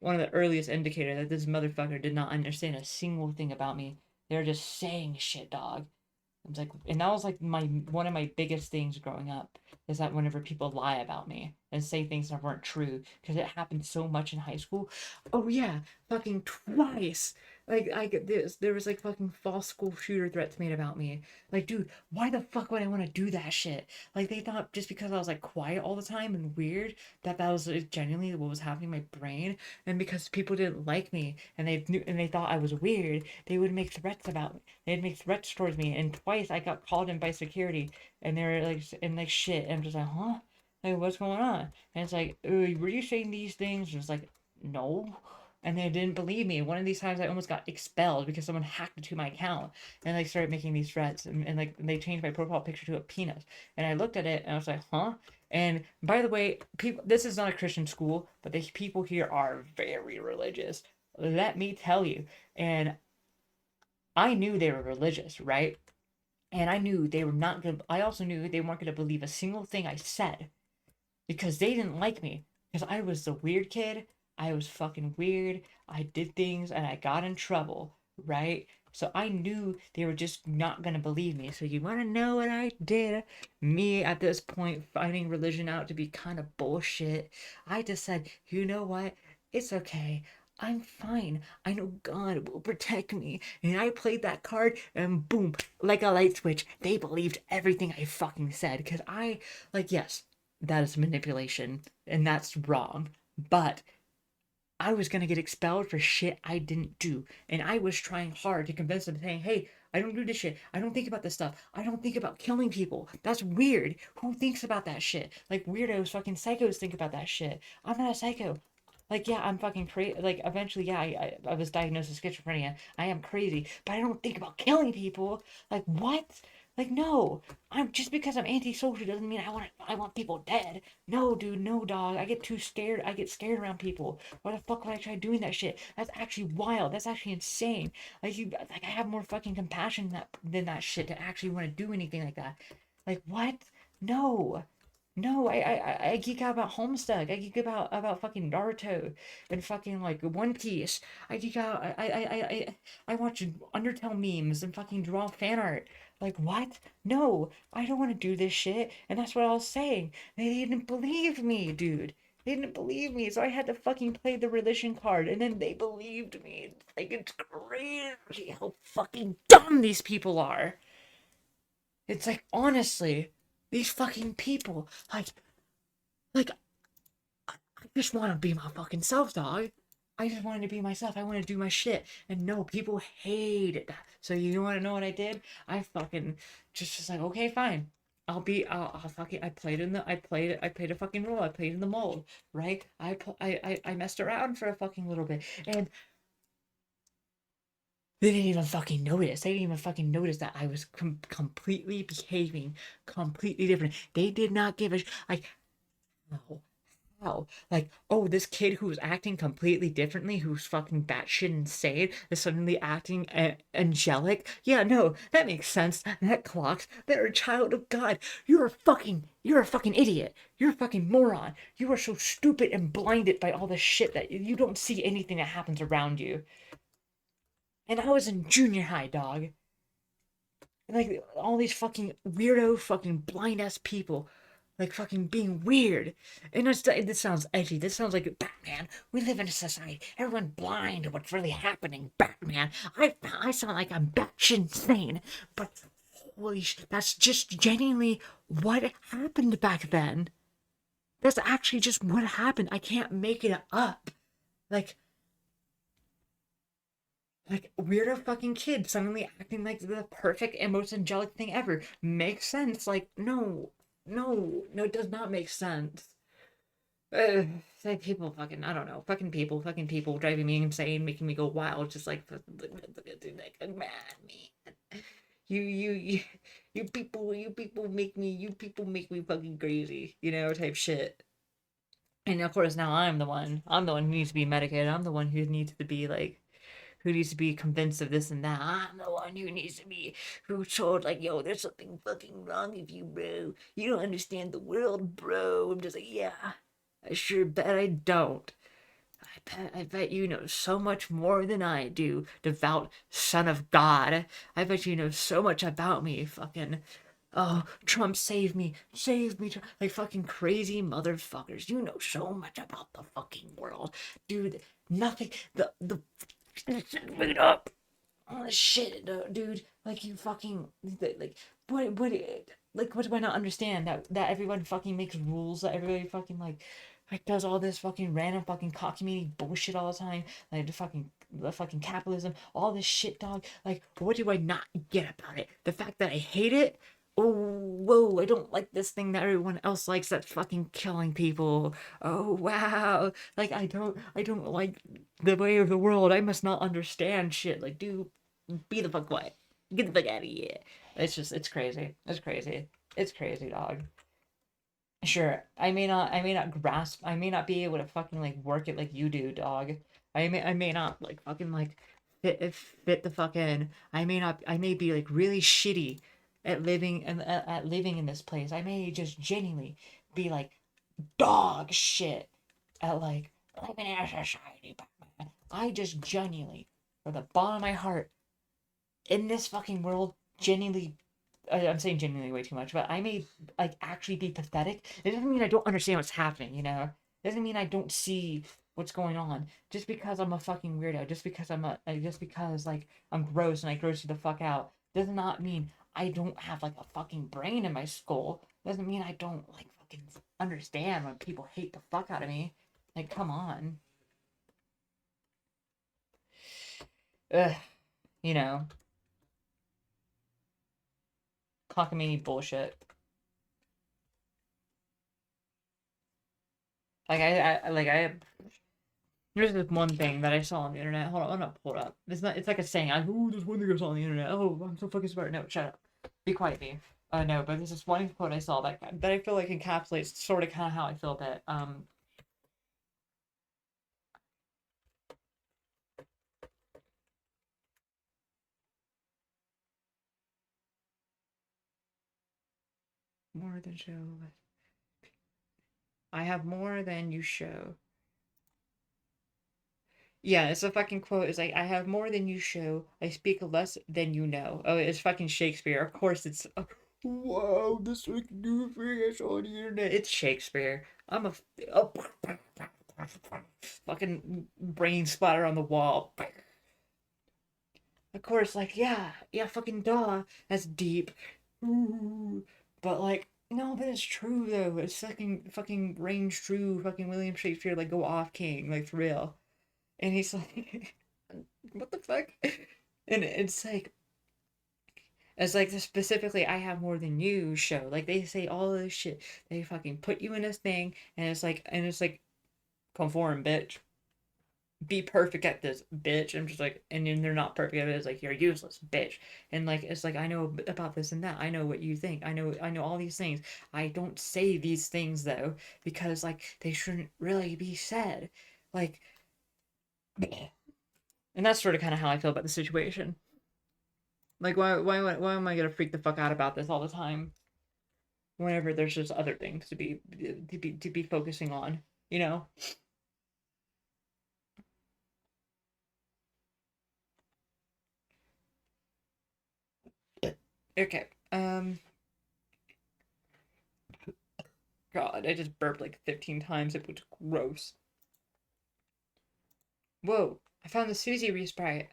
one of the earliest indicators that this motherfucker did not understand a single thing about me. They were just saying shit, dog. I was like, and that was like my one of my biggest things growing up is that whenever people lie about me and say things that weren't true, because it happened so much in high school. Oh yeah, fucking twice. Like there was like fucking false school shooter threats made about me. Like, dude, why the fuck would I want to do that shit? Like they thought just because I was like quiet all the time and weird that was genuinely what was happening in my brain, and because people didn't like me and they thought I was weird, they would make threats about me. They'd make threats towards me, and twice I got called in by security, and they were like, and like shit, and I'm just like, huh? Like, what's going on? And it's like, were you saying these things? And it's like, no. And they didn't believe me. One of these times I almost got expelled because someone hacked into my account and like started making these threats, and like they changed my profile picture to a penis. And I looked at it and I was like, huh? And by the way, people, this is not a Christian school, but the people here are very religious. Let me tell you. And I knew they were religious, right? And I knew they were not gonna, I also knew they weren't gonna believe a single thing I said because they didn't like me. Because I was the weird kid. I was fucking weird. I did things and I got in trouble, right? So I knew they were just not gonna believe me. So you wanna know what I did? Me at this point finding religion out to be kind of bullshit. I just said, you know what? It's okay. I'm fine. I know God will protect me. And I played that card and boom, like a light switch, they believed everything I fucking said. Because like, yes, that is manipulation and that's wrong. But I was gonna get expelled for shit I didn't do. And I was trying hard to convince them, saying, hey, I don't do this shit. I don't think about this stuff. I don't think about killing people. That's weird. Who thinks about that shit? Like weirdos, fucking psychos think about that shit. I'm not a psycho. Like, yeah, I'm fucking crazy. Like, eventually, yeah, I was diagnosed with schizophrenia. I am crazy, but I don't think about killing people. Like, what? Like, no. I'm just because I'm antisocial doesn't mean I want people dead. No, dude, no, dog. I get too scared. I get scared around people. Why the fuck would I try doing that shit? That's actually wild. That's actually insane. Like I have more fucking compassion than that shit to actually want to do anything like that. Like, what? No. No, I geek out about Homestuck. I geek about fucking Naruto and fucking like One Piece. I geek out. I watch Undertale memes and fucking draw fan art. Like what? No, I don't want to do this shit. And that's what I was saying. They didn't believe me, dude. They didn't believe me, so I had to fucking play the religion card, and then they believed me. Like it's crazy how fucking dumb these people are. It's like honestly, these fucking people, like I just want to be my fucking self, dog. I just wanted to be myself. I want to do my shit, and no, people hated that. So you want to know what I did? I fucking just like okay, fine. I'll fucking I played a fucking role. I played in the mold, right? I messed around for a fucking little bit, and they didn't even fucking notice. They didn't even fucking notice that I was completely behaving completely different. They did not give a like how how like oh this kid who's acting completely differently, who's fucking batshit insane, is suddenly acting angelic. Yeah, no, that makes sense. That clocks. They're a child of God. You're a fucking idiot. You're a fucking moron. You are so stupid and blinded by all the shit that you don't see anything that happens around you. And I was in junior high, dog. Like all these fucking weirdo, fucking blind ass people, like fucking being weird. And this sounds edgy. This sounds like Batman. We live in a society. Everyone blind to what's really happening. Batman. I sound like I'm batshit insane, but holy that's just genuinely what happened back then. That's actually just what happened. I can't make it up. Like weirdo fucking kid suddenly acting like the perfect and most angelic thing ever makes sense. Like no, no, it does not make sense. Like people fucking I don't know, fucking people driving me insane, making me go wild, just like like man, man. You you people make me fucking crazy, type shit. And of course now I'm the one who needs to be medicated. I'm the one who needs to be like who needs to be convinced of this and that. I'm the one who needs to be who's told like, yo, there's something fucking wrong with you, bro. You don't understand the world, bro. I'm just like, yeah, I sure bet I don't. I bet you know so much more than I do, devout son of God. I bet you know so much about me, fucking. Oh, Trump, save me, like fucking crazy motherfuckers. You know so much about the fucking world, dude. Nothing. The wait up. All this shit, dude. Like you fucking like what like what do I not understand that everyone fucking makes rules that everybody fucking like does all this fucking random fucking cockamamie bullshit all the time like the fucking capitalism all this shit dog like what do I not get about it the fact that I hate it oh whoa I don't like this thing that everyone else likes that's fucking killing people oh wow like I don't like the way of the world I must not understand shit like dude be the fuck quiet. Get the fuck out of here. It's crazy. It's crazy. It's crazy, dog. Sure, I may not grasp, I may not be able to fucking like work it like you do, dog. I may not like fucking like fit the fucking. I may be like really shitty at living and at living in this place. I may just genuinely be like dog shit at like living in a society. I just genuinely, from the bottom of my heart, in this fucking world genuinely I'm saying genuinely way too much, but I may like actually be pathetic. It doesn't mean I don't understand what's happening, you know? It doesn't mean I don't see what's going on. Just because I'm a fucking weirdo, just because like I'm gross and I gross you the fuck out, does not mean I don't have like a fucking brain in my skull. Doesn't mean I don't like fucking understand when people hate the fuck out of me. Like, come on. Ugh, you know, cockamamie bullshit. There's this one thing that I saw on the internet. Hold on, I'm gonna pull it up. It's not. It's like a saying. Oh, there's one thing I saw on the internet. Oh, I'm so fucking smart. No, shut up. Be quiet, me. No, but there's this one quote I saw that I feel like encapsulates sort of kind of how I feel a bit. More than show. I have more than you show. Yeah, it's a fucking quote. It's like, I have more than you show. I speak less than you know. Oh, it's fucking Shakespeare. Of course it's. Whoa, this fucking new thing I saw on the internet. It's Shakespeare. I'm a. Oh, fucking brain splatter on the wall. Of course, like, yeah, yeah, fucking duh. That's deep. Ooh. But, like, no, but it's true, though. It's fucking range true. Fucking William Shakespeare, like, go off king. Like, for real. And he's like, what the fuck? And it's like specifically, I have more than you show. Like they say all this shit. They fucking put you in this thing, and it's like, conform, bitch. Be perfect at this, bitch. I'm just like, and then they're not perfect at it. It's like you're useless, bitch. And like it's like I know about this and that. I know what you think. I know all these things. I don't say these things though because like they shouldn't really be said. Like, and that's sort of kind of how I feel about the situation. Like, why am I gonna freak the fuck out about this all the time? Whenever there's just other things to be focusing on, you know? Okay. God, I just burped like 15 times. It was gross. Whoa! I found the Susie respray.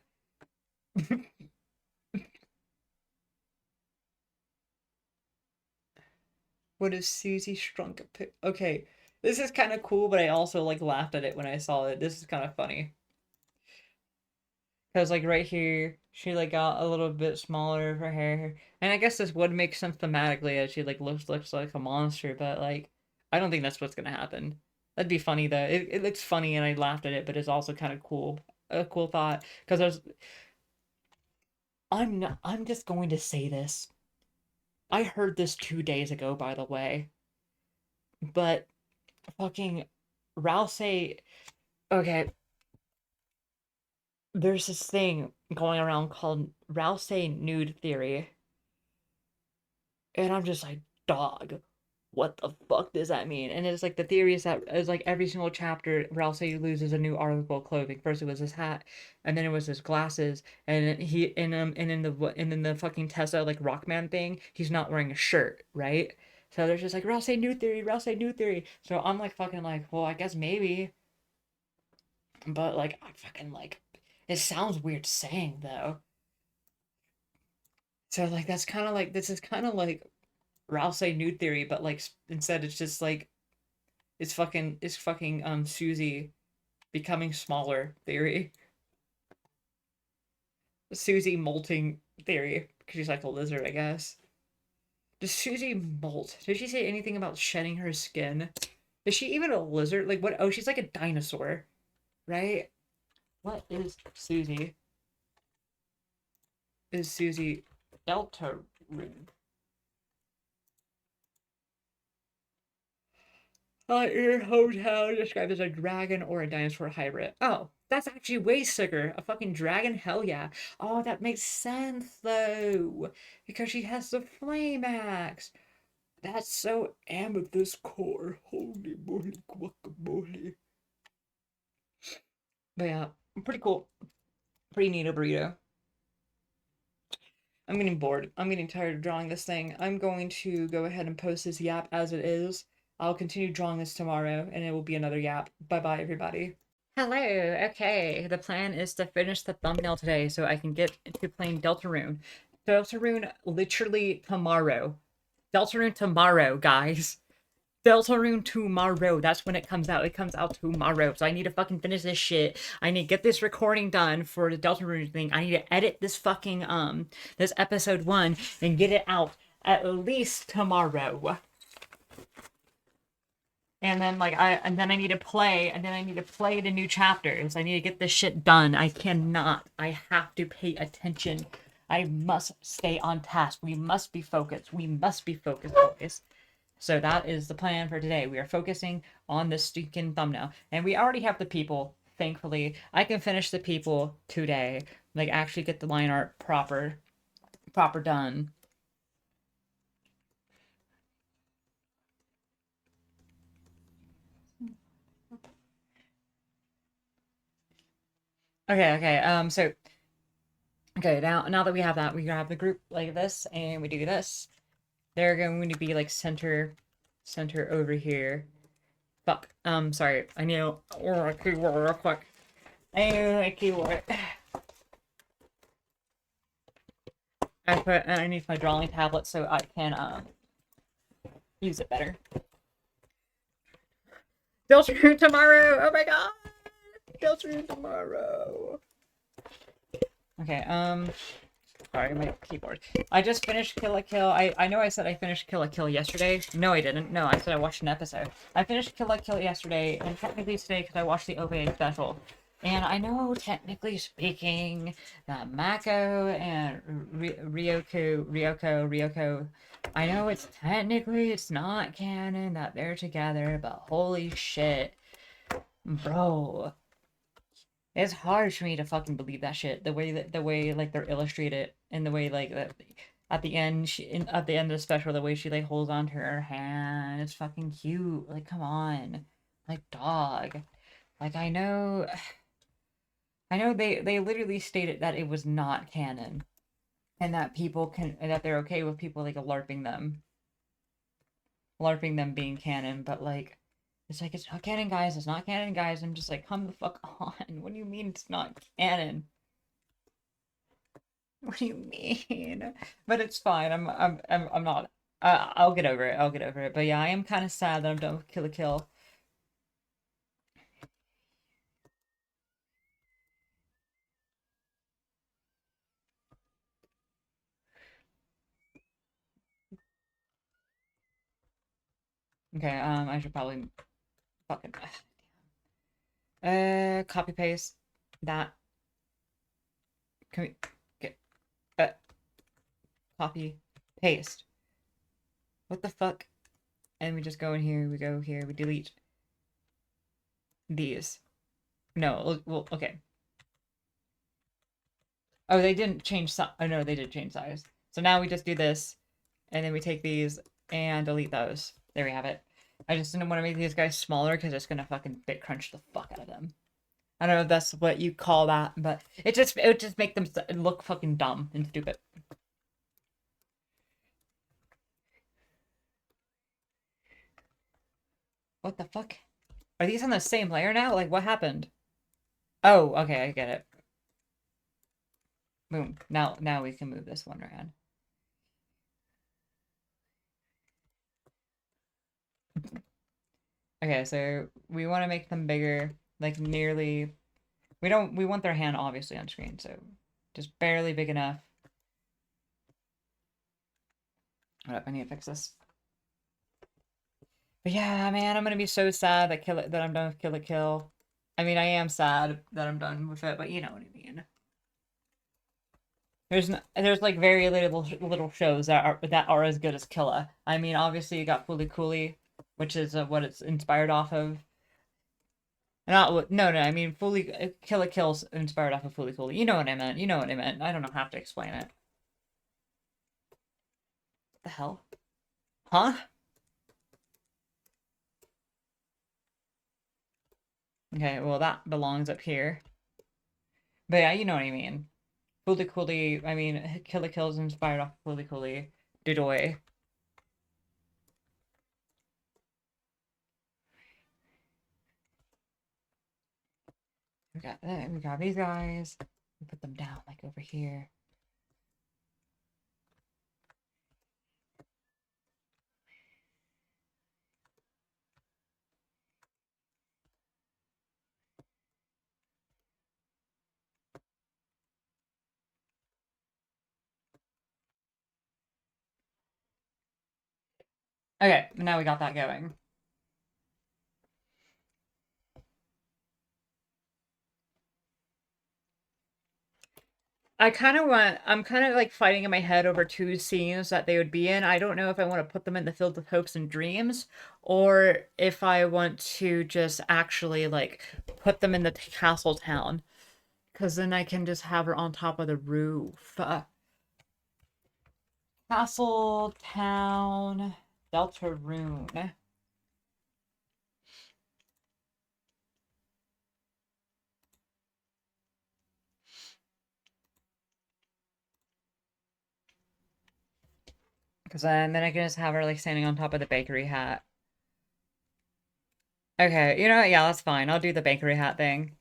What is Susie shrunk a pic? Okay, this is kind of cool, but I also like laughed at it when I saw it. This is kind of funny. Because like right here, she like got a little bit smaller of her hair, and I guess this would make sense thematically as she like looks like a monster. But like, I don't think that's what's gonna happen. That'd be funny though. It looks funny, and I laughed at it, but it's also kind of cool, a cool thought. Because I'm not, I'm just going to say this. I heard this 2 days ago, by the way, but fucking Rouse say, okay, there's this thing going around called Rouse nude theory. And I'm just like, dog. what the fuck does that mean? And it's like the theory is that it's like every single chapter, Ralsei loses a new article of clothing. First it was his hat, and then it was his glasses, and and in the fucking Tesla like Rockman thing, he's not wearing a shirt, right? So there's just like Ralsei new theory, Ralsei new theory. So I'm like fucking like, well, I guess maybe, but like I fucking like, it sounds weird saying though. So like that's kind of like this is kind of like Ralsei new theory, but like instead it's just like it's fucking Susie becoming smaller theory. Susie molting theory. Because she's like a lizard, I guess. Does Susie molt? Did she say anything about shedding her skin? Is she even a lizard? Like what? Oh, she's like a dinosaur, right? What is Susie? Is Susie Delta Rune? Your hometown described as a dragon or a dinosaur hybrid. Oh, that's actually way sicker. A fucking dragon? Hell yeah. Oh, that makes sense though. Because she has the flame axe. That's so amethyst core. Holy moly, guacamole. But yeah, pretty cool. Pretty neat a burrito. I'm getting bored. I'm getting tired of drawing this thing. I'm going to go ahead and post this yap as it is. I'll continue drawing this tomorrow, and it will be another yap. Bye bye, everybody. Hello. Okay, the plan is to finish the thumbnail today so I can get to playing Deltarune. Deltarune literally tomorrow. Deltarune tomorrow, guys. Deltarune tomorrow. That's when it comes out. It comes out tomorrow. So I need to fucking finish this shit. I need to get this recording done for the Deltarune thing. I need to edit this fucking this episode 1 and get it out at least tomorrow. And then I need to play the new chapters. I need to get this shit done. I cannot. I have to pay attention. I must stay on task. We must be focused. We must be focused, boys. So that is the plan for today. We are focusing on the stinking thumbnail. And we already have the people, thankfully. I can finish the people today. Like actually get the line art proper done. So okay, now that we have that, we have the group like this, and we do this. They're going to be like center over here. Fuck. Sorry. I need a keyboard real quick. I need a keyboard. I need my drawing tablet so I can use it better. Deltarune tomorrow! Oh my god! Deltarune tomorrow! Okay, sorry, my keyboard. I just finished Kill la Kill. I know I said I finished Kill la Kill yesterday. No, I didn't. No, I said I watched an episode. I finished Kill la Kill yesterday, and technically today because I watched the OVA special. And I know, technically speaking, that Mako and Ryoko, I know it's not canon that they're together, but holy shit, bro. It's hard for me to fucking believe that shit. The way like they're illustrated, and the way like that at the end, at the end of the special, the way she like holds on to her hand, it's fucking cute. Like, come on, like dog. Like I know they literally stated that it was not canon, and that that they're okay with people like larping them being canon, but like it's like it's not canon, guys. It's not canon, guys. I'm just like, come the fuck on. What do you mean it's not canon? What do you mean? But it's fine. I'm not. I'll get over it. I'll get over it. But yeah, I am kind of sad that I'm done with Kill la Kill. Okay, I should probably fucking copy paste that. Can we get copy paste? What the fuck? And we just go in here. We go here. We delete these. No, well, okay. Oh, they didn't change size. Oh no, they did change size. So now we just do this, and then we take these and delete those. There we have it. I just didn't want to make these guys smaller because it's gonna fucking bit crunch the fuck out of them. I don't know if that's what you call that, but it would just make them look fucking dumb and stupid. What the fuck? Are these on the same layer now? Like what happened? Oh, okay, I get it. Boom. Now we can move this one around. Okay, so we want to make them bigger, like nearly. We want their hand obviously on screen, so just barely big enough. Hold up, I need to fix this. But yeah, man, I'm gonna be so sad that I'm done with Kill la Kill. I mean, I am sad that I'm done with it, but you know what I mean. There's like very little shows that are as good as Killa. I mean, obviously you got Fooly Cooly, which is what it's inspired off of. Not no, I mean Fooly Kill la Kill's inspired off of Fooly Cooly. You know what I meant. You know what I meant. I don't have to explain it. What the hell? Huh? Okay, well that belongs up here. But yeah, you know what I mean. Fooly Cooly, I mean, Kill la Kill's inspired off of Fooly Cooly. Didoy. We got these guys. We put them down like over here. Okay, now we got that going. I'm kind of like fighting in my head over two scenes that they would be in. I don't know if I want to put them in the Field with Hopes and Dreams or if I want to just actually like put them in the castle town. Because then I can just have her on top of the roof. Castle town, Deltarune. Because then I can just have her like standing on top of the bakery hat. Okay, you know what? Yeah, that's fine. I'll do the bakery hat thing.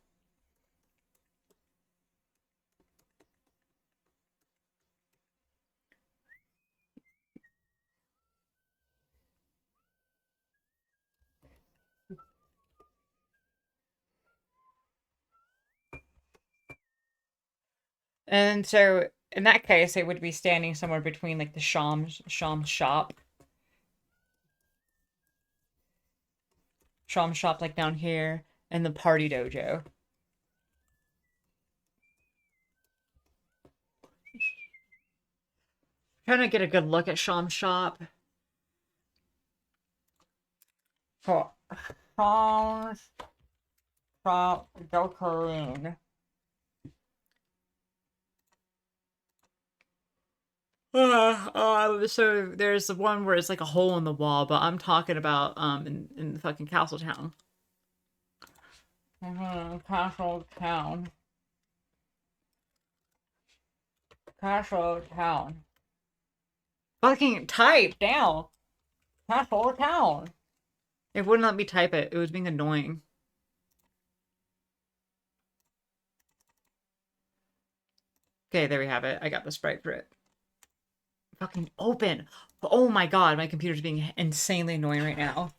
And so in that case, it would be standing somewhere between like the Sham shop like down here, and the party dojo. Trying to get a good look at Sham shop. For Sham shop Deltarune. So there's the one where it's like a hole in the wall, but I'm talking about in the fucking castle town. Castle town. Castle town. Fucking type down. Castle town. It wouldn't let me type it. It was being annoying. Okay, there we have it. I got the sprite for it. Fucking open. Oh my god, my computer's being insanely annoying right now.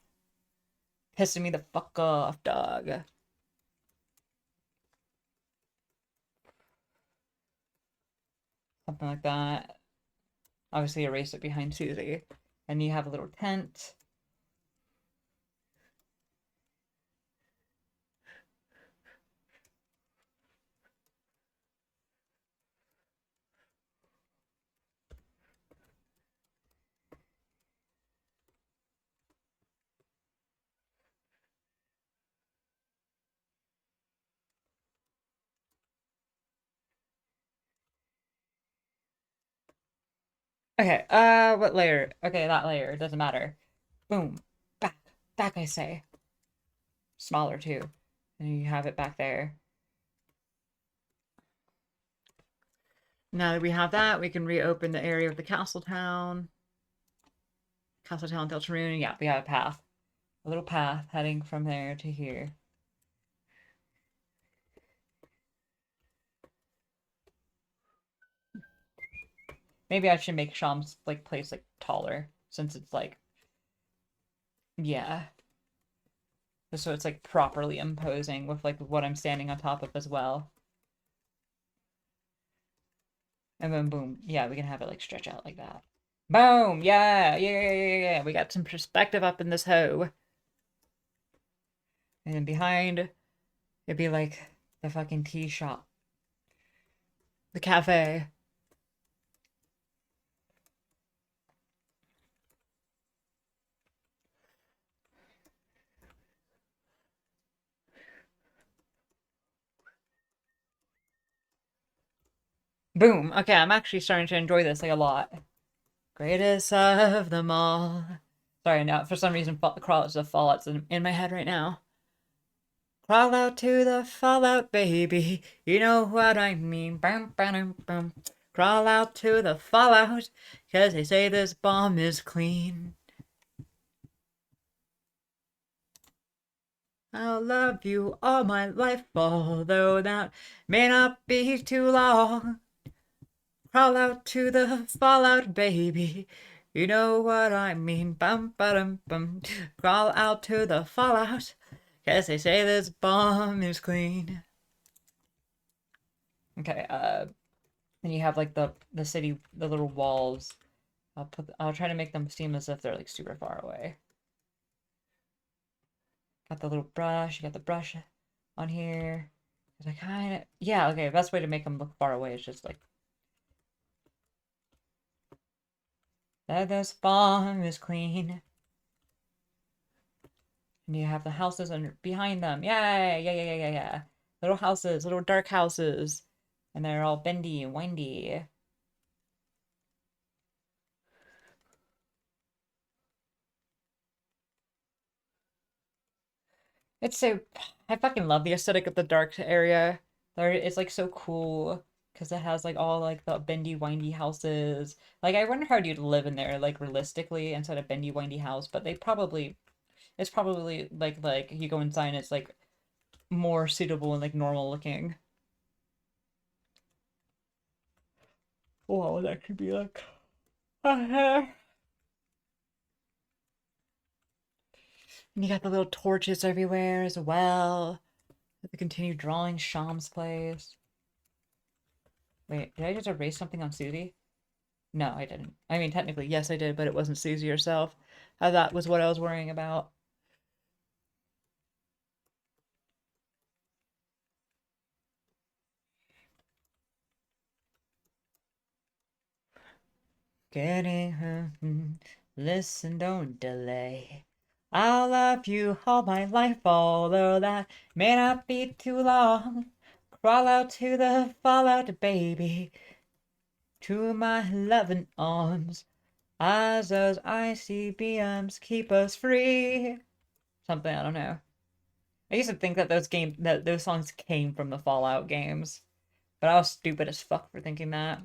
Pissing me the fuck off, dog. Something like that. Obviously erase it behind Susie. And you have a little tent. Okay, what layer? Okay, that layer. It doesn't matter. Boom. Back. Back, I say. Smaller, too. And you have it back there. Now that we have that, we can reopen the area of the Castle Town. Castle Town, Deltarune. Yeah, we have a path. A little path heading from there to here. Maybe I should make Sham's like place like taller since it's like yeah. So it's like properly imposing with like what I'm standing on top of as well. And then boom, yeah, we can have it like stretch out like that. Boom, yeah, yeah, yeah, yeah, yeah. We got some perspective up in this hoe. And then behind, it'd be like the fucking tea shop, the cafe. Boom. Okay, I'm actually starting to enjoy this like a lot. Greatest of them all. Sorry, now for some reason, crawl out to the fallout's in my head right now. Crawl out to the fallout, baby. You know what I mean. Bum, bum, bum. Crawl out to the fallout, 'cause they say this bomb is clean. I'll love you all my life, although that may not be too long. Crawl out to the fallout, baby. You know what I mean. Bum, ba-dum, bum. Crawl out to the fallout, 'cause they say this bomb is clean. Okay, then you have like the city, the little walls. I'll try to make them seem as if they're like super far away. Got the little brush, you got the brush on here. I kind of, yeah, okay, best way to make them look far away is just like, that this farm is clean. And you have the houses under behind them. Yay, yeah, yeah, yeah, yeah, yeah. Little houses, little dark houses. And they're all bendy and windy. It's so, I fucking love the aesthetic of the dark area. It's like so cool because it has like all like the bendy, windy houses. Like I wonder how you'd live in there like realistically inside a bendy, windy house, but it's probably like you go inside and it's like more suitable and like normal looking. What would that could be like? And you got the little torches everywhere as well. They continue drawing Sham's place. Wait, did I just erase something on Susie? No, I didn't. I mean, technically, yes, I did, but it wasn't Susie herself. That was what I was worrying about. Getting her. Listen, don't delay. I'll love you all my life, although that may not be too long. Crawl out to the fallout, baby, to my loving arms. As those icy beams keep us free. Something, I don't know. I used to think that those songs came from the Fallout games, but I was stupid as fuck for thinking that.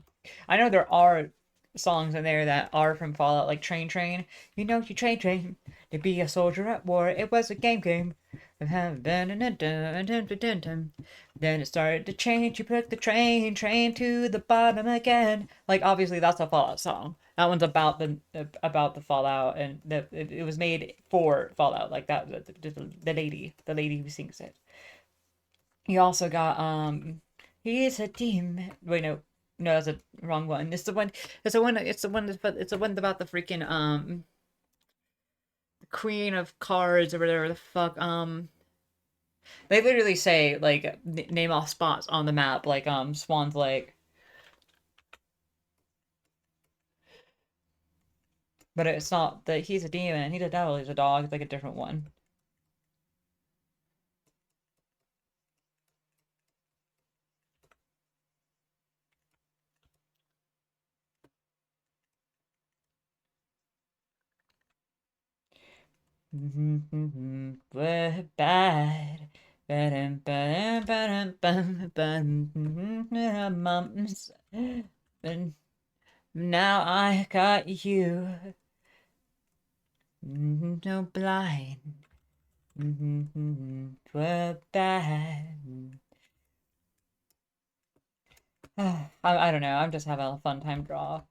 I know there are songs in there that are from Fallout, like Train Train. You know, you train to be a soldier at war. It was a game. Then it started to change. You put the train to the bottom again. Like obviously that's a Fallout song. That one's about the Fallout, and it was made for Fallout. Like that, the lady who sings it. You also got he's a demon. Wait, no, that's a wrong one. It's the one. It's the one. It's the one about the freaking the Queen of Cards or whatever the fuck. They literally say like name off spots on the map, like Swan's Lake. But it's not that he's a demon. He's a devil. He's a dog. It's like a different one. We're bad. Mums. And now I got you. No blind. We're bad. I don't know. I'm just having a fun time draw.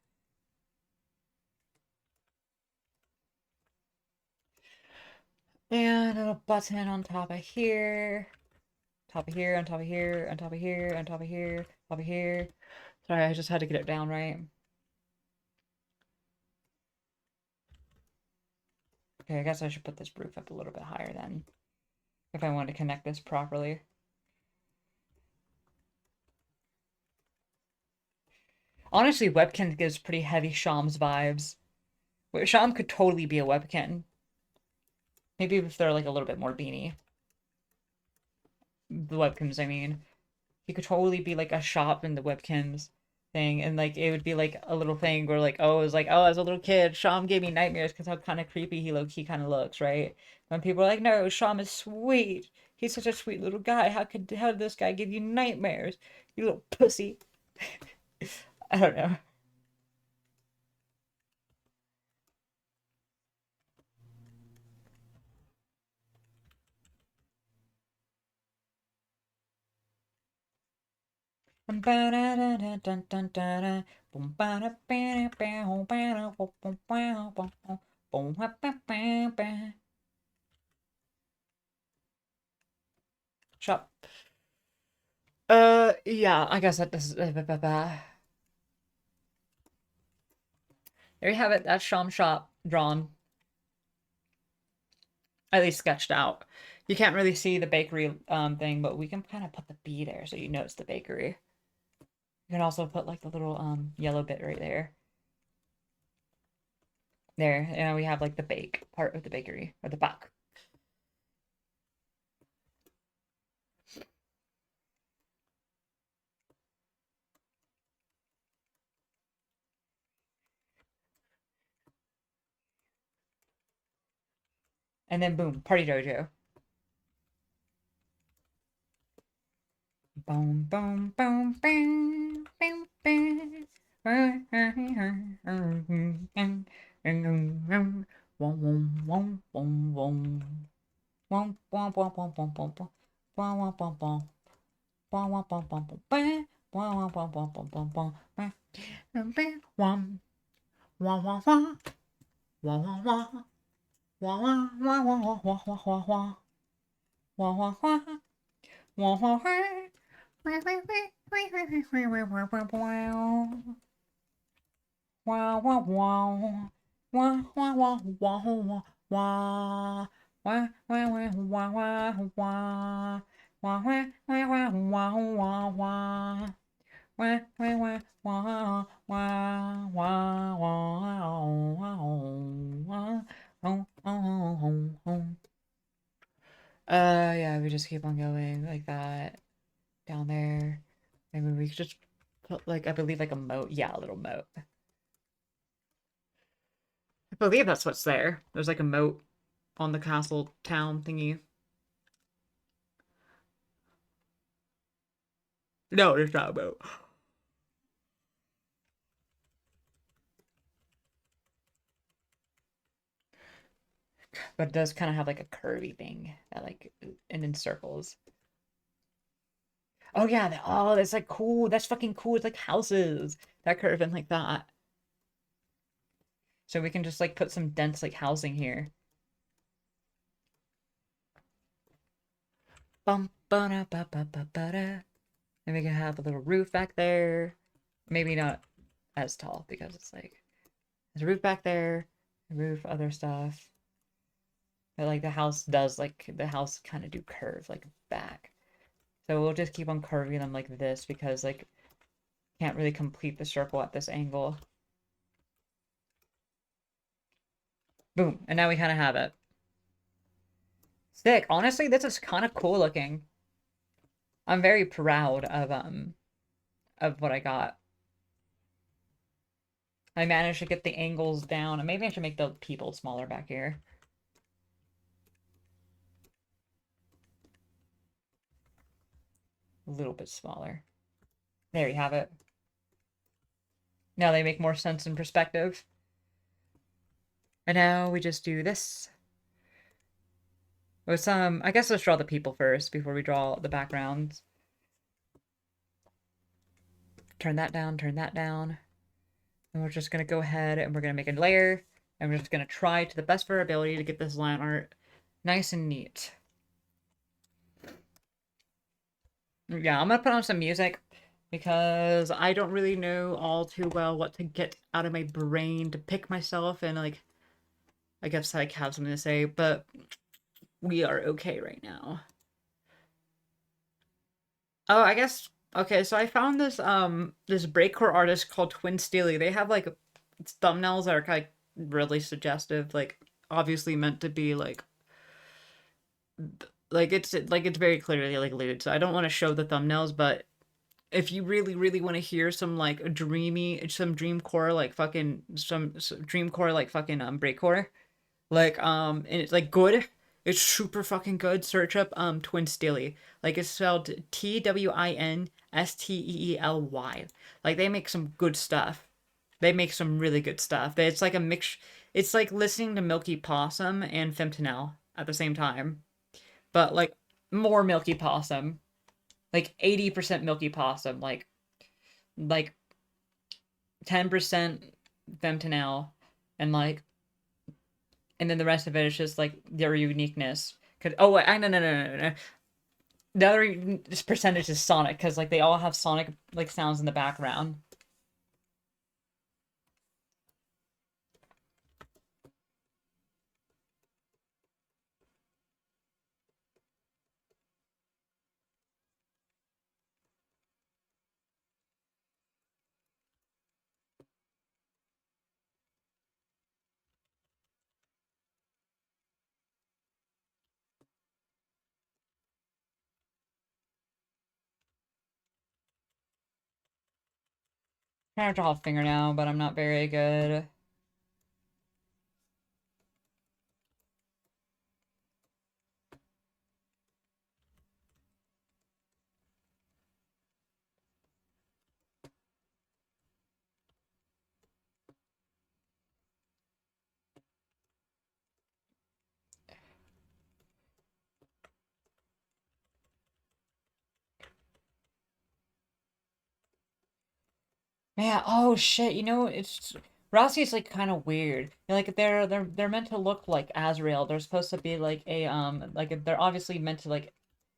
And a little button on top of here. Top of here, on top of here, on top of here, on top of here, top of here. Sorry, I just had to get it down right. Okay, I guess I should put this roof up a little bit higher then, if I want to connect this properly. Honestly, Webkin gives pretty heavy Shams vibes. Sham could totally be a Webkin. Maybe if they're like a little bit more beanie. The Webkins, I mean. He could totally be like a shop in the Webkins thing, and like it would be like a little thing where like, oh, it was like, oh, as a little kid, Sham gave me nightmares because how kind of creepy he low-key kind of looks, right? When people are like, no, Sham is sweet. He's such a sweet little guy. How did this guy give you nightmares? You little pussy. I don't know. Shop. Yeah, I guess that does. There you have it. That's Sham Shop drawn, at least sketched out. You can't really see the bakery thing, but we can kind of put the B there so you know it's the bakery. You can also put like the little yellow bit right there. There, and we have like the bake part of the bakery or the back. And then boom, party dojo. Boom, boom, boom, boom, boom, boom. Wow, wow, wow. Wah, wah, wah, wah, wah, wah. Wah, wah, wah, wah, wah, wah. Wah, wah, wah, wah, wah, wah, wah. Wah, wah, wah, wah, wah, wah, wah, oh, oh, oh, oh. Yeah, we just keep on going like that. Down there. Maybe we could just put like, I believe like a moat. Yeah, a little moat. I believe that's what's there. There's like a moat on the castle town thingy. No, there's not a moat. But it does kind of have like a curvy thing that like and in circles. Oh yeah, oh that's like cool. That's fucking cool. It's like houses that curve in like that. So we can just like put some dense like housing here. Bum ba da ba ba ba ba da. And we can have a little roof back there. Maybe not as tall because it's like there's a roof back there, a roof, other stuff. But like the house does like the house kind of do curve like back. So we'll just keep on curving them like this because like can't really complete the circle at this angle. Boom. And now we kind of have it. Sick. Honestly, this is kind of cool looking. I'm very proud of what I got. I managed to get the angles down. And maybe I should make the people smaller back here. A little bit smaller. There you have it. Now they make more sense in perspective. And now we just do this. With some, I guess let's draw the people first before we draw the backgrounds. Turn that down, turn that down. And we're just going to go ahead and we're going to make a layer. And we're just going to try to the best of our ability to get this line art nice and neat. Yeah, I'm going to put on some music because I don't really know all too well what to get out of my brain to pick myself and like, I guess I have something to say, but we are okay right now. Oh, I guess okay, so I found this breakcore artist called Twin Steely. They have like thumbnails that are kind of really suggestive, like obviously meant to be like it's very clearly like alluded. So I don't want to show the thumbnails, but if you really want to hear some like some dreamcore like fucking some dreamcore like fucking breakcore, like and it's like good. It's super fucking good. Search up Twin Steely. Like it's spelled TWINSTEELY. Like they make some good stuff. They make some really good stuff. It's like a mix. It's like listening to Milky Possum and Fentanyl at the same time, but like more Milky Possum. Like 80% Milky Possum. Like 10% Fentanyl, and like and then the rest of it is just like their uniqueness. Cause oh wait, no. The other percentage is Sonic because like they all have Sonic like sounds in the background. I'm trying to draw a finger now, but I'm not very good. Man, oh shit, it's Rossi is like kind of weird. Like they're meant to look like Azrael. They're supposed to be like a like they're obviously meant to like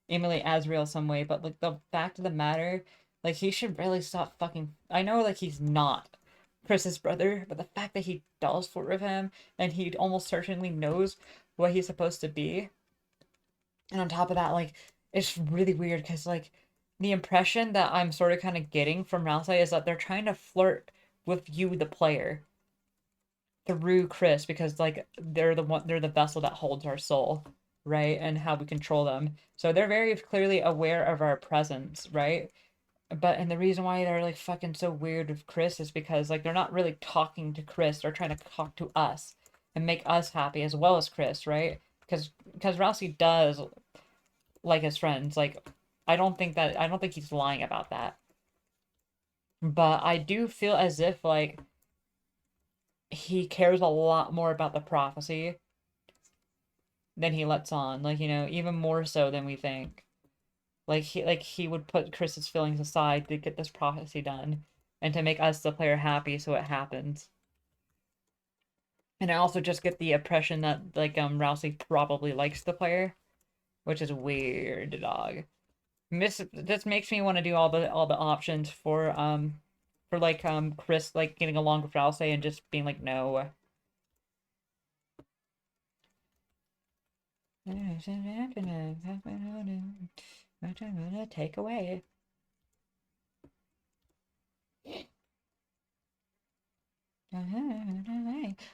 emulate Azrael some way, but like the fact of the matter, like he should really stop fucking. I know like he's not Chris's brother, but the fact that he does flirt with him and he almost certainly knows what he's supposed to be, and on top of that, like it's really weird because like the impression that I'm sort of kind of getting from Rousey is that they're trying to flirt with you, the player, through Chris because like they're the vessel that holds our soul, right? And how we control them. So they're very clearly aware of our presence, right? But and the reason why they're like fucking so weird with Chris is because like they're not really talking to Chris, they're trying to talk to us and make us happy as well as Chris, right? Because Rousey does like his friends. Like I don't think he's lying about that. But I do feel as if like he cares a lot more about the prophecy than he lets on. Like, even more so than we think. Like he would put Chris's feelings aside to get this prophecy done and to make us the player happy so it happens. And I also just get the impression that like Rousey probably likes the player, which is weird, dog. This makes me want to do all the options for like Chris like getting along with Rousey and just being like no. Take away.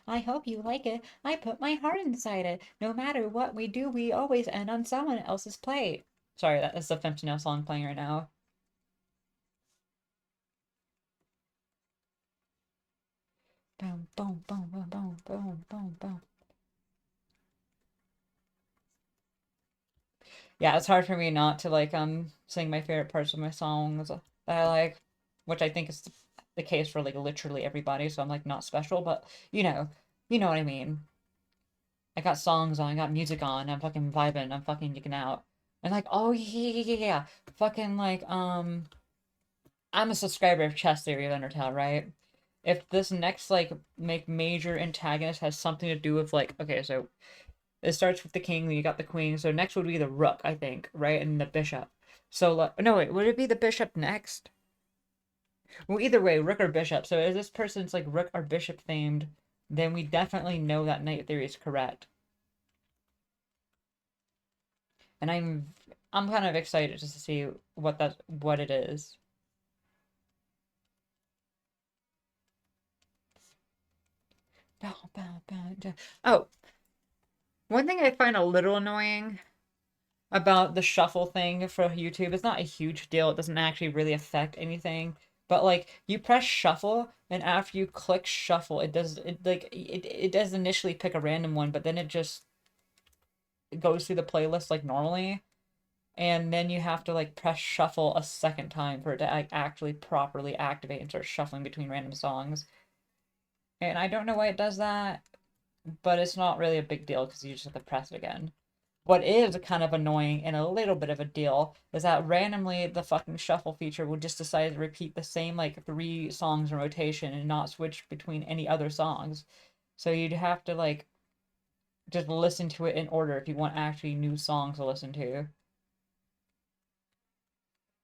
I hope you like it. I put my heart inside it. No matter what we do, we always end on someone else's plate. Sorry, that is the Fentanyl song playing right now. Boom, boom, boom, boom, boom, boom, boom, boom. Yeah, it's hard for me not to like sing my favorite parts of my songs that I like, which I think is the case for like literally everybody, so I'm like not special, but you know what I mean. I got songs on, I got music on, I'm fucking vibing, I'm fucking geeking out. And like, oh yeah. Fucking like I'm a subscriber of Chess Theory of Undertale, right? If this next like make major antagonist has something to do with like okay, so it starts with the king, then you got the queen, so next would be the rook, I think, right? And the bishop. So no wait, would it be the bishop next? Well, either way, rook or bishop. So if this person's like rook or bishop themed, then we definitely know that knight theory is correct. And I'm kind of excited just to see what it is. Oh, one thing I find a little annoying about the shuffle thing for YouTube, it's not a huge deal. It doesn't actually really affect anything. But like you press shuffle and after you click shuffle, it does initially pick a random one, but then it just goes through the playlist like normally. And then you have to like press shuffle a second time for it to like actually properly activate and start shuffling between random songs. And I don't know why it does that, but it's not really a big deal because you just have to press it again. What is kind of annoying and a little bit of a deal is that randomly the fucking shuffle feature will just decide to repeat the same like three songs in rotation and not switch between any other songs. So you'd have to like just listen to it in order if you want actually new songs to listen to,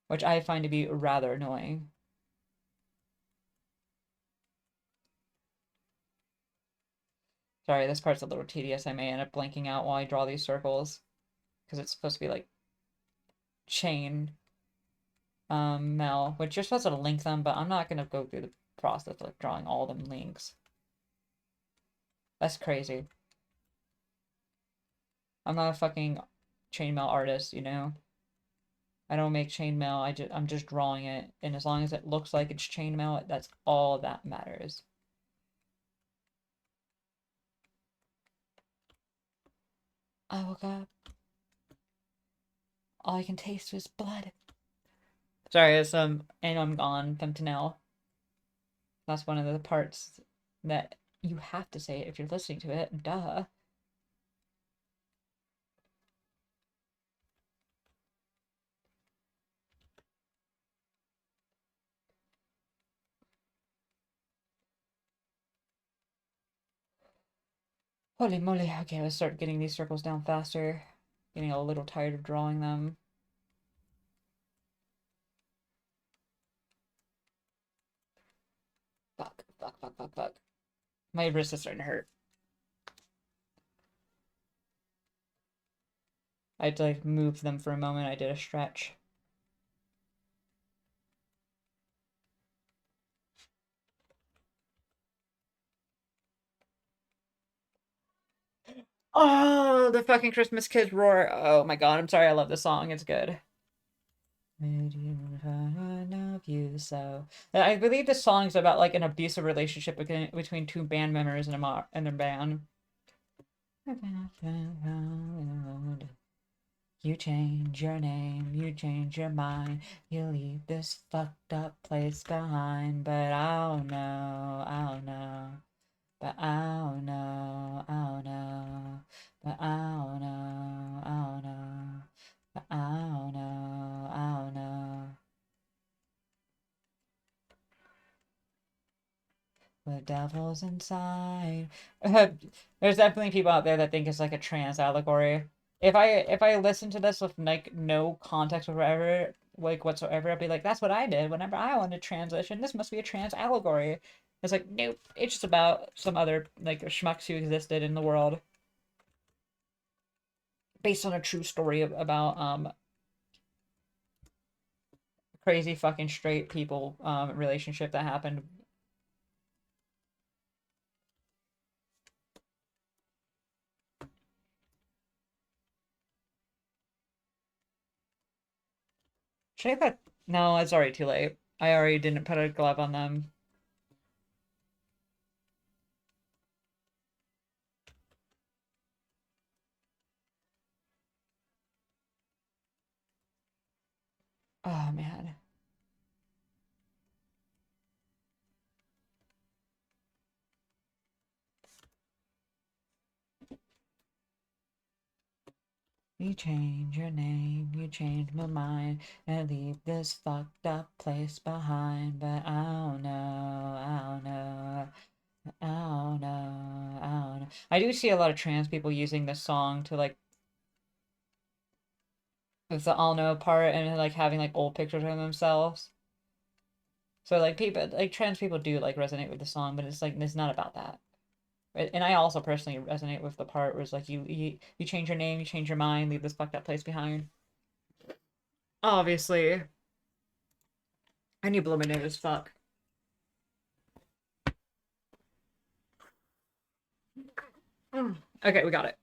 which I find to be rather annoying. Sorry, this part's a little tedious. I may end up blanking out while I draw these circles because it's supposed to be like chain Mel, which you're supposed to link them, but I'm not gonna go through the process of like drawing all them links. That's crazy. I'm not a fucking chainmail artist, you know? I don't make chainmail. I'm just drawing it, and as long as it looks like it's chainmail, that's all that matters. I woke up. All I can taste was blood. Sorry, it's and I'm gone, Fentanyl. That's one of the parts that you have to say it if you're listening to it. Duh. Holy moly. Okay, let's start getting these circles down faster. Getting a little tired of drawing them. Fuck. My wrist is starting to hurt. I had to like move them for a moment. I did a stretch. Oh, the fucking Christmas kids roar. Oh my god, I'm sorry. I love this song. It's good. Of you, so I believe this song's about like an abusive relationship between two band members and their band. You change your name, you change your mind, you leave this fucked up place behind. But I'll know, but I'll know, I'll know, but I'll know, I'll know, but I'll know, I'll know. The devil's inside. There's definitely people out there that think it's like a trans allegory. If I listen to this with like no context or whatever, like whatsoever, I'd be like, that's what I did whenever I wanted to transition. This must be a trans allegory. It's like, nope, it's just about some other like schmucks who existed in the world based on a true story about crazy fucking straight people relationship that happened. Should I put no, it's already too late. I already didn't put a glove on them. Oh man. You change your name, you change my mind, and leave this fucked up place behind. But I don't know, I don't know, I don't know, I don't know. I do see a lot of trans people using this song to like with the all know part and like having like old pictures of themselves. So like people like trans people do like resonate with the song, but it's like it's not about that. And I also personally resonate with the part where it's like you change your name, you change your mind, leave this fucked up place behind. Obviously. And you blow my nose, fuck. Okay, we got it.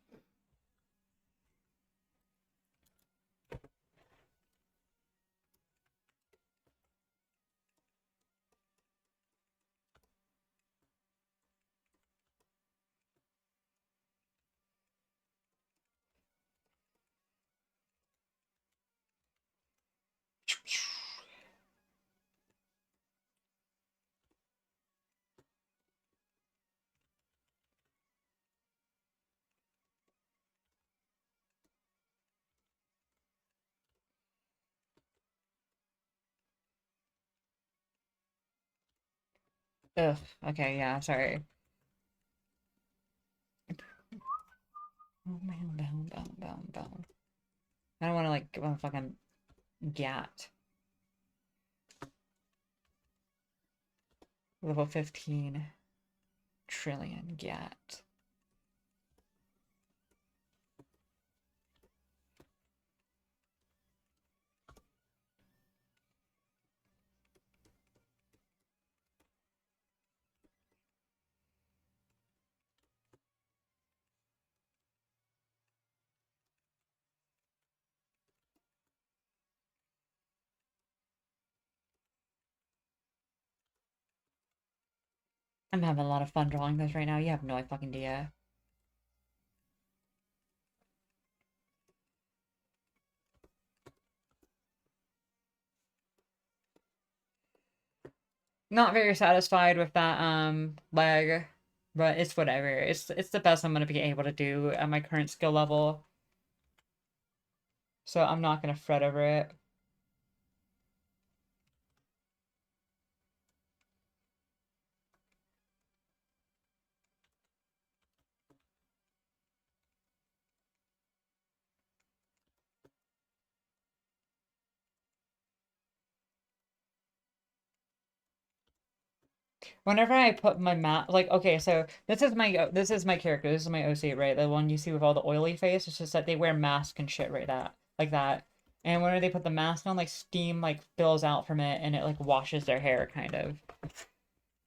Ugh. Okay, yeah, sorry. I don't want to like give a fucking gat. Level 15 trillion gat. I'm having a lot of fun drawing this right now. You have no fucking idea. Not very satisfied with that leg, but it's whatever. It's the best I'm gonna be able to do at my current skill level. So I'm not gonna fret over it. Whenever I put my mat, like, okay, so this is my character. This is my OC, right? The one you see with all the oily face. It's just that they wear masks and shit, right? That like that. And whenever they put the mask on, like steam like bills out from it, and it like washes their hair, kind of,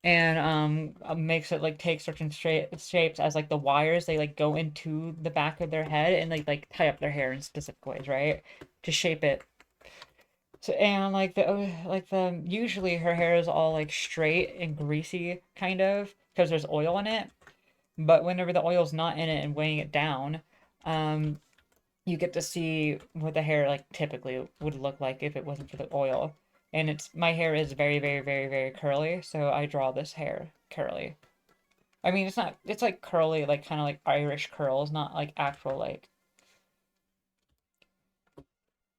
and makes it like take certain shapes as like the wires they like go into the back of their head and like tie up their hair in specific ways, right? To shape it. So and like the usually her hair is all like straight and greasy kind of because there's oil in it. But whenever the oil's not in it and weighing it down, um, you get to see what the hair like typically would look like if it wasn't for the oil. And it's my hair is very, very, very, very curly, so I draw this hair curly. I mean, it's like curly, like kind of like Irish curls, not like actual like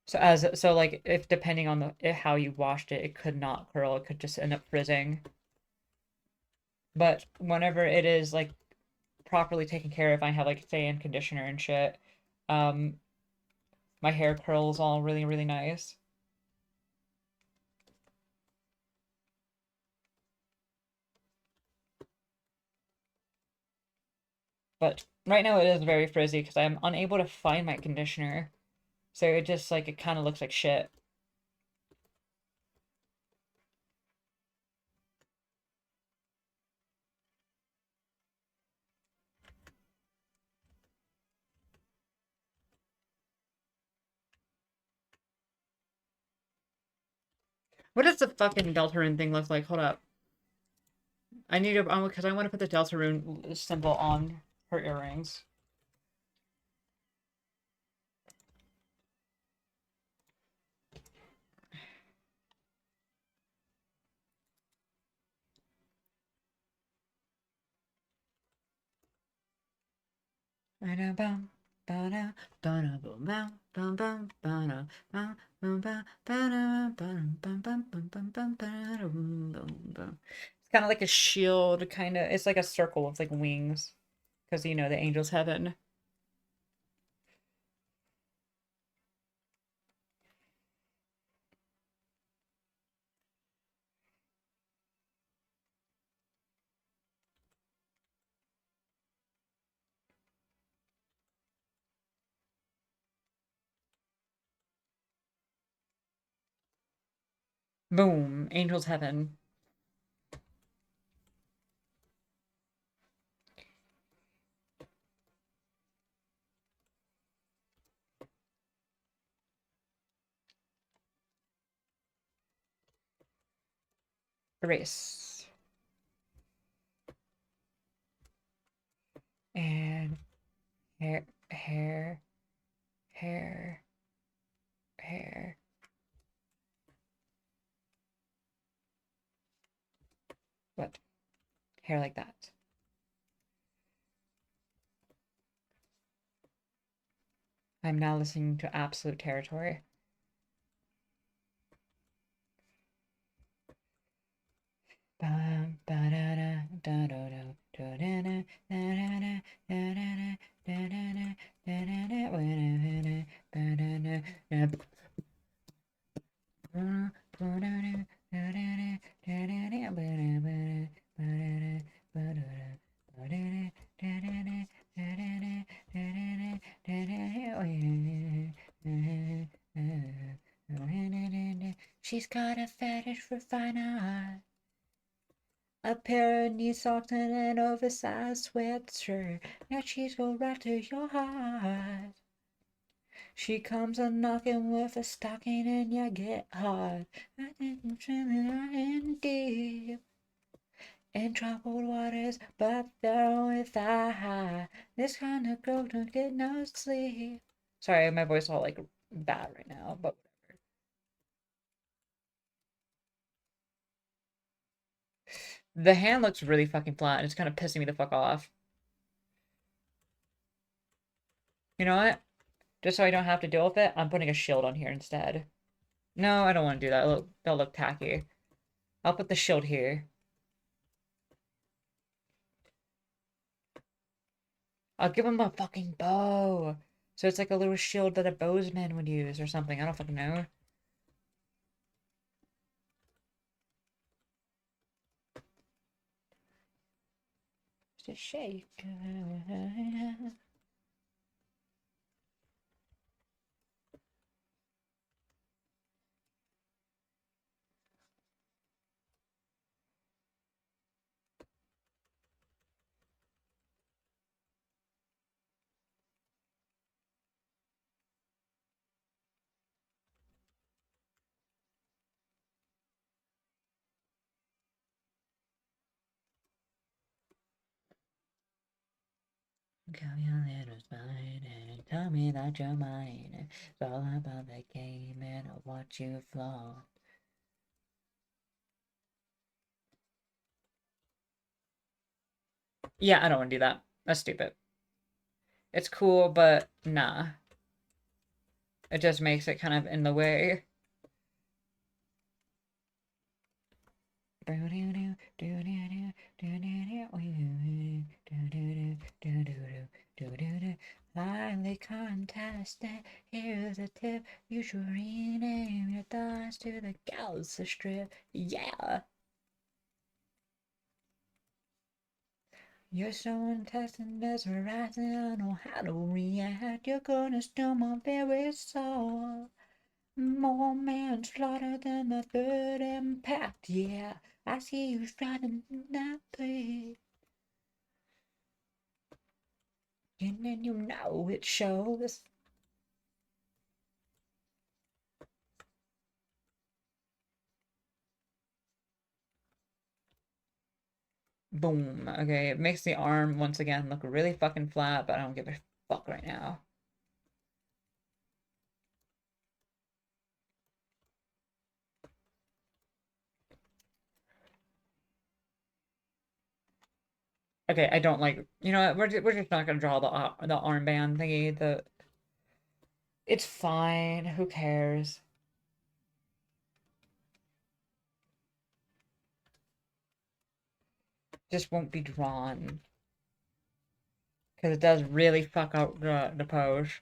so like if depending on the if how you washed it, it could not curl. It could just end up frizzing. But whenever it is like properly taken care of, I have like say and conditioner and shit. Um, my hair curls all really really nice. But right now it is very frizzy because I'm unable to find my conditioner. So it just like it kind of looks like shit. What does the fucking Deltarune thing look like? Hold up. I need to because I want to put the Deltarune symbol on her earrings. kind of like a shield, kind of. It's like a circle with like wings, because you know the angel's heaven. Boom, angel's heaven. Erase. And hair, hair, hair, hair. What? Hair like that. I'm now listening to Absolute Territory. She's got a fetish for fine art. A pair of knee socks and an oversized sweatshirt. Now she's go right to your heart. She comes a knocking with a stocking and you get hard. I think I'm swimming out in deep in troubled waters, but they're only thigh high. This kind of girl don't get no sleep. Sorry, my voice is all like bad right now, but the hand looks really fucking flat and it's kind of pissing me the fuck off. You know what? Just so I don't have to deal with it, I'm putting a shield on here instead. No, I don't want to do that. That'll look tacky. I'll put the shield here. I'll give him a fucking bow. So it's like a little shield that a bowsman would use or something. I don't fucking know. Just shake. Come your little spine and tell me that you're mine. It's all about the game and I watch you flaunt. Yeah, I don't want to do that. That's stupid. It's cool, but nah. It just makes it kind of in the way. Highly contested. Here's a tip. You should rename your thoughts to the Galaxy Strip. Yeah. You're so intense and mesmerizing. I know how to react. You're gonna steal my very soul. More manslaughter than the third impact. Yeah, I see you striding that way. And then you know it shows. Boom. Okay, it makes the arm once again look really fucking flat, but I don't give a fuck right now. Okay, I don't like. You know what? We're just not gonna draw the armband thingy. The It's fine. Who cares? Just won't be drawn because it does really fuck up the pose.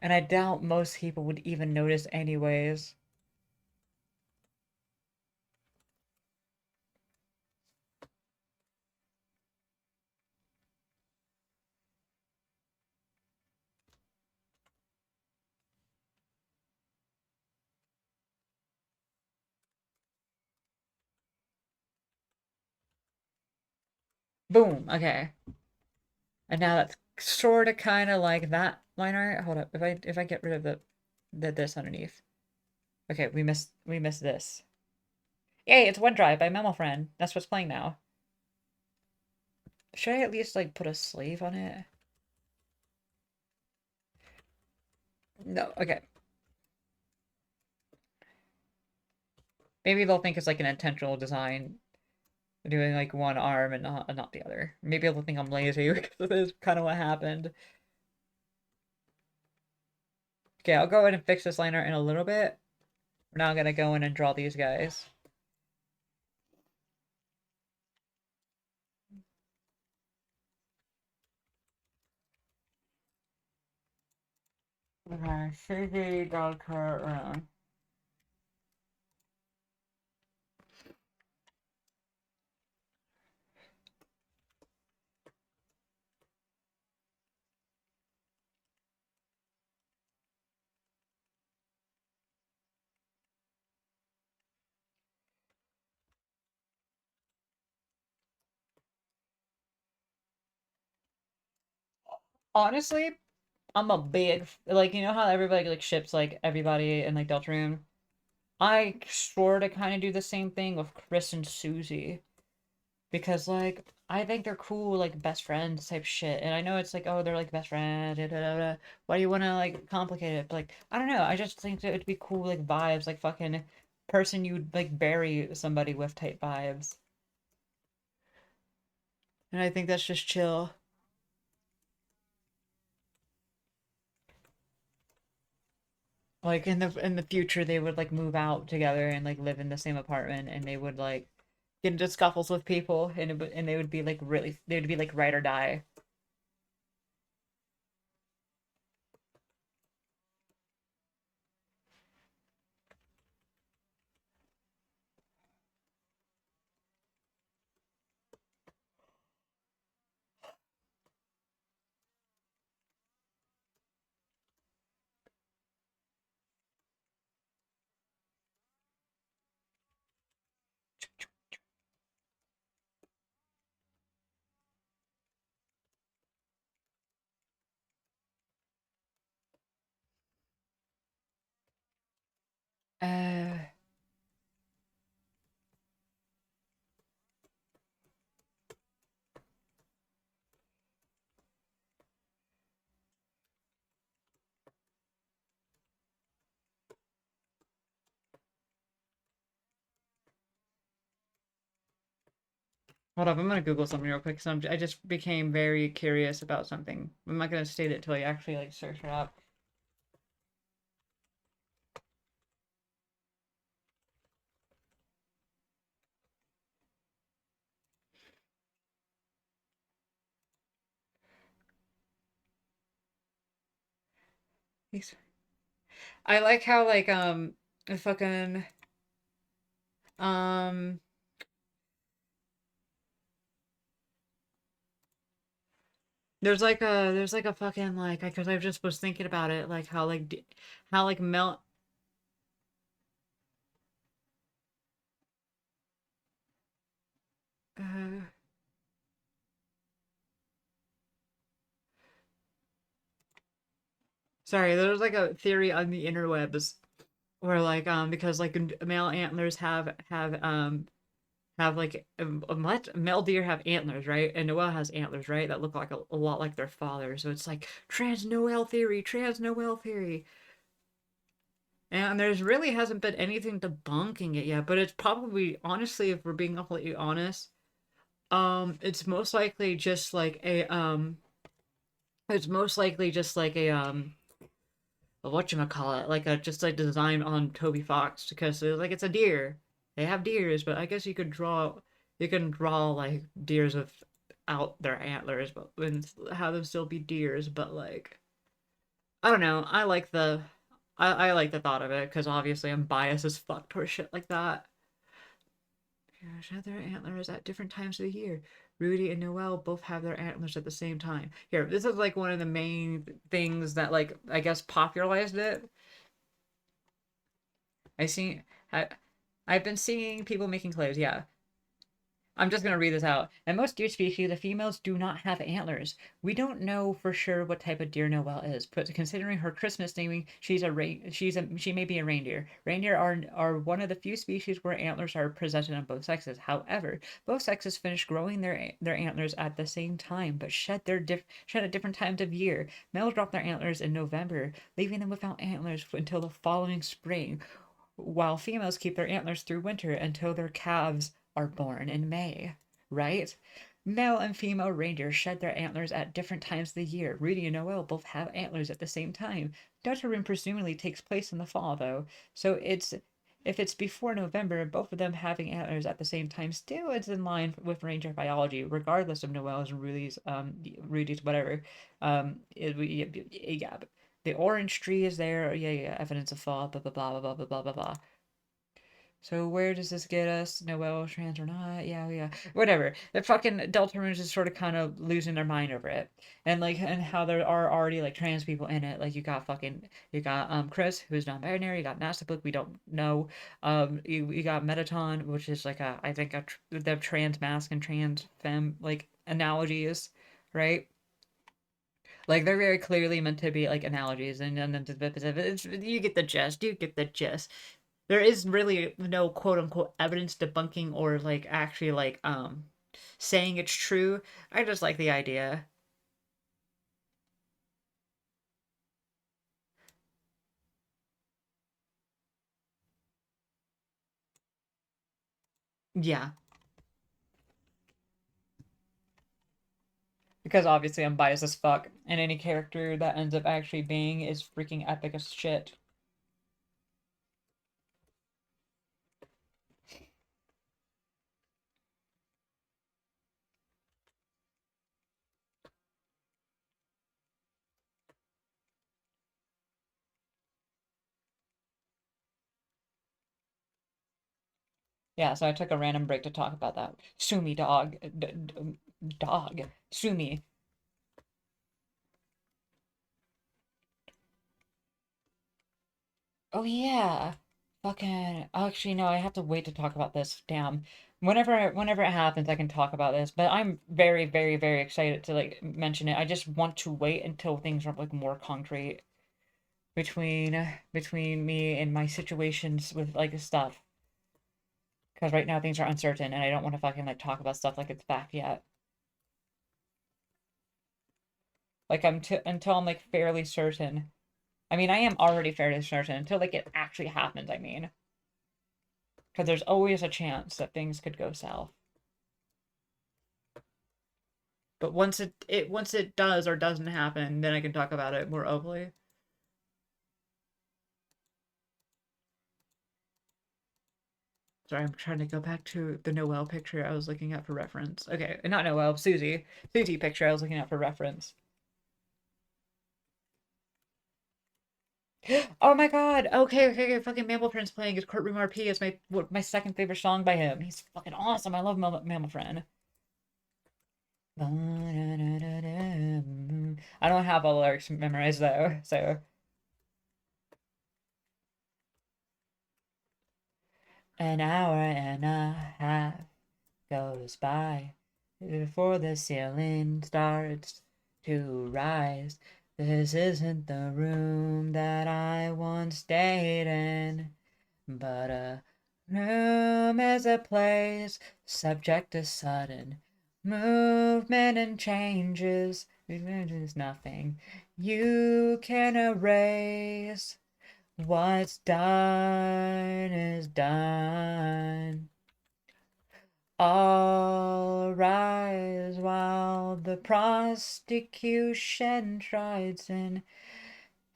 And I doubt most people would even notice anyways. Boom. Okay. And now that's sort of kind of like that line art. Hold up. If I get rid of the this underneath. Okay, we missed this. Yay, it's OneDrive by Memo Friend. That's what's playing now. Should I at least like put a sleeve on it? No. Okay. Maybe they'll think it's like an intentional design, doing like one arm and not the other. Maybe they'll think I'm lazy because this is kind of what happened. Okay, I'll go ahead and fix this liner in a little bit. We're now gonna go in and draw these guys. Okay, CG Doctor. Honestly, I'm a big like, you know how everybody like ships like everybody in like Deltarune? I sort of kind of do the same thing with Chris and Susie because like I think they're cool like best friends type shit, and I know it's like, oh, they're like best friends, da, da, da, da. Why do you want to like complicate it? But like I don't know, I just think that it'd be cool like vibes, like fucking person you'd like bury somebody with type vibes, and I think that's just chill. Like in the future, they would like move out together and like live in the same apartment, and they would like get into scuffles with people, and they would be like really, they would be like ride or die. Uh, Hold up, I'm gonna Google something real quick. I just became very curious about something. I'm not gonna state it till you actually like search it up. I like how like fucking um there's like a fucking like, because I just was thinking about it, like how like how like Mel uh sorry, there's like a theory on the interwebs where like because like male antlers have like what, male deer have antlers, right? And Noel has antlers, right, that look like a lot like their father. So it's like trans Noel theory. And there's really hasn't been anything debunking it yet, but it's probably, honestly, if we're being completely honest, It's most likely just like a it's most likely just like a whatchamacallit, like a just like design on Toby Fox because like it's a deer. They have deers, but I guess you can draw like deers without their antlers, but and have them still be deers. But like I don't know, I like the thought of it because obviously I'm biased as fuck towards shit like that. Gosh, have their antlers at different times of the year. Rudy and Noelle both have their antlers at the same time. Here, this is like one of the main things that like I guess popularized it. I see. I, I've been seeing people making clothes. Yeah, I'm just gonna read this out. In most deer species, the females do not have antlers. We don't know for sure what type of deer Noelle is, but considering her Christmas naming, she may be a reindeer. Reindeer are one of the few species where antlers are presented on both sexes. However, both sexes finish growing their antlers at the same time, but shed at different times of year. Males drop their antlers in November, leaving them without antlers until the following spring, while females keep their antlers through winter until their calves are born in May, right? Male and female reindeer shed their antlers at different times of the year. Rudy and Noel both have antlers at the same time. Deltarune presumably takes place in the fall, though, so it's if it's before November, both of them having antlers at the same time still is in line with reindeer biology, regardless of Noel's and Rudy's whatever. Yeah, the orange tree is there. Yeah, yeah, evidence of fall. Blah blah blah blah blah blah blah blah. So where does this get us? Noel trans or not? Yeah, yeah, whatever. The fucking Deltarunes is sort of kind of losing their mind over it, and like, and how there are already like trans people in it. Like you got Chris, who's non-binary. You got Mastibook, we don't know. You got Metaton, which is like a I think the trans mask and trans femme like analogies, right? Like they're very clearly meant to be like analogies, and then you get the gist. You get the gist. There is really no quote unquote evidence debunking or like actually like saying it's true. I just like the idea. Yeah, because obviously I'm biased as fuck, and any character that ends up actually being is freaking epic as shit. Yeah, so I took a random break to talk about that. Sue me, dog. Dog. Sue me. Oh yeah. Fucking actually no, I have to wait to talk about this. Damn. Whenever it happens, I can talk about this. But I'm very, very, very excited to like mention it. I just want to wait until things are like more concrete between me and my situations with like stuff. Because right now things are uncertain and I don't want to fucking like talk about stuff like it's back yet. Like I'm t until I'm like fairly certain. I mean, I am already fairly certain until like it actually happens, I mean. Because there's always a chance that things could go south. But once it does or doesn't happen, then I can talk about it more openly. Sorry, I'm trying to go back to the Noelle picture I was looking at for reference. Okay, not Noelle, Susie. Susie picture I was looking at for reference. Oh my god! Okay, okay, okay. Fucking Mammal Friend's playing his Courtroom RP is my second favorite song by him. He's fucking awesome. I love Mammal Friend. I don't have all the lyrics memorized though, so an hour and a half goes by before the ceiling starts to rise. This isn't the room that I once stayed in, but a room is a place subject to sudden movement and changes. There's nothing you can erase. What's done is done. All rise while the prosecution tries, and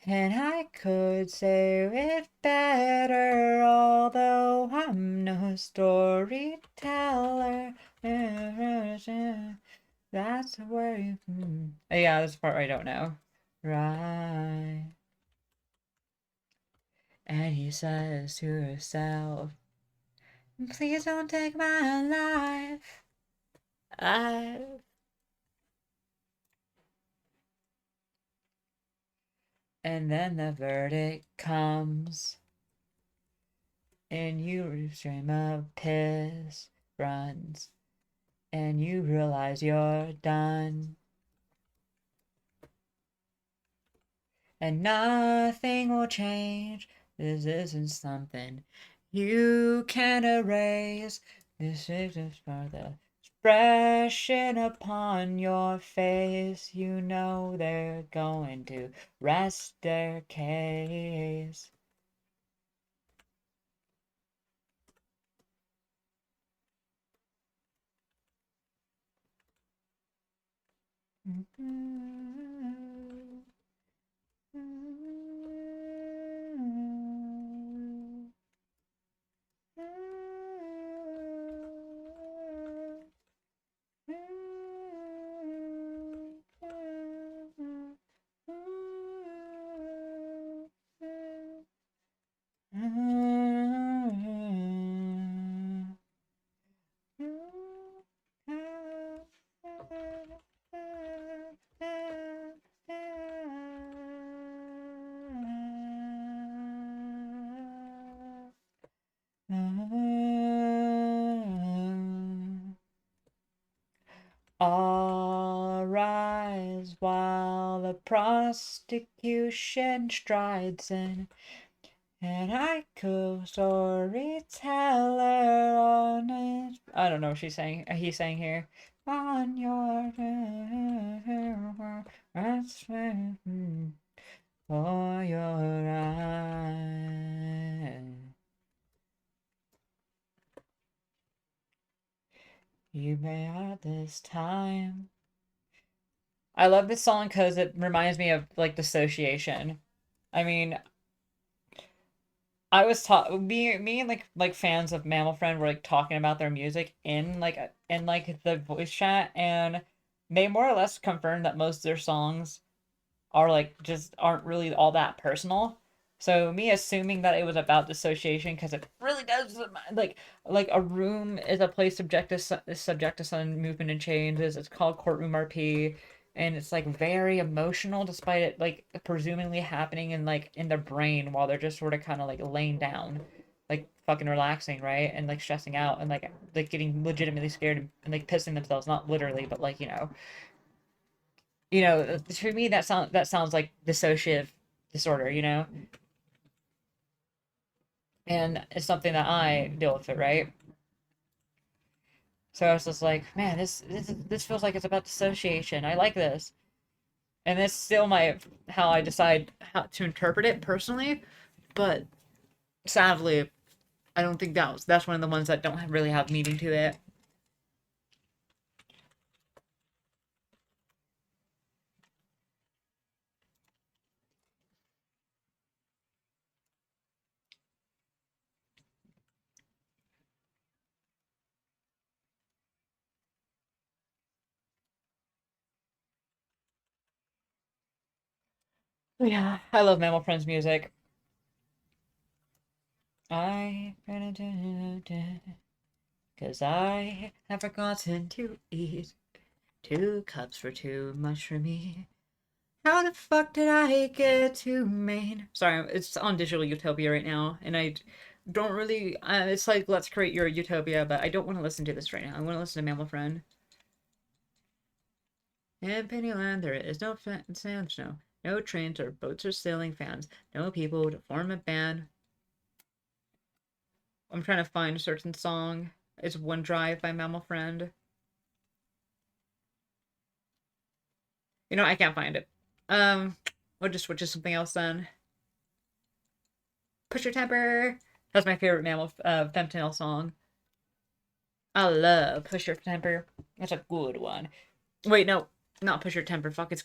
I could say it better, although I'm no storyteller. That's where you. Yeah, this part I don't know. Right. And he says to herself, please don't take my life. I. And then the verdict comes, and you stream of piss runs, and you realize you're done, and nothing will change. This isn't something you can erase. This is just for the expression upon your face. You know they're going to rest their case. All rise while the prosecution strides in, and I go storyteller on it. I don't know what she's saying. He's saying here. On your that's for your eyes. You may have this time. I love this song because it reminds me of like dissociation. I mean, I was taught me and like fans of Mammal Friend were like talking about their music in like the voice chat, and they more or less confirmed that most of their songs are like just aren't really all that personal. So me assuming that it was about dissociation because it really does like a room is a place subject to sudden movement and changes. It's called Courtroom RP, and it's like very emotional despite it like presumably happening in like in their brain while they're just sort of kind of like laying down, like fucking relaxing, right? And like stressing out and like getting legitimately scared and like pissing themselves, not literally, but like for me that sounds like dissociative disorder, and it's something that I deal with it, right? So I was just like, man, this feels like it's about dissociation. I like this, and it's still my how I decide how to interpret it personally. But sadly, I don't think that's one of the ones that don't really have meaning to it. Yeah, I love Mammal Friends music. I because I have forgotten to eat. 2 cups for too much for me. How the fuck did I get to Maine? Sorry, it's on Digital Utopia right now, and I don't really. It's like Let's Create Your Utopia, but I don't want to listen to this right now. I want to listen to Mammal Friend. In Pennyland, there is no sand snow, no trains or boats or sailing fans, no people to form a band. I'm trying to find a certain song. It's One Drive by Mammal Friend. I can't find it. We'll just switch to something else then. Push Your Temper. That's my favorite Mammal Femtail song. I love push your temper. That's a good one. Wait, no, not push your temper. Fuck, it's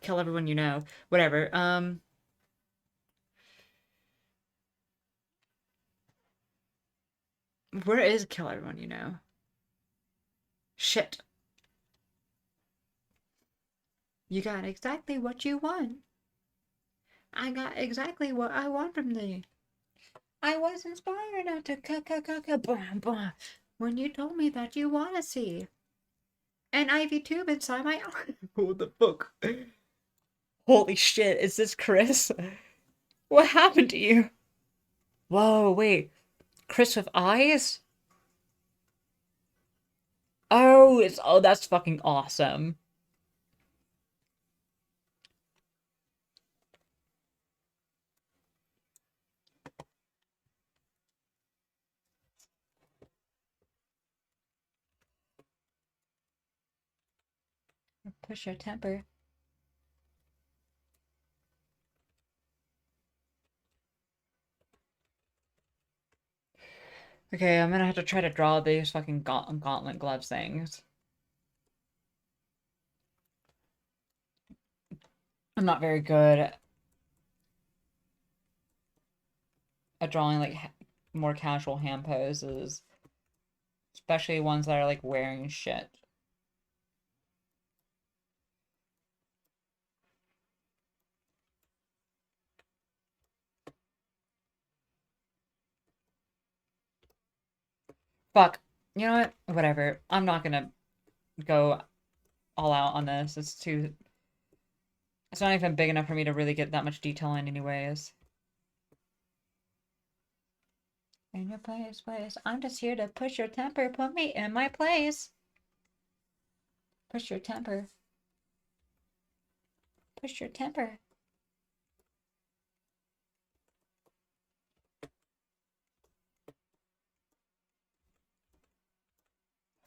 kill everyone you know. Whatever. Where is kill everyone you know? Shit. You got exactly what you want. I got exactly what I want from thee. I was inspired not to blah when you told me that you want to see an ivy tube inside my eye. What the fuck? Holy shit, is this Chris? What happened to you? Whoa, wait. Chris with eyes? Oh, that's fucking awesome. Push your temper. Okay, I'm gonna have to try to draw these fucking gauntlet gloves things. I'm not very good at drawing like more casual hand poses, especially ones that are like wearing shit. Fuck. You know what? Whatever. I'm not gonna go all out on this. It's not even big enough for me to really get that much detail in anyways. In your place. I'm just here to push your temper. Put me in my place. Push your temper. Push your temper.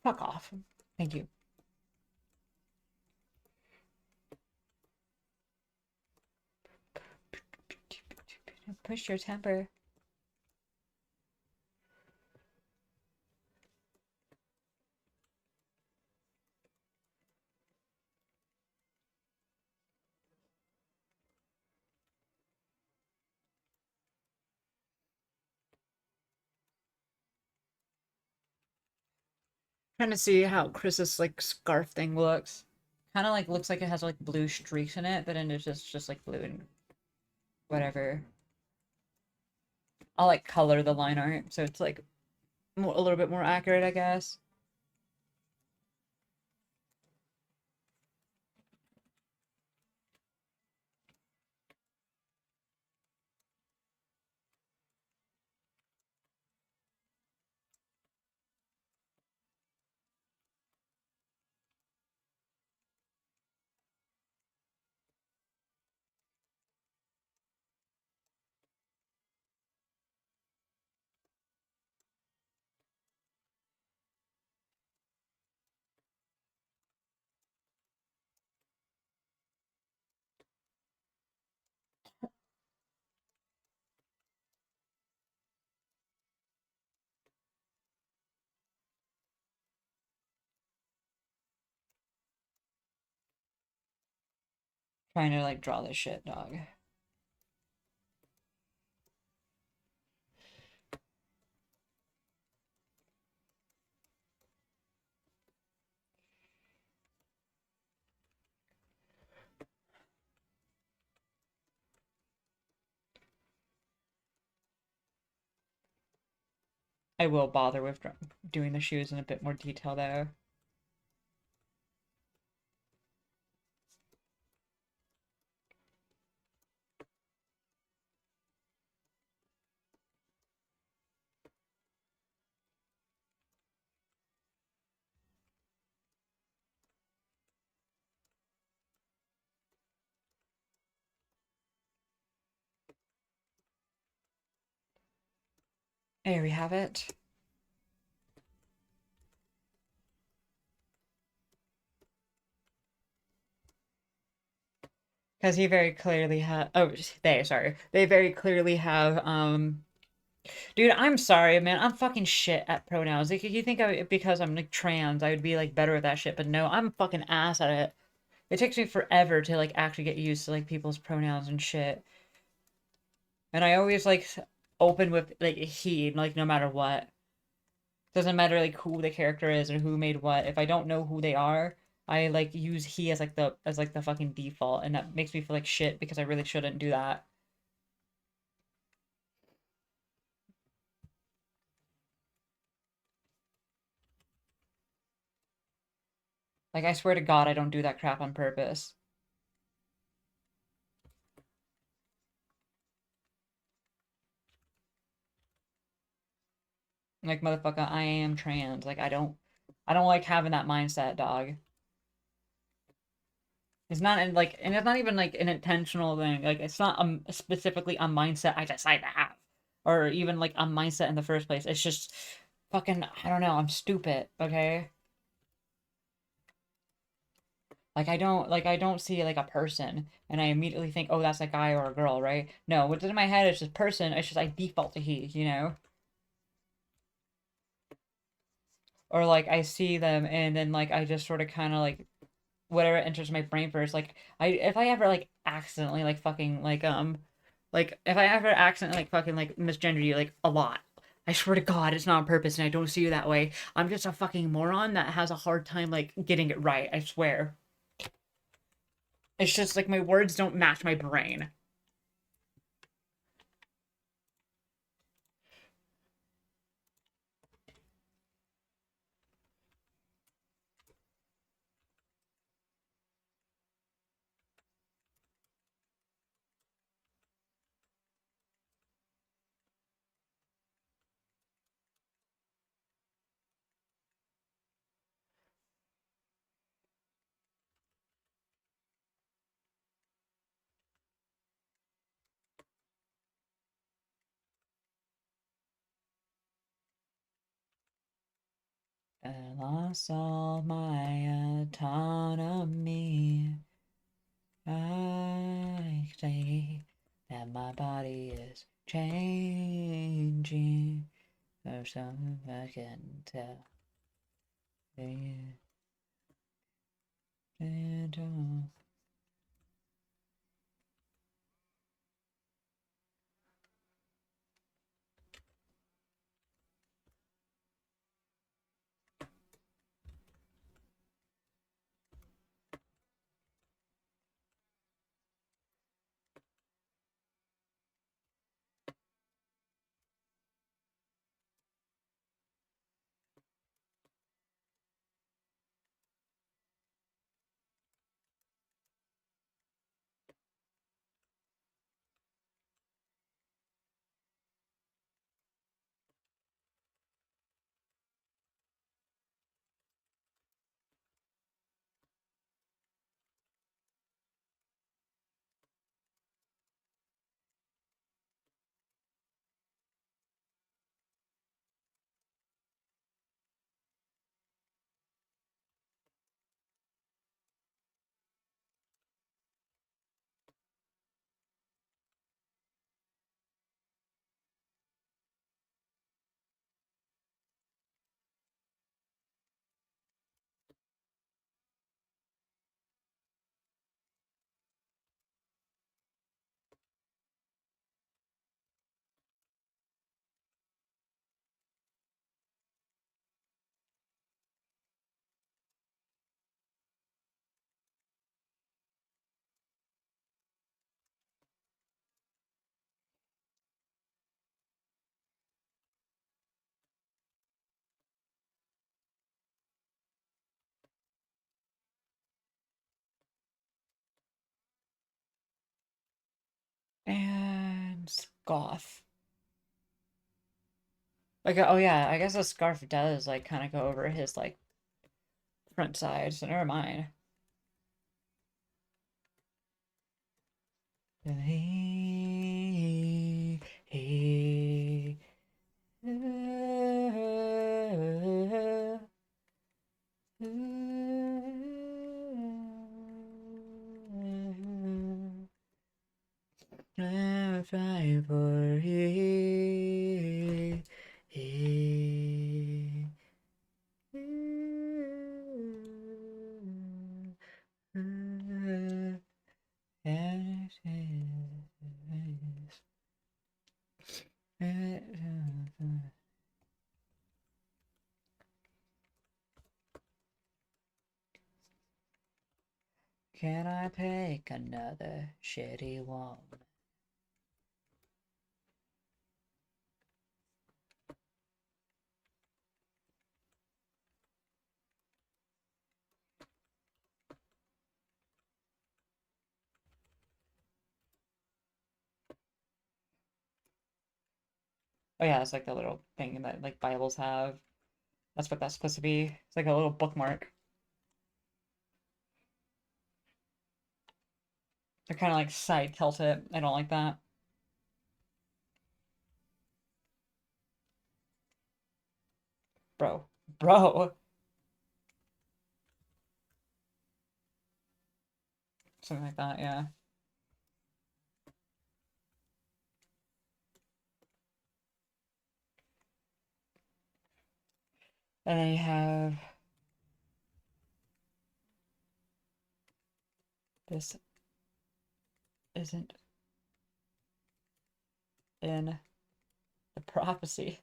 Fuck off. Thank you. Push your temper. Trying to see how Chris's like scarf thing looks. Kind of like looks like it has like blue streaks in it, but then it's just like blue and whatever. I'll like color the line art so it's like a little bit more accurate, I guess. Trying to like draw this shit, dog. I will bother with doing the shoes in a bit more detail though. There we have it. Because he very clearly have. Oh, sorry. They very clearly have Dude, I'm sorry, man. I'm fucking shit at pronouns. Like, you think because I'm like trans, I would be like better at that shit, but no, I'm fucking ass at it. It takes me forever to like actually get used to like people's pronouns and shit. And I always like open with like he, like no matter what. Doesn't matter like who the character is or who made what. If I don't know who they are, I like use he as like the fucking default, and that makes me feel like shit because I really shouldn't do that. Like I swear to God, I don't do that crap on purpose. Like motherfucker, I am trans. Like I don't like having that mindset, dog. It's not in like, and it's not even like an intentional thing. Like it's not specifically a mindset I decide to have, or even like a mindset in the first place. It's just fucking I don't know. I'm stupid. Okay. Like I don't see like a person and I immediately think, oh, that's a guy or a girl, right? No, what's in my head is just person. It's just I default to he, you know? Or like I see them and then like I just sort of kind of like whatever enters my brain first. Like I if I ever like accidentally like if I ever accidentally like fucking like misgender you like a lot. I swear to God, it's not on purpose and I don't see you that way. I'm just a fucking moron that has a hard time like getting it right, I swear. It's just like my words don't match my brain. I lost all my autonomy. I say that my body is changing. Or something I can tell. And scoff. Like oh yeah, I guess a scarf does like kind of go over his like front side, so never mind. He, I'm trying for you. Can I take another shitty one? Oh yeah, it's like the little thing that like Bibles have. That's what that's supposed to be. It's like a little bookmark. They're kind of like side tilted. I don't like that. Bro. Bro. Something like that, yeah. And then you have this isn't in the prophecy.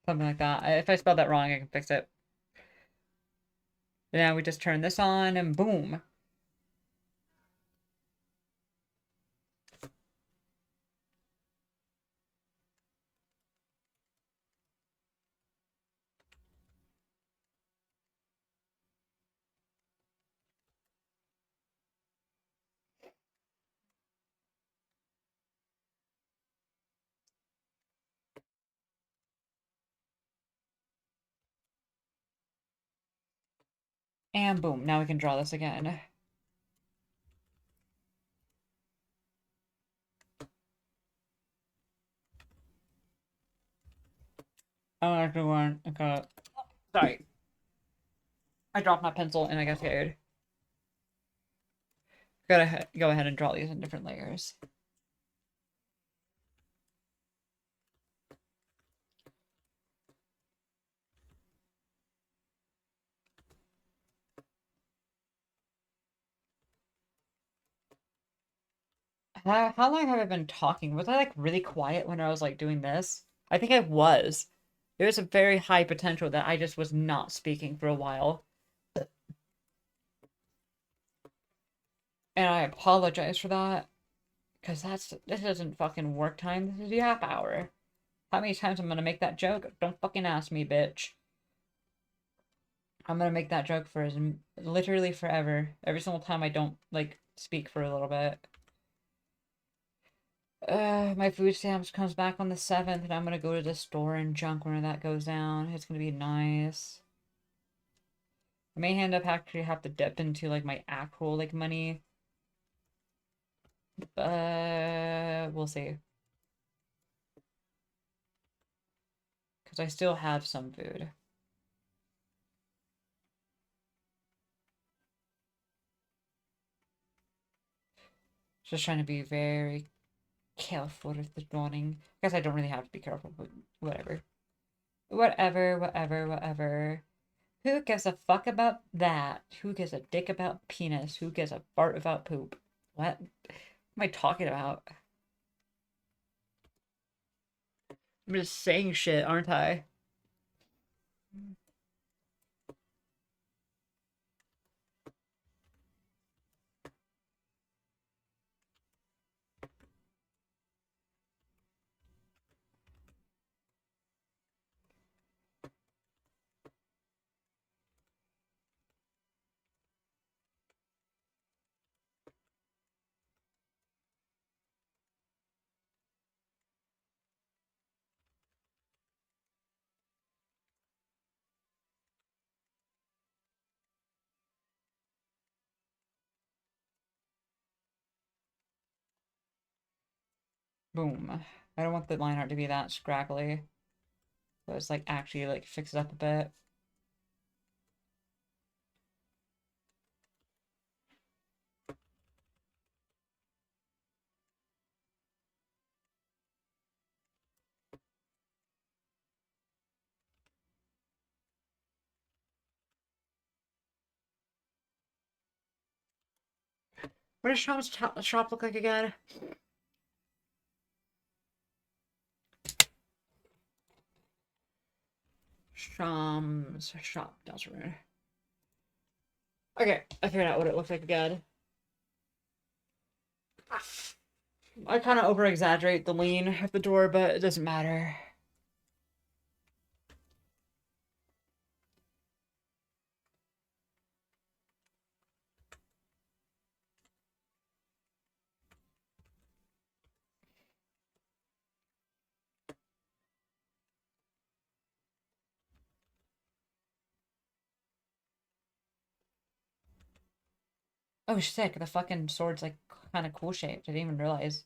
Something like that. If I spelled that wrong, I can fix it. Now we just turn this on and boom. And boom. Now we can draw this again. Oh, everyone. Okay. Sorry. I dropped my pencil and I got scared. Gotta go ahead and draw these in different layers. How long have I been talking? Was I like really quiet when I was like doing this? I think I was. There was a very high potential that I just was not speaking for a while. And I apologize for that. Because this isn't fucking work time. This is Yap Hour. How many times I'm gonna make that joke? Don't fucking ask me, bitch. I'm gonna make that joke for literally forever. Every single time I don't like speak for a little bit. My food stamps comes back on the 7th, and I'm gonna go to the store and junk when that goes down. It's gonna be nice. I may end up actually have to dip into like my actual like money. We'll see. Because I still have some food. Just trying to be very careful with the drawing. I guess I don't really have to be careful, but whatever. Whatever, whatever, whatever. Who gives a fuck about that? Who gives a dick about penis? Who gives a fart about poop? What am I talking about? I'm just saying shit, aren't I? Boom. I don't want the line art to be that scraggly. So it's like actually like fix it up a bit. What does shop look like again? Shams shop doesn't. Okay, I figured out what it looks like again. I kind of over exaggerate the lean of the door, but it doesn't matter. Oh, sick. The fucking sword's like kind of cool shaped. I didn't even realize.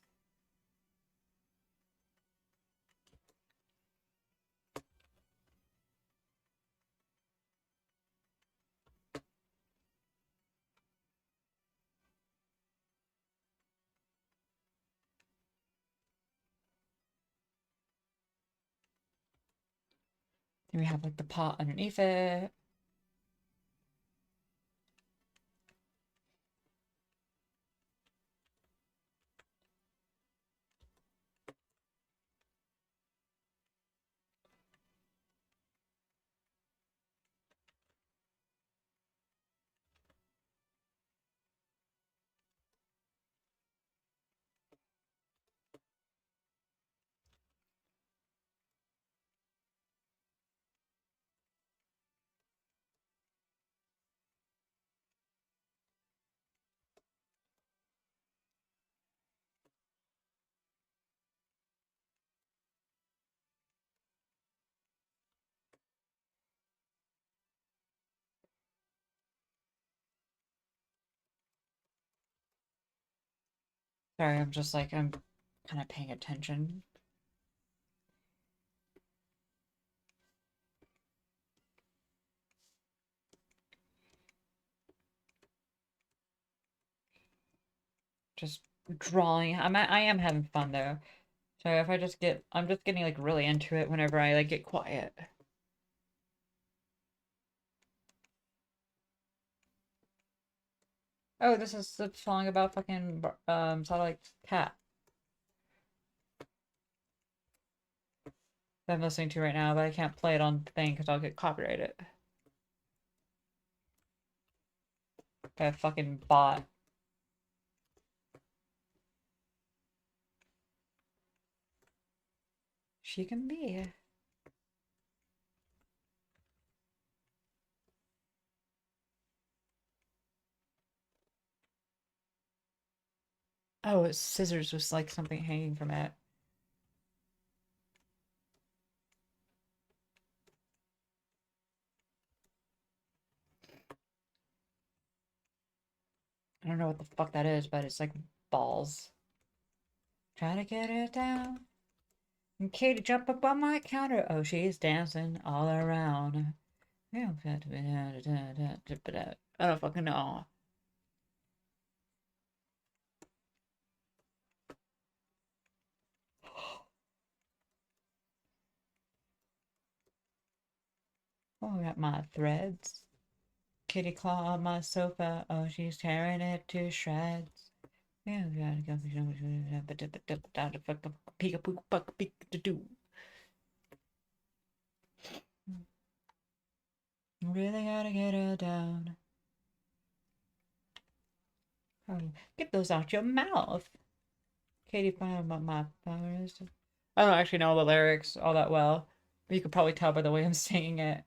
Then we have like the pot underneath it. Sorry, I'm just like, I'm kind of paying attention. Just drawing. I am having fun though. So if I just get, I'm just getting like really into it whenever I like get quiet. Oh, this is the song about fucking Satellite Cat that I'm listening to right now, but I can't play it on the thing because I'll get copyrighted. That fucking bot. She can be. Oh, it's scissors was like something hanging from it. I don't know what the fuck that is, but it's like balls. Try to get it down. And Katie jump up on my counter. Oh, she's dancing all around. I don't fucking know. Oh, I got my threads. Kitty claw on my sofa. Oh, she's tearing it to shreds. Yeah, we gotta go. Really gotta get her down. Oh, get those out your mouth. Katie found my powers. I don't actually know the lyrics all that well, but you could probably tell by the way I'm singing it.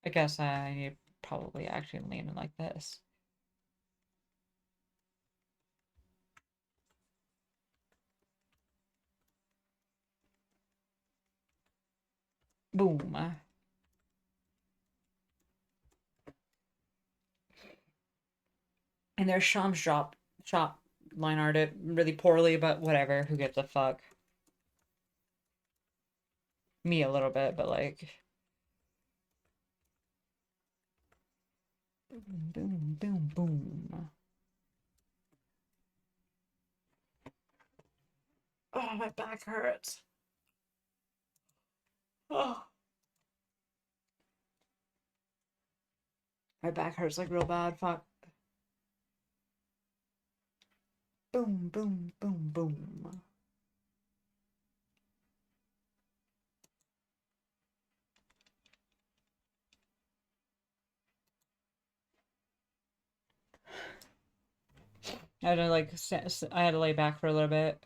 I guess I need to probably actually lean in like this. Boom. And there's Sham's shop line art it really poorly, but whatever. Who gives a fuck? Me a little bit, but like boom, boom, boom, boom. Oh, my back hurts. Oh, my back hurts like real bad. Fuck. Boom, boom, boom, boom. I had to like, I had to lay back for a little bit.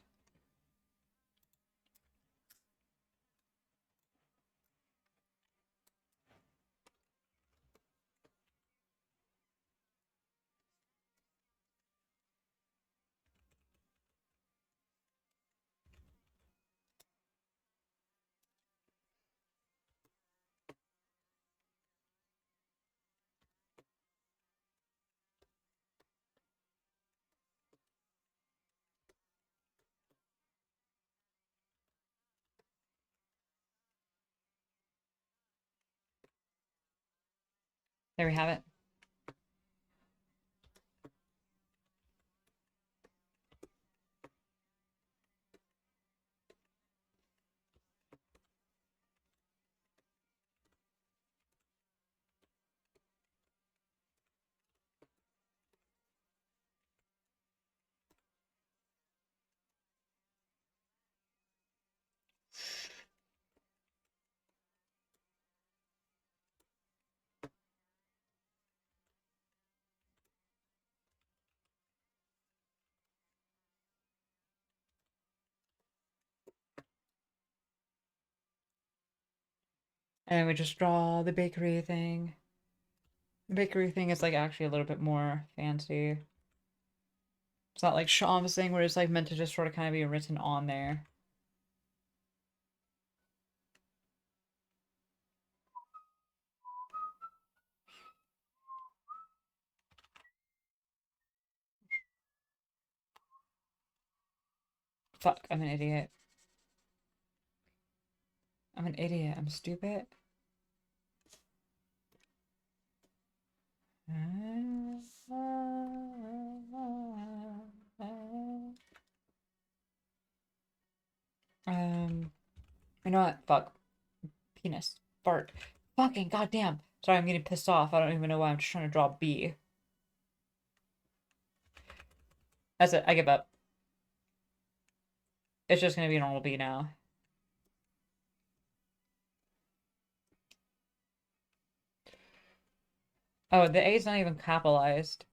There we have it. And we just draw the bakery thing. The bakery thing is like actually a little bit more fancy. It's not like Sean's thing where it's like meant to just sort of kind of be written on there. Fuck, I'm an idiot. I'm an idiot. I'm stupid. You know what? Fuck. Penis. Fart. Fucking goddamn. Sorry, I'm getting pissed off. I don't even know why. I'm just trying to draw B. That's it. I give up. It's just gonna be a normal B now. Oh, the A is not even capitalized.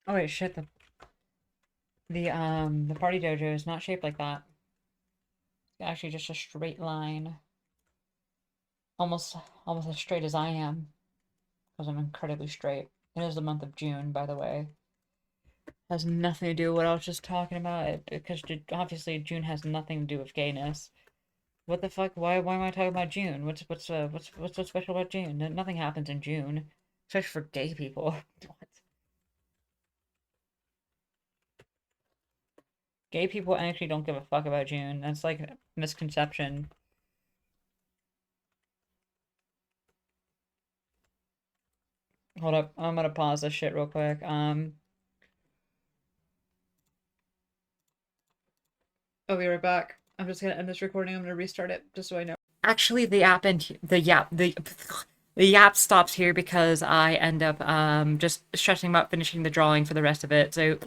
Oh wait, shit, the party dojo is not shaped like that. It's actually just a straight line. Almost almost as straight as I am, because I'm incredibly straight. It is the month of June, by the way. Has nothing to do with what I was just talking about, because obviously June has nothing to do with gayness. What the fuck? Why am I talking about June? What's so special about June? Nothing happens in June, especially for gay people. What? Gay people actually don't give a fuck about June. That's like a misconception. Hold up, I'm gonna pause this shit real quick. I'll be right back. I'm just gonna end this recording. I'm gonna restart it just so I know. Actually, the app and the app stops here because I end up just stressing about finishing the drawing for the rest of it. So